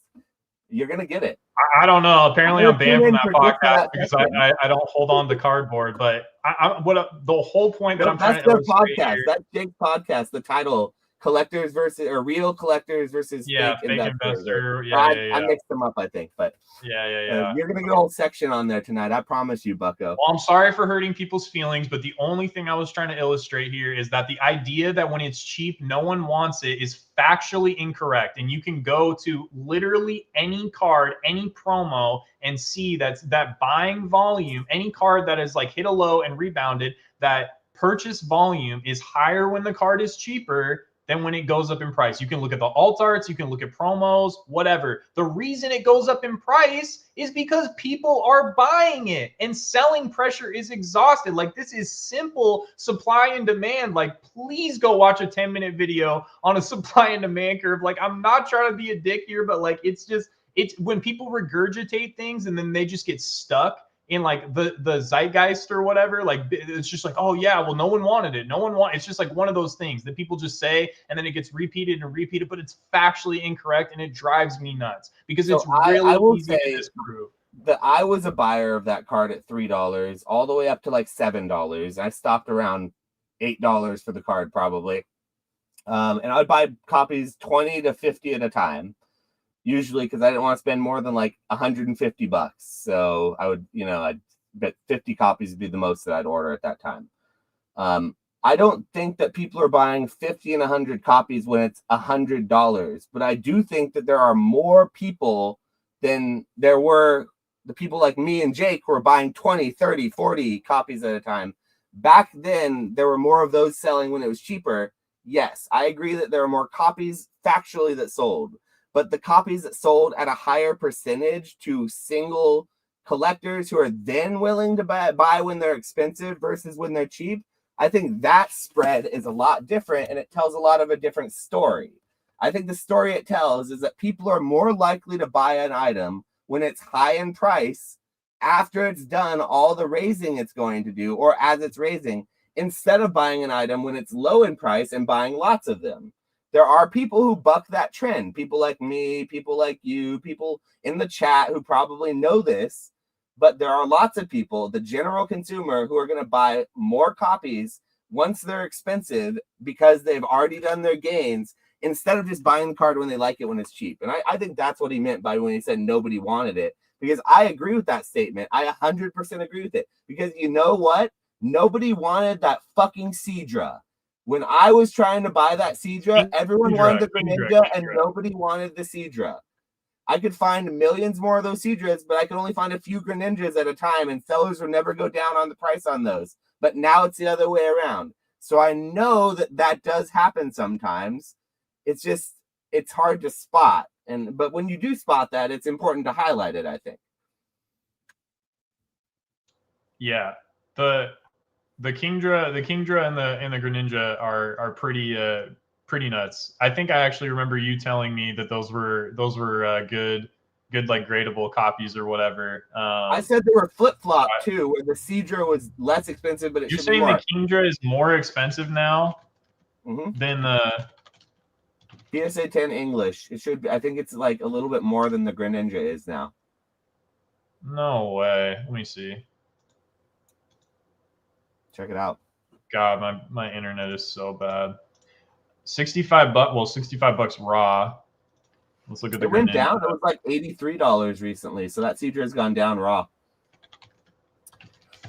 You're gonna get it. I don't know. Apparently, I'm banned from that podcast because I don't hold on to cardboard. But the whole point that I'm trying to illustrate here. That's Jake's podcast. The title: Collectors versus Real Collectors versus fake investor. I mixed them up, I think, but you're gonna get a whole section on there tonight. I promise you, Bucko. Well, I'm sorry for hurting people's feelings, but the only thing I was trying to illustrate here is that the idea that when it's cheap, no one wants it is factually incorrect. And you can go to literally any card, any promo, and see that buying volume, any card that has hit a low and rebounded, that purchase volume is higher when the card is cheaper than when it goes up in price. You can look at the alt arts, you can look at promos, whatever. The reason it goes up in price is because people are buying it and selling pressure is exhausted. Like, this is simple supply and demand. Like, please go watch a 10-minute video on a supply and demand curve. Like, I'm not trying to be a dick here, but like, it's when people regurgitate things and then they just get stuck in like the zeitgeist or whatever. Like, it's just like, oh yeah, well, no one wanted it. It's just like one of those things that people just say, and then it gets repeated and repeated, but it's factually incorrect, and it drives me nuts because it's really easy to disprove. That I was a buyer of that card at $3 all the way up to like $7. I stopped around $8 for the card probably. And I would buy copies 20 to 50 at a time, usually because I didn't want to spend more than like $150. So I would, I'd bet 50 copies would be the most that I'd order at that time. I don't think that people are buying 50 and 100 copies when it's $100, but I do think that there are more people than there were the people like me and Jake who were buying 20, 30, 40 copies at a time. Back then, there were more of those selling when it was cheaper. Yes, I agree that there are more copies factually that sold, but the copies that sold at a higher percentage to single collectors who are then willing to buy when they're expensive versus when they're cheap, I think that spread is a lot different, and it tells a lot of a different story. I think the story it tells is that people are more likely to buy an item when it's high in price after it's done all the raising it's going to do, or as it's raising, instead of buying an item when it's low in price and buying lots of them. There are people who buck that trend. People like me, people like you, people in the chat who probably know this, but there are lots of people, the general consumer, who are going to buy more copies once they're expensive because they've already done their gains, instead of just buying the card when they like it when it's cheap. And I think that's what he meant by when he said nobody wanted it, because I agree with that statement. I 100% agree with it, because you know what? Nobody wanted that fucking Seadra. When I was trying to buy that Seadra, everyone wanted the Greninja and nobody wanted the Seadra. I could find millions more of those Seadras, but I could only find a few Greninjas at a time, and sellers would never go down on the price on those. But now it's the other way around. So I know that does happen sometimes. It's just, it's hard to spot. But when you do spot that, it's important to highlight it, I think. Yeah. The Kingdra and the Greninja are pretty nuts. I think I actually remember you telling me that those were good like gradable copies or whatever. I said they were flip-flop too, where the Seadra was less expensive, but it should be more. You're saying the Kingdra is more expensive now than the PSA 10 English? It should be. I think it's like a little bit more than the Greninja is now. No way. Let me see. Check it out. God, my internet is so bad. $65. Well, $65 raw. Let's look at the. It went down. It was like $83 recently, so that Seadra has gone down raw.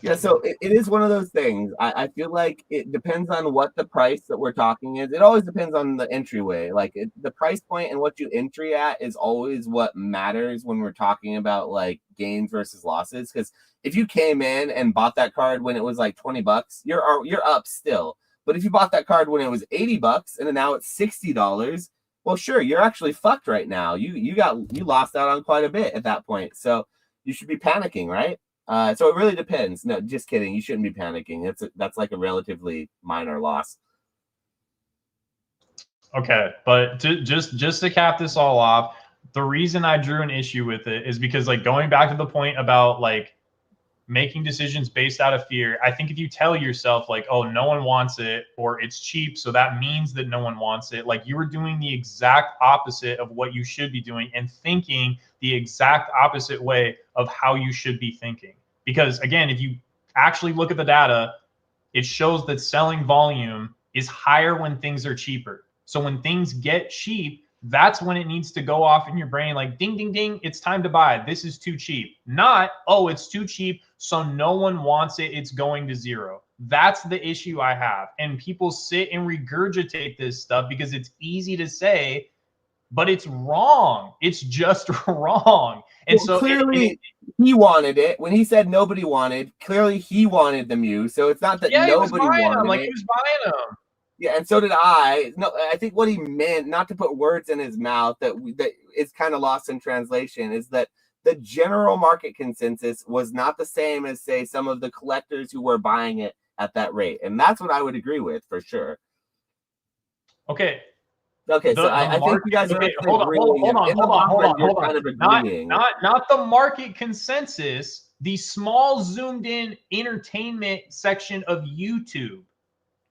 Yeah, so it is one of those things. I feel like it depends on what the price that we're talking is. It always depends on the entryway. Like the price point and what you entry at is always what matters when we're talking about like gains versus losses. Because if you came in and bought that card when it was like $20, you're up still. But if you bought that card when it was $80 and then now it's $60, well, sure, you're actually fucked right now. You lost out on quite a bit at that point. So you should be panicking, right? So it really depends. No, just kidding. You shouldn't be panicking. That's like a relatively minor loss. Okay, but just to cap this all off, the reason I drew an issue with it is because, like, going back to the point about like making decisions based out of fear, I think if you tell yourself like, oh, no one wants it or it's cheap, so that means that no one wants it, like you were doing the exact opposite of what you should be doing and thinking the exact opposite way of how you should be thinking. Because again, if you actually look at the data, it shows that selling volume is higher when things are cheaper. So when things get cheap, that's when it needs to go off in your brain like ding, ding, ding, it's time to buy. This is too cheap. Not, oh, it's too cheap, so no one wants it, it's going to zero. That's the issue I have. And people sit and regurgitate this stuff because it's easy to say, but it's wrong. It's just wrong. And well, so clearly he wanted it. When he said nobody wanted, clearly he wanted the Mew. So it's not that nobody wanted them. Like it. he was buying them. Yeah, and so did I. No, I think what he meant, not to put words in his mouth, that is kind of lost in translation, is that the general market consensus was not the same as, say, some of the collectors who were buying it at that rate, and that's what I would agree with for sure. Okay. Okay, so The I think market. you guys are Okay, actually hold on, hold, agreeing. hold on, In the hold on, long hold run, on, you're hold on. kind of Not agreeing. not the market consensus. The small zoomed in entertainment section of YouTube.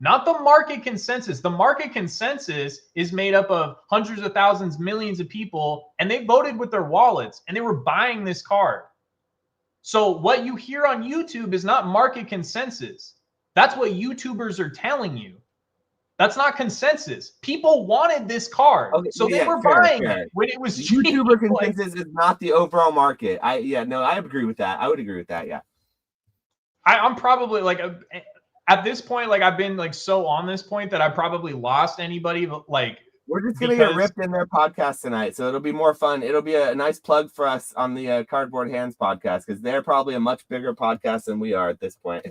Not the market consensus. The market consensus is made up of hundreds of thousands, millions of people, and they voted with their wallets and they were buying this card. So what you hear on YouTube is not market consensus. That's what YouTubers are telling you. That's not consensus. People wanted this card, Okay, so they yeah, were fair, buying fair. it when it was The cheap. YouTuber Like, consensus is not the overall market. I agree with that. I would agree with that. Yeah. I'm probably like at this point, like I've been like so on this point that I probably lost anybody, like We're just gonna get because ripped in their podcast tonight, so it'll be more fun. It'll be a nice plug for us on the Cardboard Hands podcast because they're probably a much bigger podcast than we are at this point.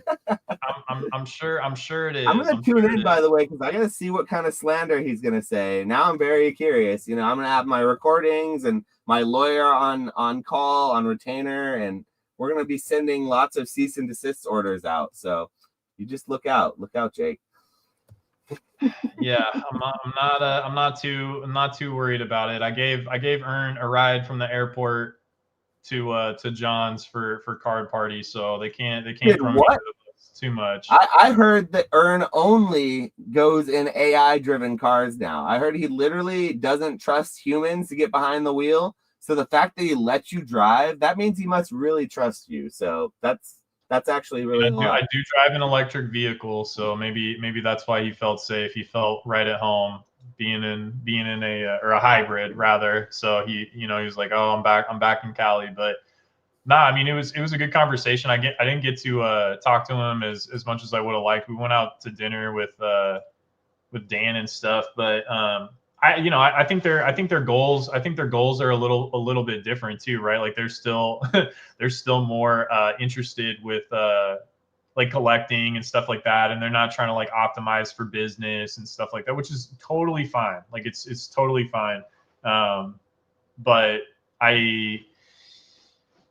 I'm sure it I'm is. gonna I'm tune sure in, it by is. the way, because I gotta see what kind of slander he's gonna say. Now I'm very curious. You know, I'm gonna have my recordings and my lawyer on call on retainer, and we're gonna be sending lots of cease and desist orders out. So you just look out, Jake. Yeah, I'm not too worried about it. I gave Ern a ride from the airport to John's for card party, so they can't Did throw me what? under the bus too much. I heard that Earn only goes in AI driven cars now. I heard he literally doesn't trust humans to get behind the wheel. So the fact that he lets you drive, that means he must really trust you. So that's actually really a I lot. do drive an electric vehicle, so maybe that's why he felt safe. He felt right at home being in a or a hybrid rather. So he was like, oh, I'm back in Cali, but nah, I mean it was a good conversation. I didn't get to talk to him as much as I would have liked. We went out to dinner with Dan and stuff, but I think their goals are a little bit different too, right? Like they're still they're still more interested with like collecting and stuff like that, and they're not trying to like optimize for business and stuff like that, which is totally fine. Like it's totally fine. But I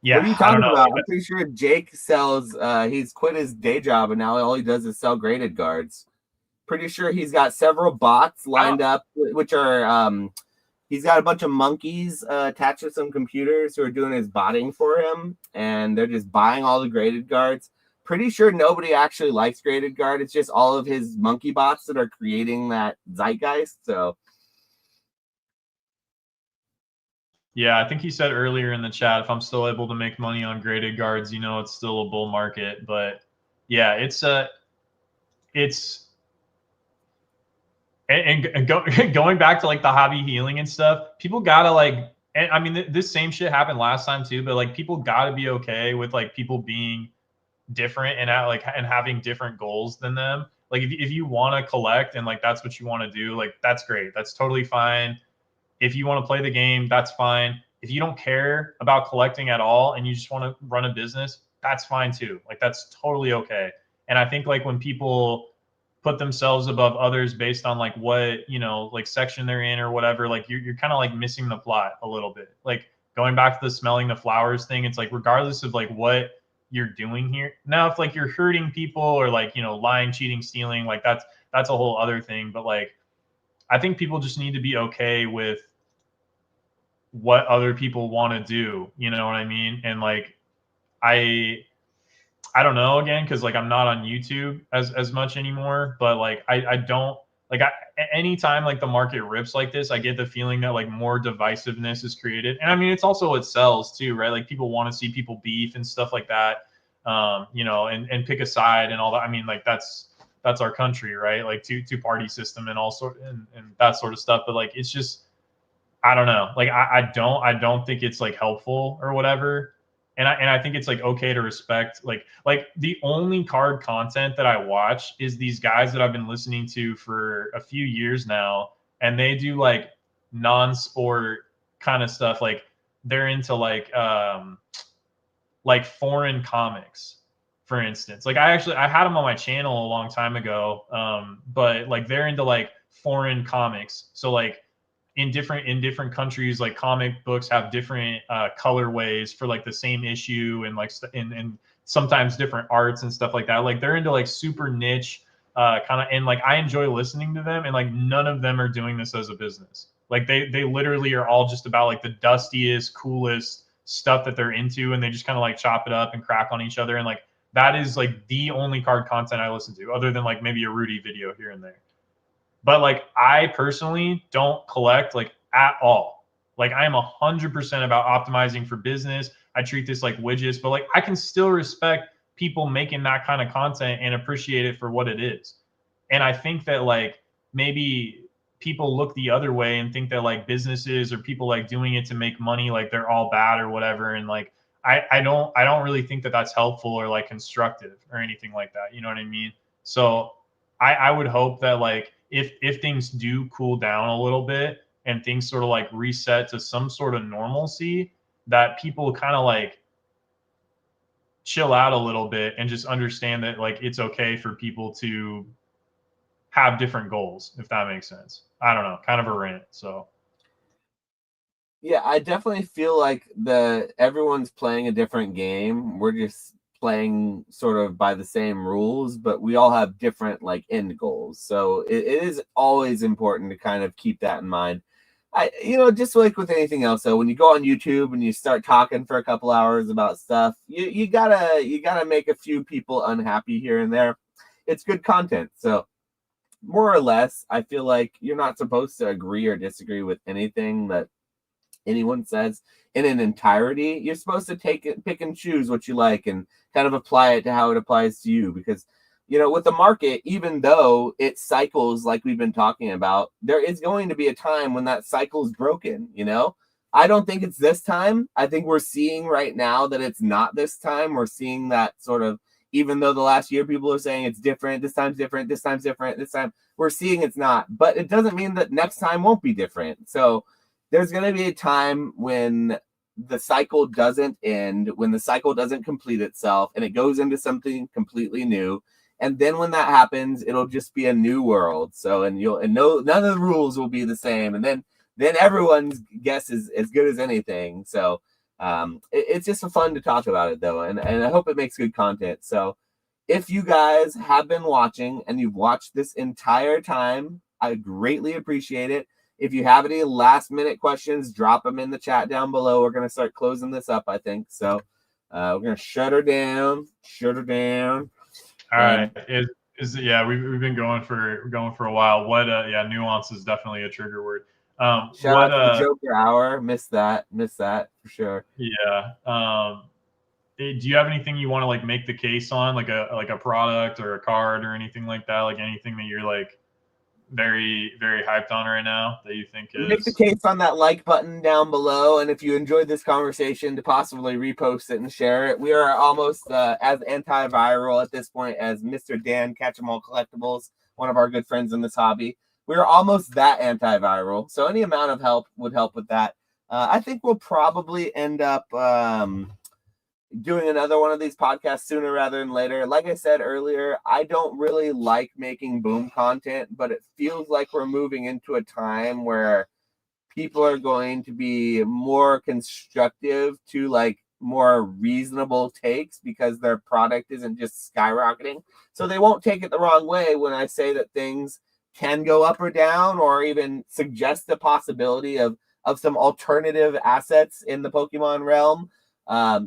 What yeah, are you I don't talking know. about? Like I'm pretty sure Jake sells he's quit his day job and now all he does is sell graded guards. Pretty sure he's got several bots lined up, which are he's got a bunch of monkeys attached to some computers who are doing his botting for him, and they're just buying all the graded guards. Pretty sure nobody actually likes graded guard. It's just all of his monkey bots that are creating that zeitgeist. So yeah, I think he said earlier in the chat, if I'm still able to make money on graded guards, it's still a bull market. But yeah, it's going back to like the hobby healing and stuff. People gotta like, and I mean, this same shit happened last time too. But like, people gotta be okay with like people being different and and having different goals than them. Like if you want to collect and like that's what you want to do, like that's great. That's totally fine. If you want to play the game, that's fine. If you don't care about collecting at all and you just want to run a business, that's fine too. Like that's totally okay. And I think like when people put themselves above others based on like what, like section they're in or whatever, like you're kind of like missing the plot a little bit. Like going back to the smelling the flowers thing, it's like regardless of like what you're doing here. Now if like you're hurting people or like, lying, cheating, stealing, like that's a whole other thing. But like I think people just need to be okay with what other people want to do. You know what I mean? And like, I don't know again, cause like I'm not on YouTube as much anymore, but like, I don't like anytime like the market rips like this, I get the feeling that like more divisiveness is created. And I mean, it's also what sells too, right? Like people want to see people beef and stuff like that. And pick a side and all that. I mean, like that's our country, right? Like two party system and all sort and that sort of stuff. But like, it's just, I don't know. Like I don't think it's like helpful or whatever. And I think it's like okay to respect like the only card content that I watch is these guys that I've been listening to for a few years now, and they do like non-sport kind of stuff. Like they're into like foreign comics for instance. Like I had them on my channel a long time ago, but like they're into like foreign comics. So like in different countries, like comic books have different colorways for like the same issue, and like and sometimes different arts and stuff like that. Like they're into like super niche kind of, and like I enjoy listening to them, and like none of them are doing this as a business. Like they literally are all just about like the dustiest, coolest stuff that they're into, and they just kind of like chop it up and crack on each other. And like that is like the only card content I listen to, other than like maybe a Rudy video here and there. But like I personally don't collect like at all. Like I am 100% about optimizing for business. I treat this like widgets, but like I can still respect people making that kind of content and appreciate it for what it is. And I think that like maybe people look the other way and think that like businesses or people like doing it to make money, like they're all bad or whatever. And like I don't really think that that's helpful or like constructive or anything like that. You know what I mean? So I would hope that like if things do cool down a little bit and things sort of like reset to some sort of normalcy, that people kind of like chill out a little bit and just understand that like it's okay for people to have different goals, if that makes sense. I don't know, kind of a rant. So Yeah, I definitely feel like everyone's playing a different game. We're just playing sort of by the same rules, but we all have different like end goals. So it is always important to kind of keep that in mind. Just like with anything else, though, when you go on YouTube and you start talking for a couple hours about stuff, you gotta make a few people unhappy here and there. It's good content. So more or less, I feel like you're not supposed to agree or disagree with anything that anyone says in an entirety. You're supposed to pick and choose what you like and kind of apply it to how it applies to you. Because, with the market, even though it cycles like we've been talking about, there is going to be a time when that cycle is broken. I don't think it's this time. I think we're seeing right now that it's not this time. We're seeing that sort of, even though the last year people are saying it's different, this time's different, this time's different, this time we're seeing it's not. But it doesn't mean that next time won't be different. So there's going to be a time when the cycle doesn't end, when the cycle doesn't complete itself, and it goes into something completely new. And then when that happens, it'll just be a new world. So, none of the rules will be the same. And then everyone's guess is as good as anything. So it's just fun to talk about it, though. And I hope it makes good content. So if you guys have been watching and you've watched this entire time, I greatly appreciate it. If you have any last minute questions, drop them in the chat down below. We're going to start closing this up, I think. So we're going to shut her down. all right. Yeah, we've been going for a while. What nuance is definitely a trigger word. Shout out to the Joker Hour. Missed that for sure. Yeah. Do you have anything you want to like make the case on, like a product or a card or anything like that? Like anything that you're like very, very hyped on right now that you think is... Make the case on that like button down below, and if you enjoyed this conversation, to possibly repost it and share it. We are almost as antiviral at this point as Mr. Dan Catch 'em All Collectibles, one of our good friends in this hobby. We're almost that antiviral, so any amount of help would help with that. I think we'll probably end up doing another one of these podcasts sooner rather than later. Like I said earlier, I don't really like making boom content, but it feels like we're moving into a time where people are going to be more constructive to like more reasonable takes because their product isn't just skyrocketing. So they won't take it the wrong way when I say that things can go up or down, or even suggest the possibility of some alternative assets in the Pokemon realm.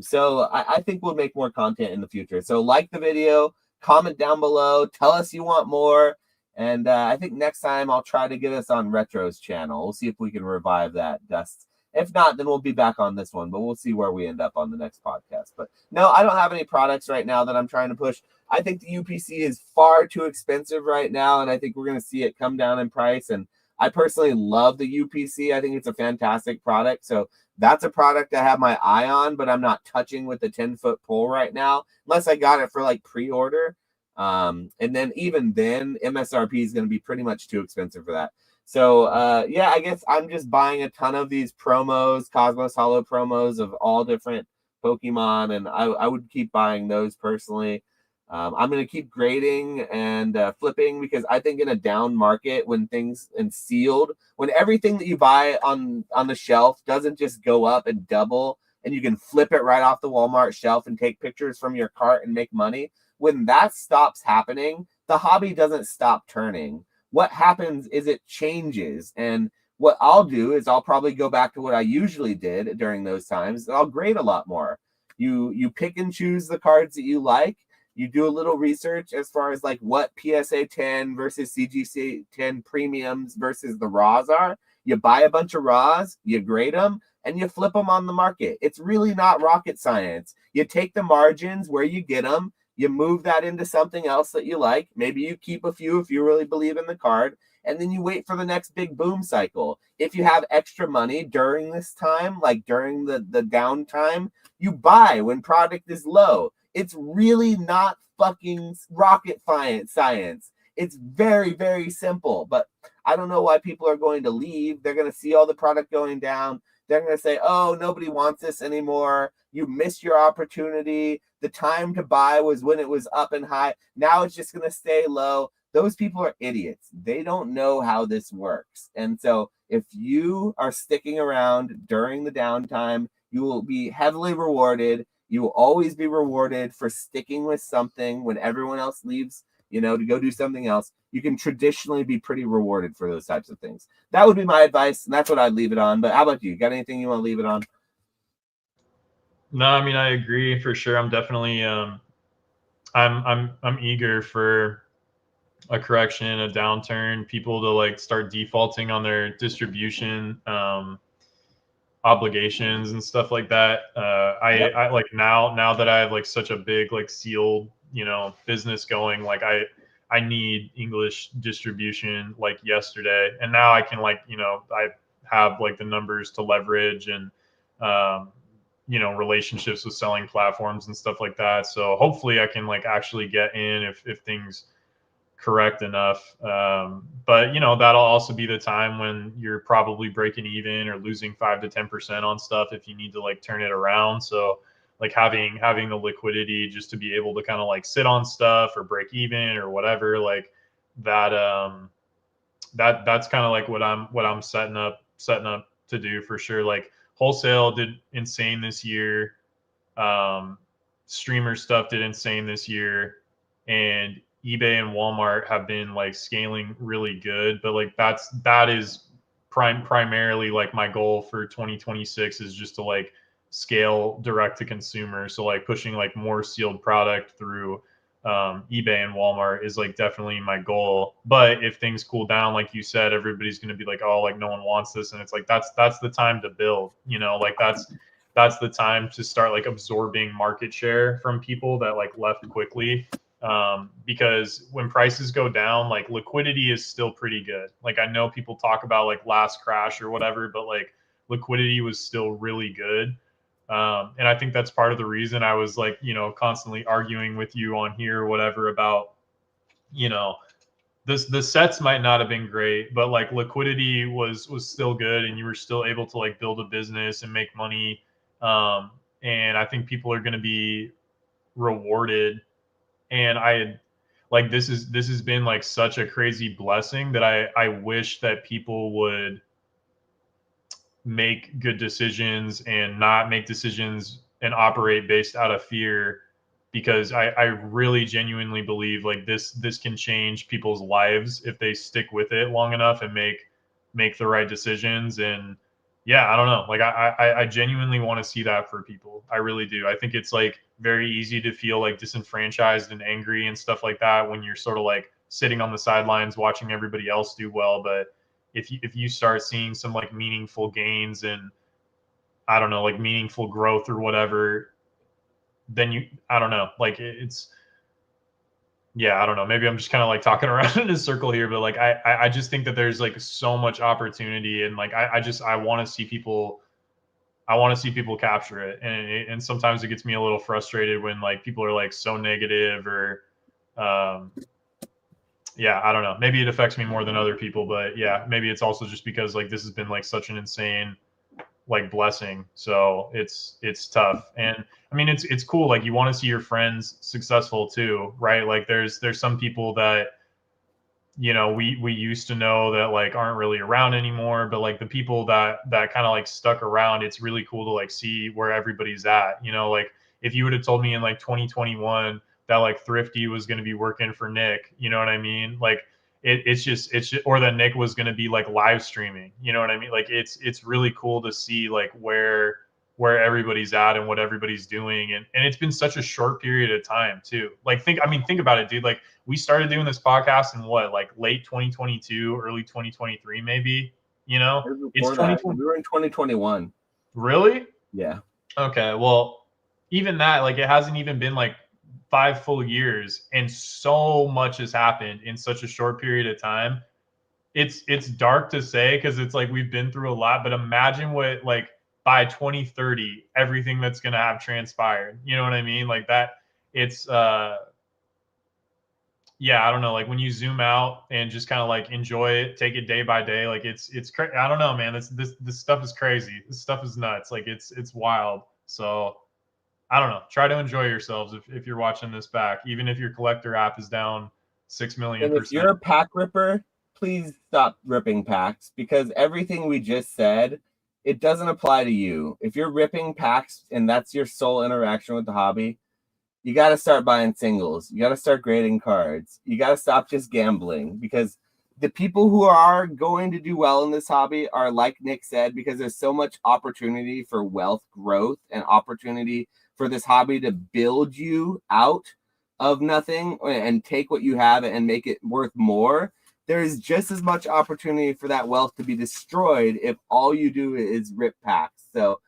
So I think we'll make more content in the future. So like the video, comment down below, tell us you want more. And I think next time I'll try to get us on Retro's channel. We'll see if we can revive that, Dust. If not, then we'll be back on this one, but we'll see where we end up on the next podcast. But no, I don't have any products right now that I'm trying to push. I think the UPC is far too expensive right now, and I think we're going to see it come down in price. And I personally love the UPC. I think it's a fantastic product. So that's a product I have my eye on, but I'm not touching with the 10-foot pole right now, unless I got it for like pre-order. And then even then, MSRP is going to be pretty much too expensive for that. So yeah, I guess I'm just buying a ton of these promos, Cosmos Hollow promos of all different Pokemon, and I would keep buying those personally. I'm going to keep grading and flipping, because I think in a down market, when things and sealed, when everything that you buy on the shelf doesn't just go up and double, and you can flip it right off the Walmart shelf and take pictures from your cart and make money, when that stops happening, the hobby doesn't stop turning. What happens is it changes. And what I'll do is I'll probably go back to what I usually did during those times. I'll grade a lot more. You pick and choose the cards that you like. You do a little research as far as like what PSA 10 versus CGC 10 premiums versus the raws are. You buy a bunch of raws, you grade them, and you flip them on the market. It's really not rocket science. You take the margins where you get them, you move that into something else that you like. Maybe you keep a few if you really believe in the card, and then you wait for the next big boom cycle. If you have extra money during this time, like during the downtime, you buy when product is low. It's really not fucking rocket science. It's very, very simple. But I don't know why people are going to leave. They're going to see all the product going down. They're going to say, oh, nobody wants this anymore. You missed your opportunity. The time to buy was when it was up and high. Now it's just going to stay low. Those people are idiots. They don't know how this works. And so if you are sticking around during the downtime, you will be heavily rewarded. You will always be rewarded for sticking with something when everyone else leaves, to go do something else. You can traditionally be pretty rewarded for those types of things. That would be my advice, and that's what I'd leave it on. But how about you? Got anything you want to leave it on? No, I mean, I agree for sure. I'm definitely I'm eager for a correction, a downturn, people to like start defaulting on their distribution obligations and stuff like that. I like now that I have like such a big like sealed business going, like I need English distribution like yesterday, and now I can like I have like the numbers to leverage and um, relationships with selling platforms and stuff like that. So hopefully I can like actually get in if things correct enough. But that'll also be the time when you're probably breaking even or losing 5 to 10% on stuff if you need to like turn it around. So like having the liquidity just to be able to kind of like sit on stuff or break even or whatever, like that that's kind of like what I'm setting up to do for sure. Like wholesale did insane this year. Um, streamer stuff did insane this year, and eBay and Walmart have been like scaling really good. But like that is primarily like my goal for 2026 is just to like scale direct to consumer. So like pushing like more sealed product through eBay and Walmart is like definitely my goal. But if things cool down, like you said, everybody's going to be like, oh, like no one wants this, and it's like that's the time to build. Like that's the time to start like absorbing market share from people that like left quickly. Because when prices go down, like liquidity is still pretty good. Like I know people talk about like last crash or whatever, but like liquidity was still really good. And I think that's part of the reason I was like, constantly arguing with you on here or whatever about, you know, the sets might not have been great, but like liquidity was still good, and you were still able to like build a business and make money. Um, and I think people are going to be rewarded. And like this has been like such a crazy blessing that I wish that people would make good decisions and not make decisions and operate based out of fear, because I really genuinely believe like this can change people's lives if they stick with it long enough and make the right decisions. And yeah, I don't know, like I genuinely want to see that for people. I really do. I think it's like very easy to feel like disenfranchised and angry and stuff like that when you're sort of like sitting on the sidelines watching everybody else do well. But if you start seeing some like meaningful gains and I don't know, like meaningful growth or whatever, then I don't know, like it's yeah, I don't know. Maybe I'm just kind of like talking around in a circle here, but like I just think that there's like so much opportunity, and like I want to see people. I want to see people capture it, and sometimes it gets me a little frustrated when like people are like so negative or um, yeah, I don't know. Maybe it affects me more than other people, but yeah, maybe it's also just because like this has been like such an insane like blessing. So it's tough. And I mean, it's cool. Like you want to see your friends successful too, right? Like there's some people that, you know, we used to know that like aren't really around anymore, but like the people that kind of like stuck around, it's really cool to like see where everybody's at. You know, like if you would have told me in like 2021 that like Thrifty was going to be working for Nick, you know what I mean? Like it's just, or that Nick was going to be like live streaming, you know what I mean? Like it's really cool to see like where everybody's at and what everybody's doing, and it's been such a short period of time too. Like think about it, dude. Like we started doing this podcast in what, like late 2022, early 2023, maybe. You know, it's Before that, 2020. we were in 2021. Really? Yeah. Okay. Well, even that, like, it hasn't even been like 5 full years, and so much has happened in such a short period of time. It's dark to say because it's like we've been through a lot, but imagine what, like, by 2030 everything that's going to have transpired. You know what I mean? Like that. It's yeah, I don't know. Like when you zoom out and just kind of like enjoy it, take it day by day. Like I don't know, man. This stuff is crazy. This stuff is nuts. Like it's wild. So I don't know. Try to enjoy yourselves if you're watching this back, even if your collector app is down 6 million And if percent. you're a pack ripper, please stop ripping packs, because everything we just said, it doesn't apply to you. If you're ripping packs and that's your sole interaction with the hobby, you got to start buying singles. You got to start grading cards. You got to stop just gambling, because the people who are going to do well in this hobby are, like Nick said, because there's so much opportunity for wealth growth and opportunity for this hobby to build you out of nothing and take what you have and make it worth more. There is just as much opportunity for that wealth to be destroyed if all you do is rip packs. So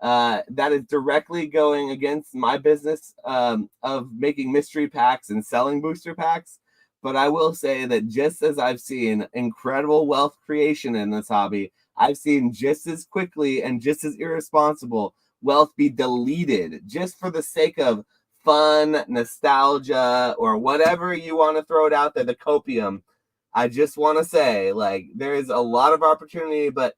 that is directly going against my business of making mystery packs and selling booster packs. But I will say that just as I've seen incredible wealth creation in this hobby, I've seen just as quickly and just as irresponsible wealth be deleted just for the sake of fun, nostalgia, or whatever you want to throw it out there, the copium. I just want to say, like, there is a lot of opportunity, but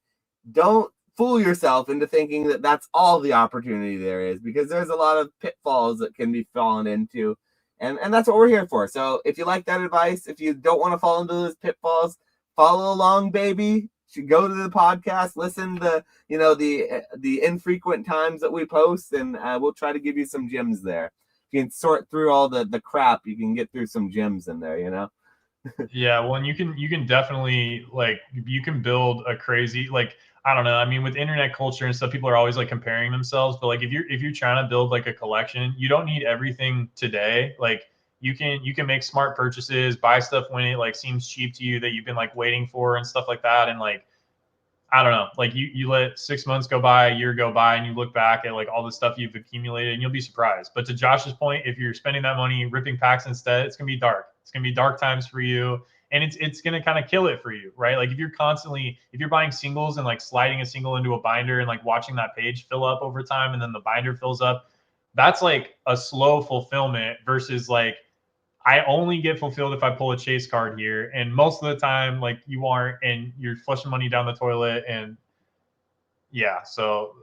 don't fool yourself into thinking that that's all the opportunity there is, because there's a lot of pitfalls that can be fallen into, and that's what we're here for. So if you like that advice, if you don't want to fall into those pitfalls, follow along, baby. You should go to the podcast, listen to the infrequent times that we post, and we'll try to give you some gems there. If you can sort through all the crap, you can get through some gems in there, Yeah, well, and you can definitely, like, you can build a crazy, like, I don't know. I mean, with internet culture and stuff, people are always like comparing themselves. But like if you're trying to build like a collection, you don't need everything today. Like you can make smart purchases, buy stuff when it like seems cheap to you that you've been like waiting for and stuff like that. And like I don't know, like you let 6 months go by, a year go by, and you look back at like all the stuff you've accumulated, and you'll be surprised. But to Josh's point, if you're spending that money ripping packs instead, it's gonna be dark. It's gonna be dark times for you, and it's gonna kind of kill it for you, right? Like if you're buying singles and like sliding a single into a binder and like watching that page fill up over time, and then the binder fills up, that's like a slow fulfillment versus like I only get fulfilled if I pull a chase card here. And most of the time, like you aren't, and you're flushing money down the toilet. And yeah, so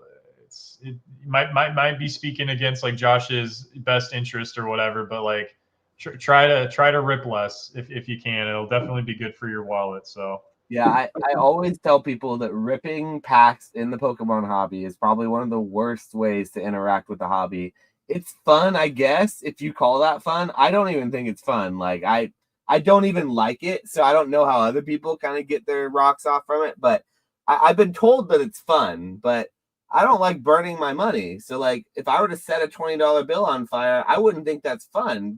it might be speaking against like Josh's best interest or whatever, but like try to rip less if you can. It'll definitely be good for your wallet. So Yeah, I always tell people that ripping packs in the Pokemon hobby is probably one of the worst ways to interact with the hobby. It's fun, I guess, if you call that fun. I don't even think it's fun. Like I don't even like it, so I don't know how other people kind of get their rocks off from it. But I've been told that it's fun, but I don't like burning my money. So like if I were to set a $20 bill on fire, I wouldn't think that's fun.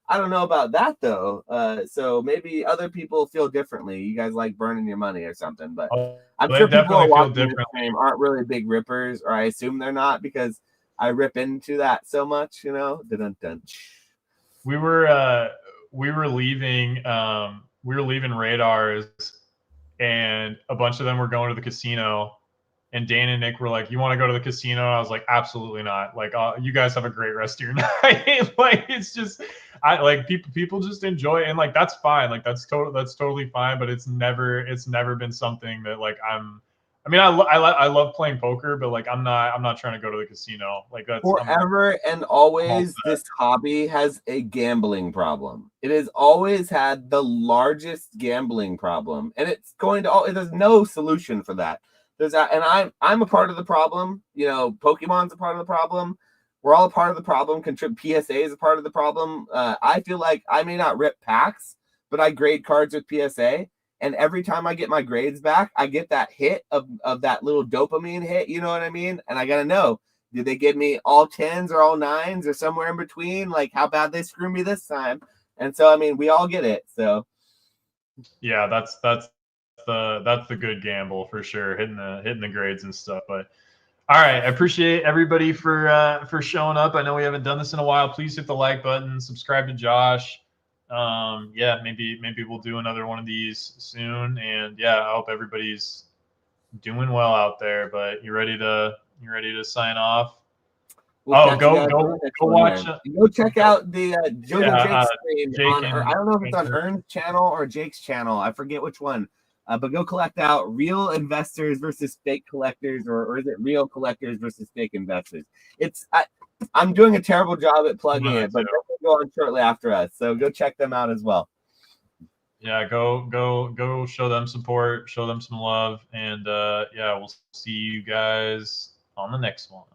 I don't know about that though. So maybe other people feel differently. You guys like burning your money or something, but I'm they sure people who are definitely feel watching this differently. stream aren't really big rippers, or I assume they're not because I rip into that so much, Dun-dun-dun. We were we were leaving radars, and a bunch of them were going to the casino, and Dan and Nick were like, "You want to go to the casino?" I was like, "Absolutely not." Like, you guys have a great rest of your night. Like, it's just, I like people just enjoy it, and like that's fine. Like that's totally fine. But it's never been something that like I mean, I love playing poker, but like I'm not trying to go to the casino. Like that's Forever and always, this hobby has a gambling problem. It has always had the largest gambling problem, and it's going to. There's no solution for that. There's that, and I'm a part of the problem. You know, Pokemon's a part of the problem. We're all a part of the problem. PSA is a part of the problem. I feel like I may not rip packs, but I grade cards with PSA. And every time I get my grades back, I get that hit of that little dopamine hit. You know what I mean? And I got to know, did they give me all 10s or all 9s or somewhere in between? Like how bad they screw me this time? And so, I mean, we all get it. So yeah, that's the good gamble for sure, hitting the grades and stuff. But all right, I appreciate everybody for showing up. I know we haven't done this in a while. Please hit the like button, subscribe to Josh. Yeah, maybe we'll do another one of these soon. And yeah, I hope everybody's doing well out there. But you ready to sign off? we'll Go watch. Go check out the Jojo Yeah, Jake stream Jake on. I don't know if it's on Ern's channel or Jake's channel. I forget which one. But go collect out real investors versus fake collectors, or is it real collectors versus fake investors? I'm doing a terrible job at plugging it, but they'll go on shortly after us. So go check them out as well. Yeah, go show them support, show them some love, and yeah, we'll see you guys on the next one.